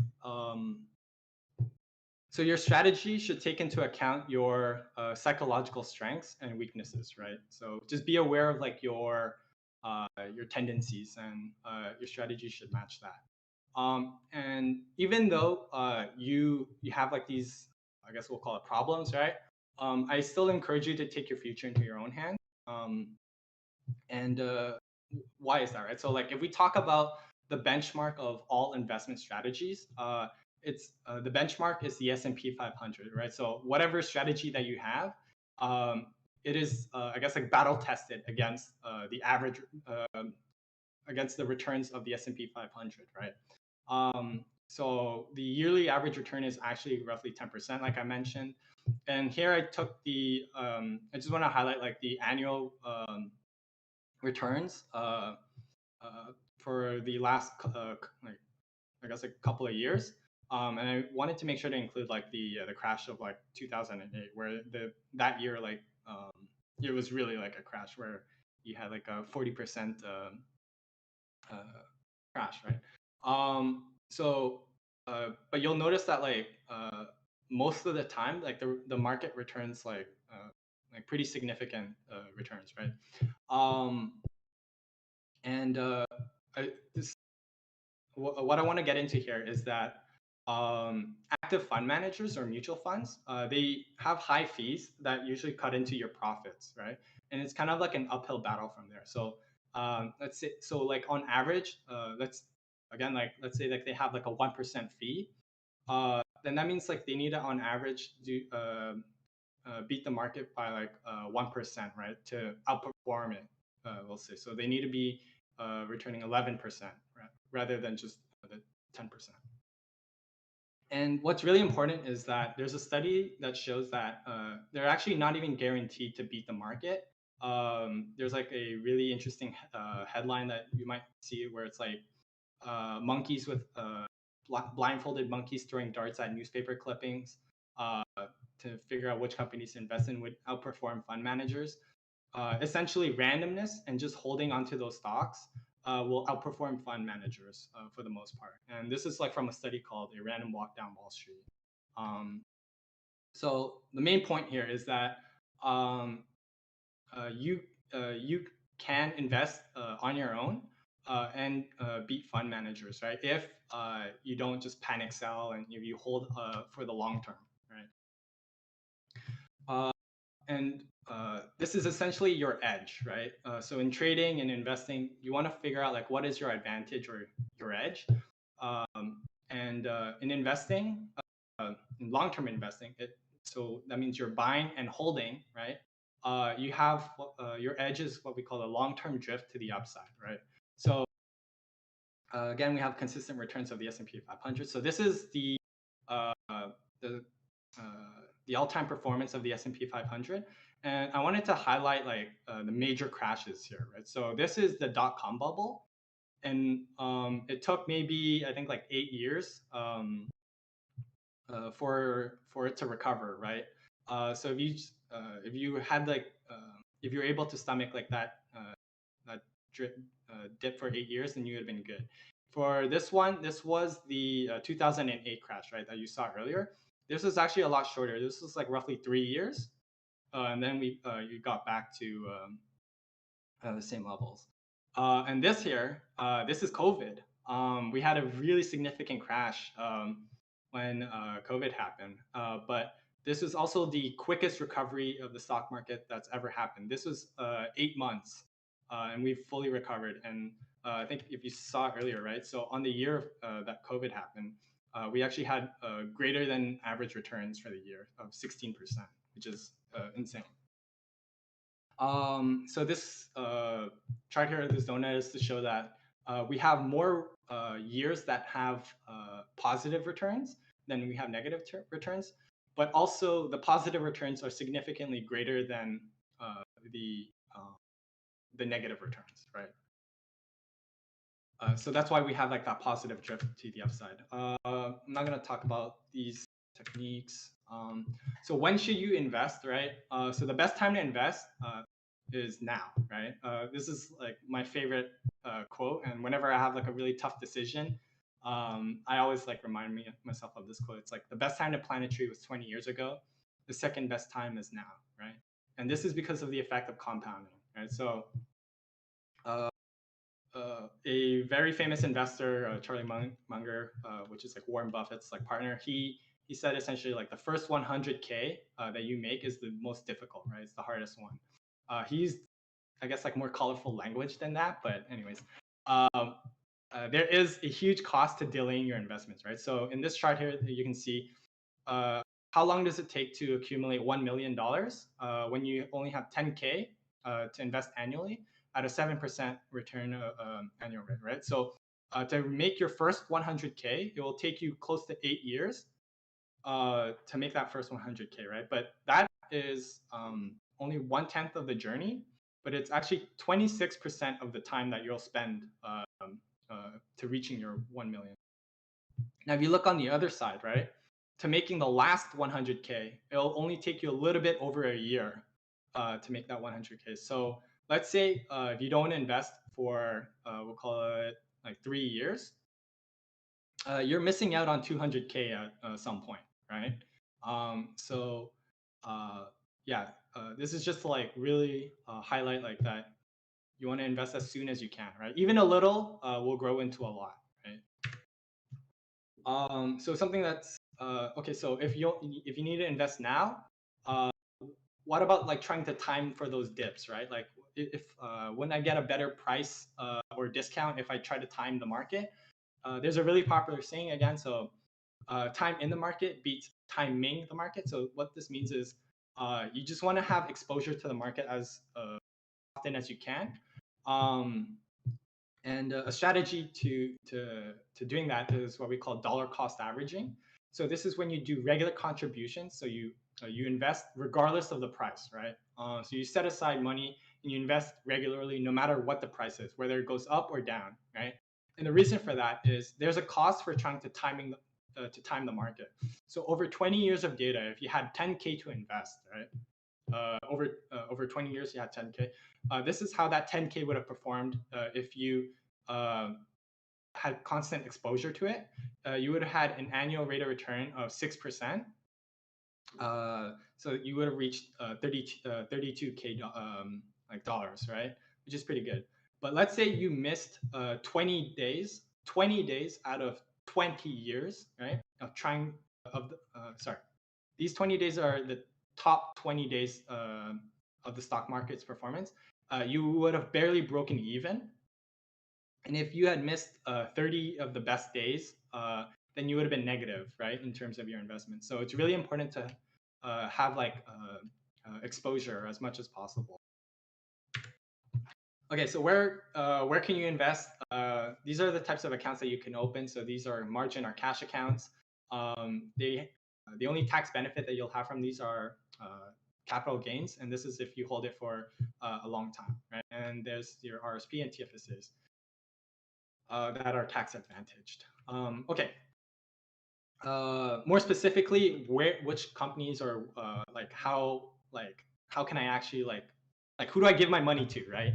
so your strategy should take into account your psychological strengths and weaknesses, right? So just be aware of like your tendencies, and your strategy should match that. And even though you have like these, I guess we'll call it problems, right? I still encourage you to take your future into your own hands. And why is that, right? So like if we talk about the benchmark of all investment strategies, it's the benchmark is the S&P 500, right? So whatever strategy that you have, it is I guess like battle tested against the average against the returns of the S&P 500, right? So the yearly average return is actually roughly 10%, like I mentioned. And here I took the I just want to highlight like the annual returns for the last like I guess a couple of years. And I wanted to make sure to include like the crash of like 2008, where that year like it was really like a crash where you had like a 40% crash, right? But you'll notice that like most of the time, like the market returns like pretty significant returns, right? And what I want to get into here is that active fund managers or mutual funds, they have high fees that usually cut into your profits, right? And it's kind of like an uphill battle from there. So let's say, so like on average, let's say like they have like a 1% fee, then that means like they need to on average do beat the market by like 1%, right, to outperform it. We'll say so they need to be returning 11%, right, rather than just the 10%. And what's really important is that there's a study that shows that they're actually not even guaranteed to beat the market. There's like a really interesting headline that you might see where it's like monkeys with blindfolded monkeys throwing darts at newspaper clippings to figure out which companies to invest in would outperform fund managers. Essentially, randomness and just holding onto those stocks will outperform fund managers for the most part. And this is like from a study called A Random Walk Down Wall Street. So the main point here is that you can invest on your own and beat fund managers, right? If you don't just panic sell and if you hold for the long term, right? And this is essentially your edge, right? So in trading and investing, you want to figure out like what is your advantage or your edge. And in investing, in long-term investing, so that means you're buying and holding, right? You have your edge is what we call a long-term drift to the upside, right? So again, we have consistent returns of the S&P 500. So this is the all-time performance of the S&P 500. And I wanted to highlight like the major crashes here, right? So this is the dot-com bubble. And it took maybe, I think like 8 years for it to recover, right? So if you had like, if you're able to stomach like that dip for 8 years, then you would have been good. For this one, this was the 2008 crash, right, that you saw earlier. This was actually a lot shorter. This was like roughly 3 years, and then you got back to the same levels. And this here, this is COVID. We had a really significant crash when COVID happened, but this was also the quickest recovery of the stock market that's ever happened. This was 8 months, and we've fully recovered. And I think if you saw earlier, right? So on the year that COVID happened, we actually had greater than average returns for the year of 16%, which is insane. So this chart here, this donut, is to show that we have more years that have positive returns than we have negative returns, but also the positive returns are significantly greater than the negative returns, right? So that's why we have like that positive drift to the upside. I'm not gonna talk about these techniques. So when should you invest, right? So the best time to invest is now, right? This is like my favorite quote, and whenever I have like a really tough decision, I always like remind myself of this quote. It's like the best time to plant a tree was 20 years ago. The second best time is now, right? And this is because of the effect of compounding, right? So a very famous investor, Charlie Munger, which is like Warren Buffett's like partner, he said essentially like the first 100K that you make is the most difficult, right? It's the hardest one. He's, I guess, like more colorful language than that, but anyways, there is a huge cost to delaying your investments, right? So in this chart here, you can see how long does it take to accumulate $1 million when you only have 10K to invest annually at a 7% return annual rate, right? So to make your first 100K, it will take you close to 8 years to make that first 100K, right? But that is only 1/10 of the journey, but it's actually 26% of the time that you'll spend to reaching your 1 million. Now, if you look on the other side, right, to making the last 100K, it'll only take you a little bit over a year to make that 100K. So let's say if you don't invest for, we'll call it like 3 years, you're missing out on 200K at some point, right? Yeah, this is just to like really highlight like that you want to invest as soon as you can, right? Even a little will grow into a lot, right? So something that's okay. So if you need to invest now, what about like trying to time for those dips, right? Like if when I get a better price or discount, if I try to time the market, there's a really popular saying again. So time in the market beats timing the market. So what this means is you just want to have exposure to the market as often as you can. And a strategy to doing that is what we call dollar cost averaging. So this is when you do regular contributions. So you invest regardless of the price, right? So you set aside money and you invest regularly no matter what the price is, whether it goes up or down, right? And the reason for that is there's a cost for trying to time the market. So over 20 years of data, if you had 10K to invest, right? Over 20 years, you had 10K. This is how that 10K would have performed if you had constant exposure to it. You would have had an annual rate of return of 6%. So you would have reached 32K like dollars, right? Which is pretty good. But let's say you missed 20 days out of 20 years, right? Of trying sorry, these 20 days are the top 20 days of the stock market's performance. You would have barely broken even. And if you had missed 30 of the best days, then you would have been negative, right, in terms of your investment. So it's really important to have like exposure as much as possible. Okay, so where can you invest? These are the types of accounts that you can open. So these are margin or cash accounts. The only tax benefit that you'll have from these are capital gains, and this is if you hold it for a long time, right? And there's your RSP and TFSAs that are tax advantaged. Okay. More specifically, which companies are how can I actually like who do I give my money to, right?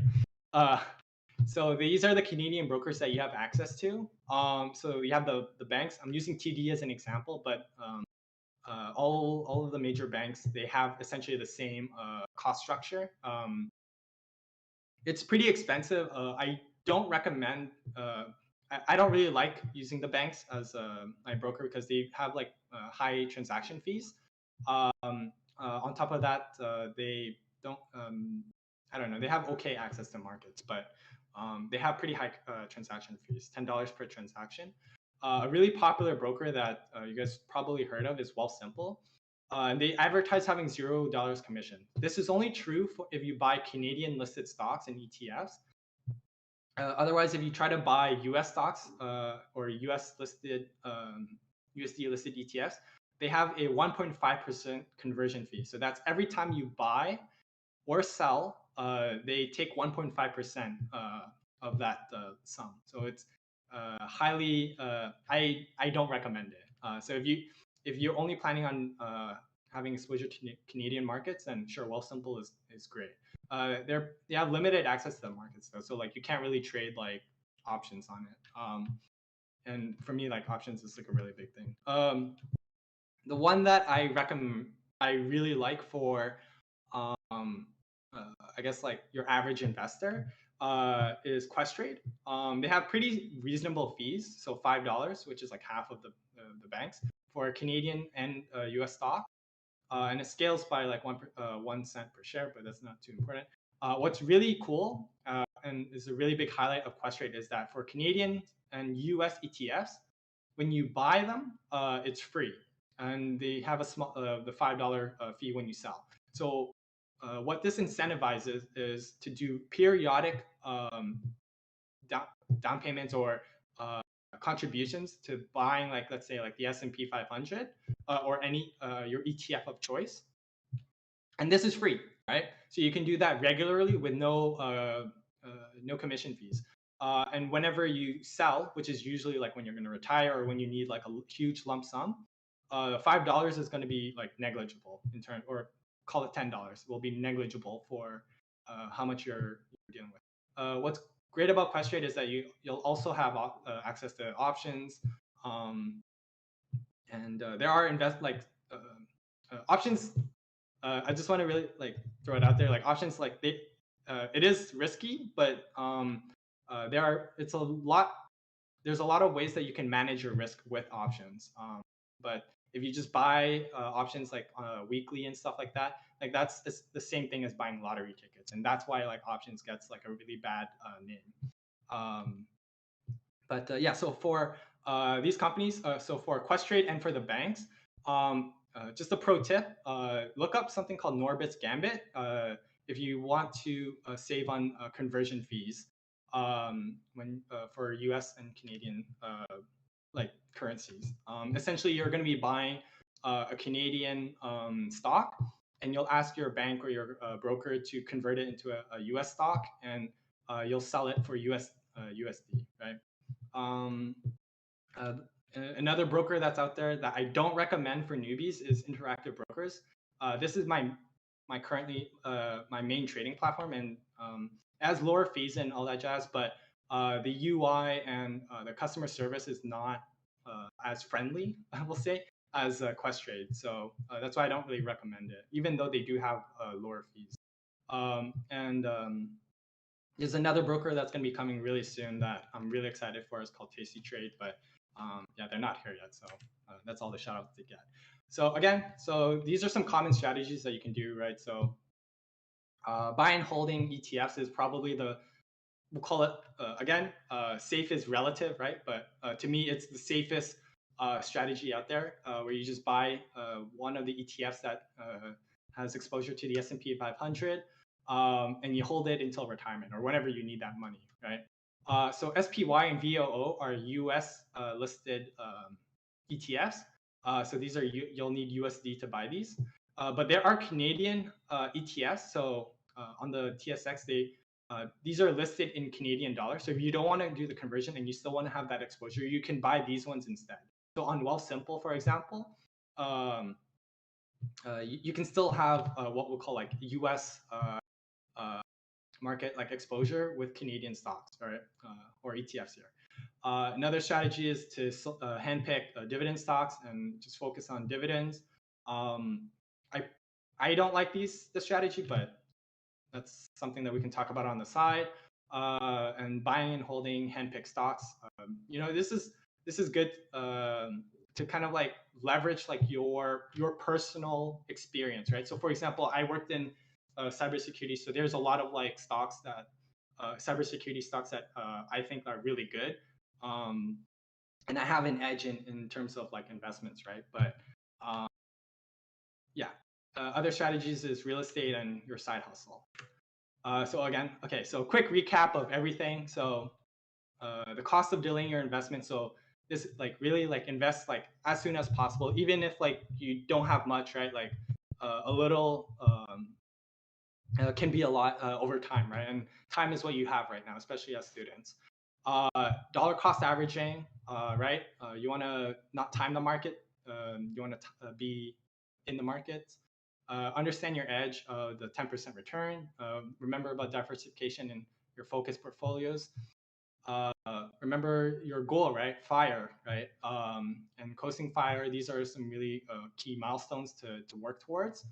So these are the Canadian brokers that you have access to. So you have the banks. I'm using TD as an example, but all of the major banks, they have essentially the same cost structure. It's pretty expensive. I don't recommend. I don't really like using the banks as my broker because they have like high transaction fees. On top of that, they don't. I don't know. They have okay access to markets, but they have pretty high transaction fees, $10 per transaction. A really popular broker that you guys probably heard of is Wealthsimple. And they advertise having $0 commission. This is only true for if you buy Canadian listed stocks and ETFs. Otherwise, if you try to buy US stocks or US listed USD listed ETFs, they have a 1.5% conversion fee. So that's every time you buy or sell, they take 1.5% of that sum. So it's highly, I don't recommend it. So if you're only planning on having exposure to Canadian markets, then sure, Wealthsimple is great. They have limited access to the markets though, so like you can't really trade like options on it. And for me, like options is like a really big thing. The one that I really like for I guess like your average investor is Questrade. They have pretty reasonable fees, so $5, which is like half of the banks for Canadian and U.S. stock, and it scales by like 1 cent per share, but that's not too important. What's really cool and is a really big highlight of Questrade is that for Canadian and U.S. ETFs, when you buy them, it's free, and they have a small the $5 fee when you sell. So what this incentivizes is to do periodic down payments or contributions to buying, like let's say like the S&P 500 or any your ETF of choice, and this is free, right? So you can do that regularly with no commission fees. And whenever you sell, which is usually like when you're going to retire or when you need like a huge lump sum, $5 is going to be like negligible in turn, or call it $10 will be negligible for how much you're dealing with. What's great about Questrade is that you'll also have access to options, and there are options. I just want to really like throw it out there, like options, like it is risky, but there's a lot of ways that you can manage your risk with options. But if you just buy options like weekly and stuff like that, like that's the same thing as buying lottery tickets, and that's why like options gets like a really bad name. But yeah, so for these companies, so for Questrade and for the banks, just a pro tip, look up something called Norbit's Gambit if you want to save on conversion fees when for US and Canadian like currencies. Essentially, you're going to be buying a Canadian stock, and you'll ask your bank or your broker to convert it into a US stock, and you'll sell it for USD, right? Another broker that's out there that I don't recommend for newbies is Interactive Brokers. This is my currently my main trading platform, and it has lower fees and all that jazz, but the UI and the customer service is not as friendly, I will say, as Questrade. So that's why I don't really recommend it, even though they do have lower fees. There's another broker that's going to be coming really soon that I'm really excited for. It's called Tasty Trade, but yeah, they're not here yet. So that's all the shout outs to get. So again, so these are some common strategies that you can do, right? So buy and holding ETFs is probably we'll call it, again, safe is relative, right? But to me, it's the safest strategy out there where you just buy one of the ETFs that has exposure to the S&P 500 and you hold it until retirement or whenever you need that money, right? So SPY and VOO are US listed ETFs. So these are, you'll need USD to buy these. But there are Canadian ETFs. So on the TSX, these are listed in Canadian dollars. So if you don't want to do the conversion and you still want to have that exposure, you can buy these ones instead. So on Wealthsimple, for example, you can still have what we'll call like US market like exposure with Canadian stocks, right? Or ETFs here. Another strategy is to handpick dividend stocks and just focus on dividends. I don't like this strategy, but that's something that we can talk about on the side. And buying and holding handpicked stocks. You know, this is good to kind of like leverage like your personal experience, right? So for example, I worked in cybersecurity, so there's a lot of like stocks that cybersecurity stocks that I think are really good, and I have an edge in terms of like investments, right? But yeah, other strategies is real estate and your side hustle. So again, okay, so quick recap of everything. So the cost of delaying your investment. So this like really like invest like as soon as possible, even if like you don't have much, right? Like a little can be a lot over time, right? And time is what you have right now, especially as students. Dollar cost averaging, right? You want to not time the market. You want to be in the markets. Understand your edge, the 10% return. Remember about diversification in your focus portfolios. Remember your goal, right? FIRE, right? And coasting FIRE, these are some really key milestones to work towards.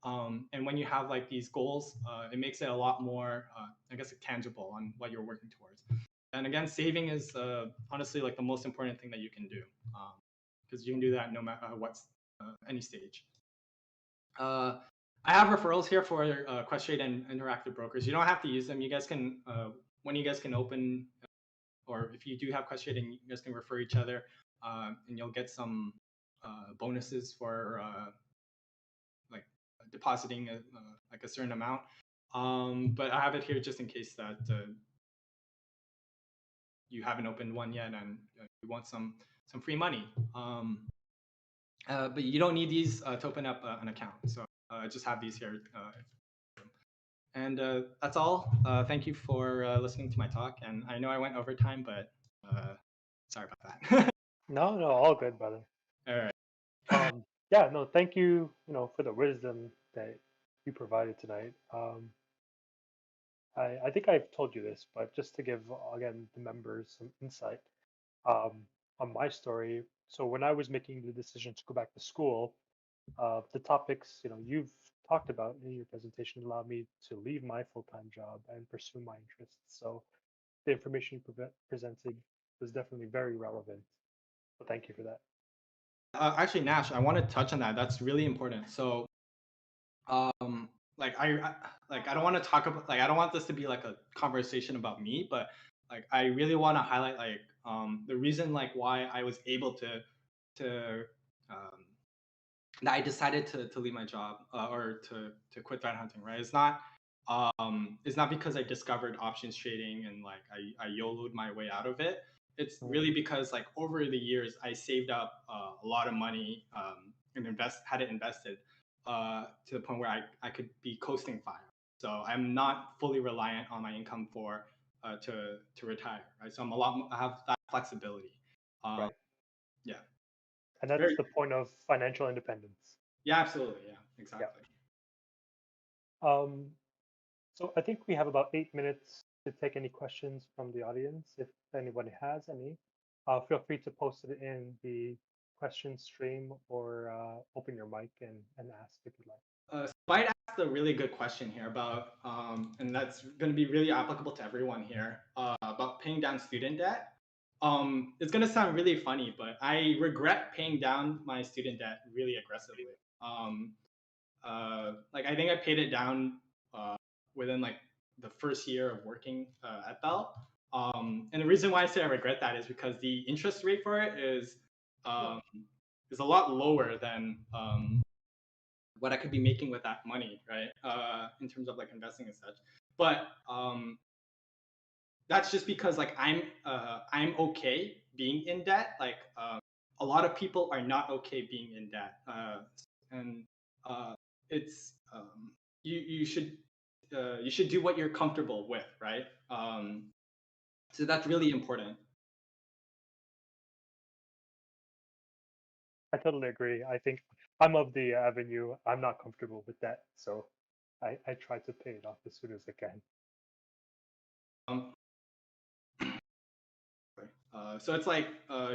And when you have like these goals, it makes it a lot more, I guess, tangible on what you're working towards. And again, saving is honestly like the most important thing that you can do, because you can do that no matter what's any stage. I have referrals here for Questrade and Interactive Brokers. You don't have to use them. You guys can, when you guys can open, or if you do have Questrade, and you guys can refer each other, and you'll get some bonuses for like depositing like a certain amount. But I have it here just in case that you haven't opened one yet and you want some free money. But you don't need these to open up an account. So just have these here. And that's all. Thank you for listening to my talk. And I know I went over time, but sorry about that. No, all good, brother. All right. Yeah, no, thank you, for the wisdom that you provided tonight. I think I've told you this, but just to give again the members some insight on my story. So when I was making the decision to go back to school, the topics you've talked about in your presentation allowed me to leave my full-time job and pursue my interests. So the information you presented was definitely very relevant. So thank you for that. Actually, Nash, I want to touch on that. That's really important. So, like I don't want to talk about, like, I don't want this to be like a conversation about me, but like I really want to highlight like the reason like why I was able to that I decided to leave my job or to quit threat hunting. Right? It's not because I discovered options trading and like I YOLO'd my way out of it. It's really because like over the years I saved up a lot of money and had it invested to the point where I could be coasting fire. So I'm not fully reliant on my income for to retire, right? So I have that flexibility. Right. Yeah. And that's the point of financial independence. Yeah, absolutely. Yeah, exactly. Yeah. So I think we have about 8 minutes to take any questions from the audience. If anybody has any, feel free to post it in the question stream or open your mic and ask if you'd like. Spite asked a really good question here about, and that's going to be really applicable to everyone here, about paying down student debt. It's going to sound really funny, but I regret paying down my student debt really aggressively. Like I think I paid it down within like the first year of working at Bell. And the reason why I say I regret that is because the interest rate for it is a lot lower than what I could be making with that money, right? In terms of like investing and such. But that's just because like I'm okay being in debt. Like a lot of people are not okay being in debt, and it's you should do what you're comfortable with, right? So that's really important. I totally agree. I think I'm of the avenue. I'm not comfortable with that, so I try to pay it off as soon as I can. So it's like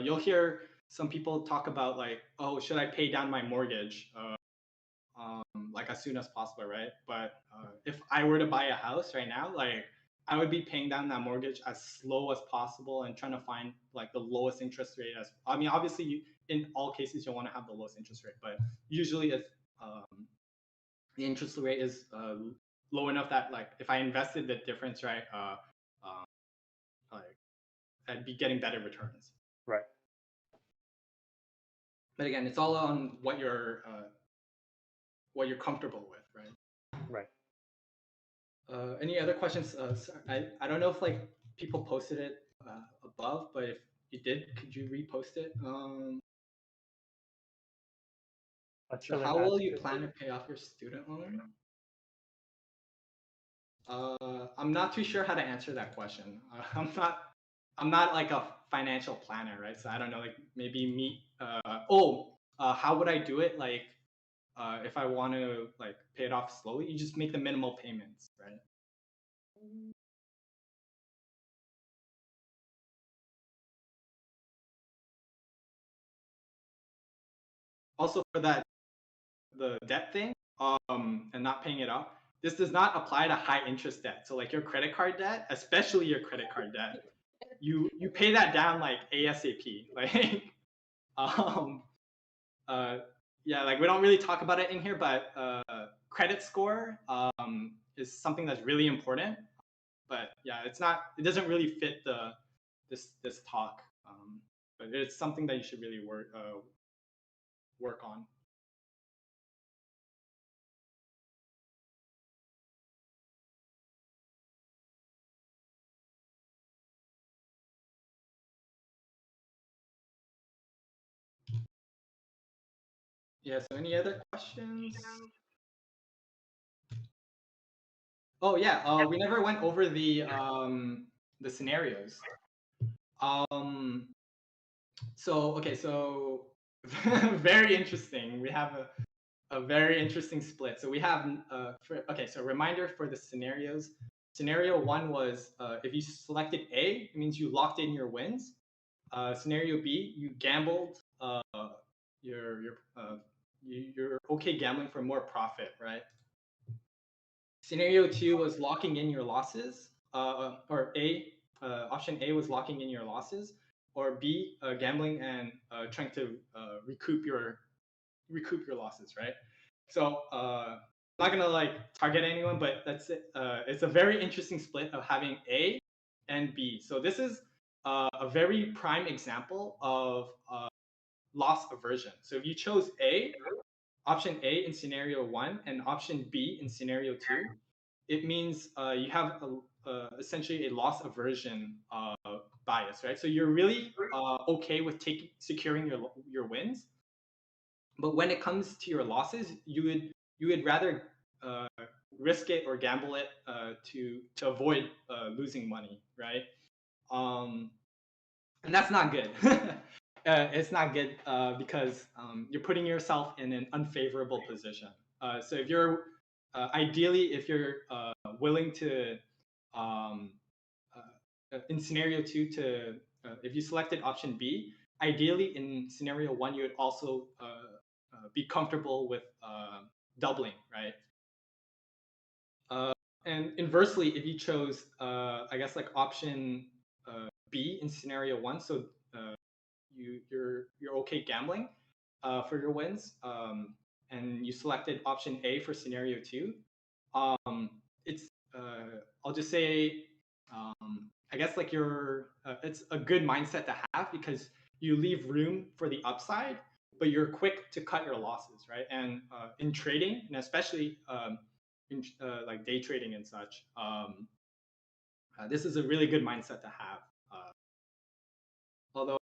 you'll hear some people talk about like, oh, should I pay down my mortgage like as soon as possible, right? But if I were to buy a house right now, like I would be paying down that mortgage as slow as possible and trying to find like the lowest interest rate. I mean, obviously, in all cases, you want to have the lowest interest rate, but usually if the interest rate is low enough that like if I invested the difference, right, like I'd be getting better returns. Right. But again, it's all on what you're comfortable with, right? Right. Any other questions? Sorry, I don't know if like people posted it above, but if you did, could you repost it? So how will you plan to pay off your student loan? I'm not too sure how to answer that question. I'm not like a financial planner, right? So I don't know, like maybe how would I do it? Like if I want to like pay it off slowly, you just make the minimal payments, right? Also for that, the debt thing, and not paying it off, this does not apply to high interest debt. So like your credit card debt, especially your credit card debt, you pay that down like ASAP. Like, yeah, like we don't really talk about it in here, but credit score is something that's really important. But yeah, it doesn't really fit this talk. But it's something that you should really work on. Yeah, so any other questions? Oh yeah, we never went over the scenarios. So okay, so very interesting. We have a very interesting split. So we have okay, so reminder for the scenarios. Scenario 1 was if you selected A, it means you locked in your wins. Scenario B, you gambled. You're okay gambling for more profit, right? Scenario 2 was locking in your losses, or option A was locking in your losses, or B, gambling and trying to recoup your losses, right? So I'm not gonna like target anyone, but that's it. It's a very interesting split of having A and B. So this is a very prime example of loss aversion. So if you chose option A in scenario 1 and option B in scenario 2, it means you have essentially a loss aversion bias, right? So you're really okay with securing your wins, but when it comes to your losses, you would rather risk it or gamble it to avoid losing money, right? And that's not good. It's not good because you're putting yourself in an unfavorable position. So if you're ideally, if you're willing to in scenario 2 to if you selected option B, ideally in scenario 1 you would also be comfortable with doubling, right? And inversely, if you chose I guess like option B in scenario 1, so you're okay gambling for your wins, and you selected option A for scenario 2, it's I'll just say I guess like it's a good mindset to have because you leave room for the upside, but you're quick to cut your losses, right? And in trading, and especially in like day trading and such, this is a really good mindset to have. Although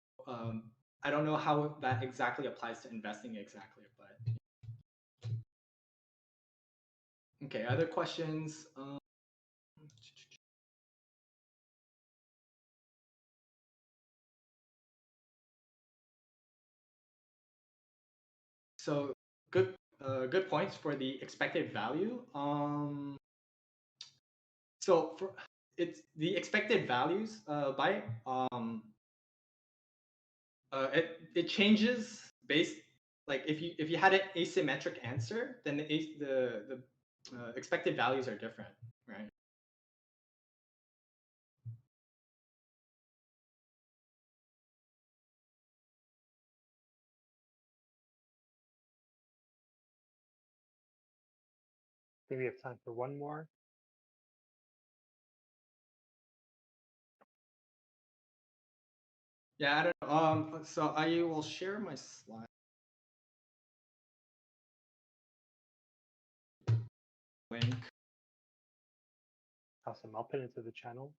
I don't know how that exactly applies to investing exactly, but okay. Other questions? So good points for the expected value. So for it's the expected values by it changes based, like if you had an asymmetric answer, then the expected values are different, right? I think we have time for one more. Yeah, I don't know. So I will share my slide. Link. Awesome. I'll pin it to the channel.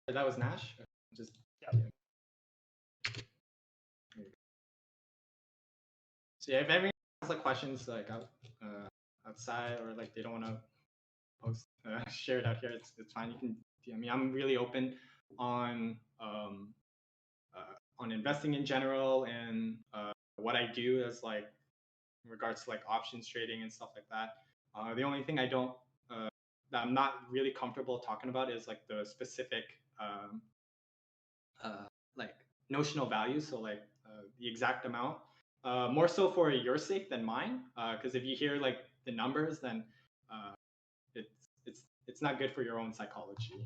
That was Nash. Just yeah. So yeah, if anyone has like questions like outside or like they don't want to post share it out here, it's fine. You can DM me. I'm really open on on investing in general and what I do as like in regards to like options trading and stuff like that. The only thing I don't that I'm not really comfortable talking about is like the specific like notional value, so like the exact amount. More so for your sake than mine, because if you hear like the numbers, then it's not good for your own psychology.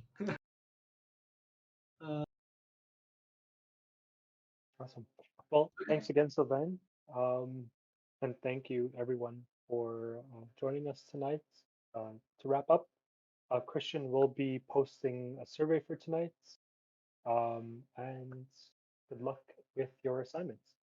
Awesome. Well, thanks again, Sylvain. And thank you, everyone, for joining us tonight. To wrap up, Cristian will be posting a survey for tonight. And good luck with your assignments.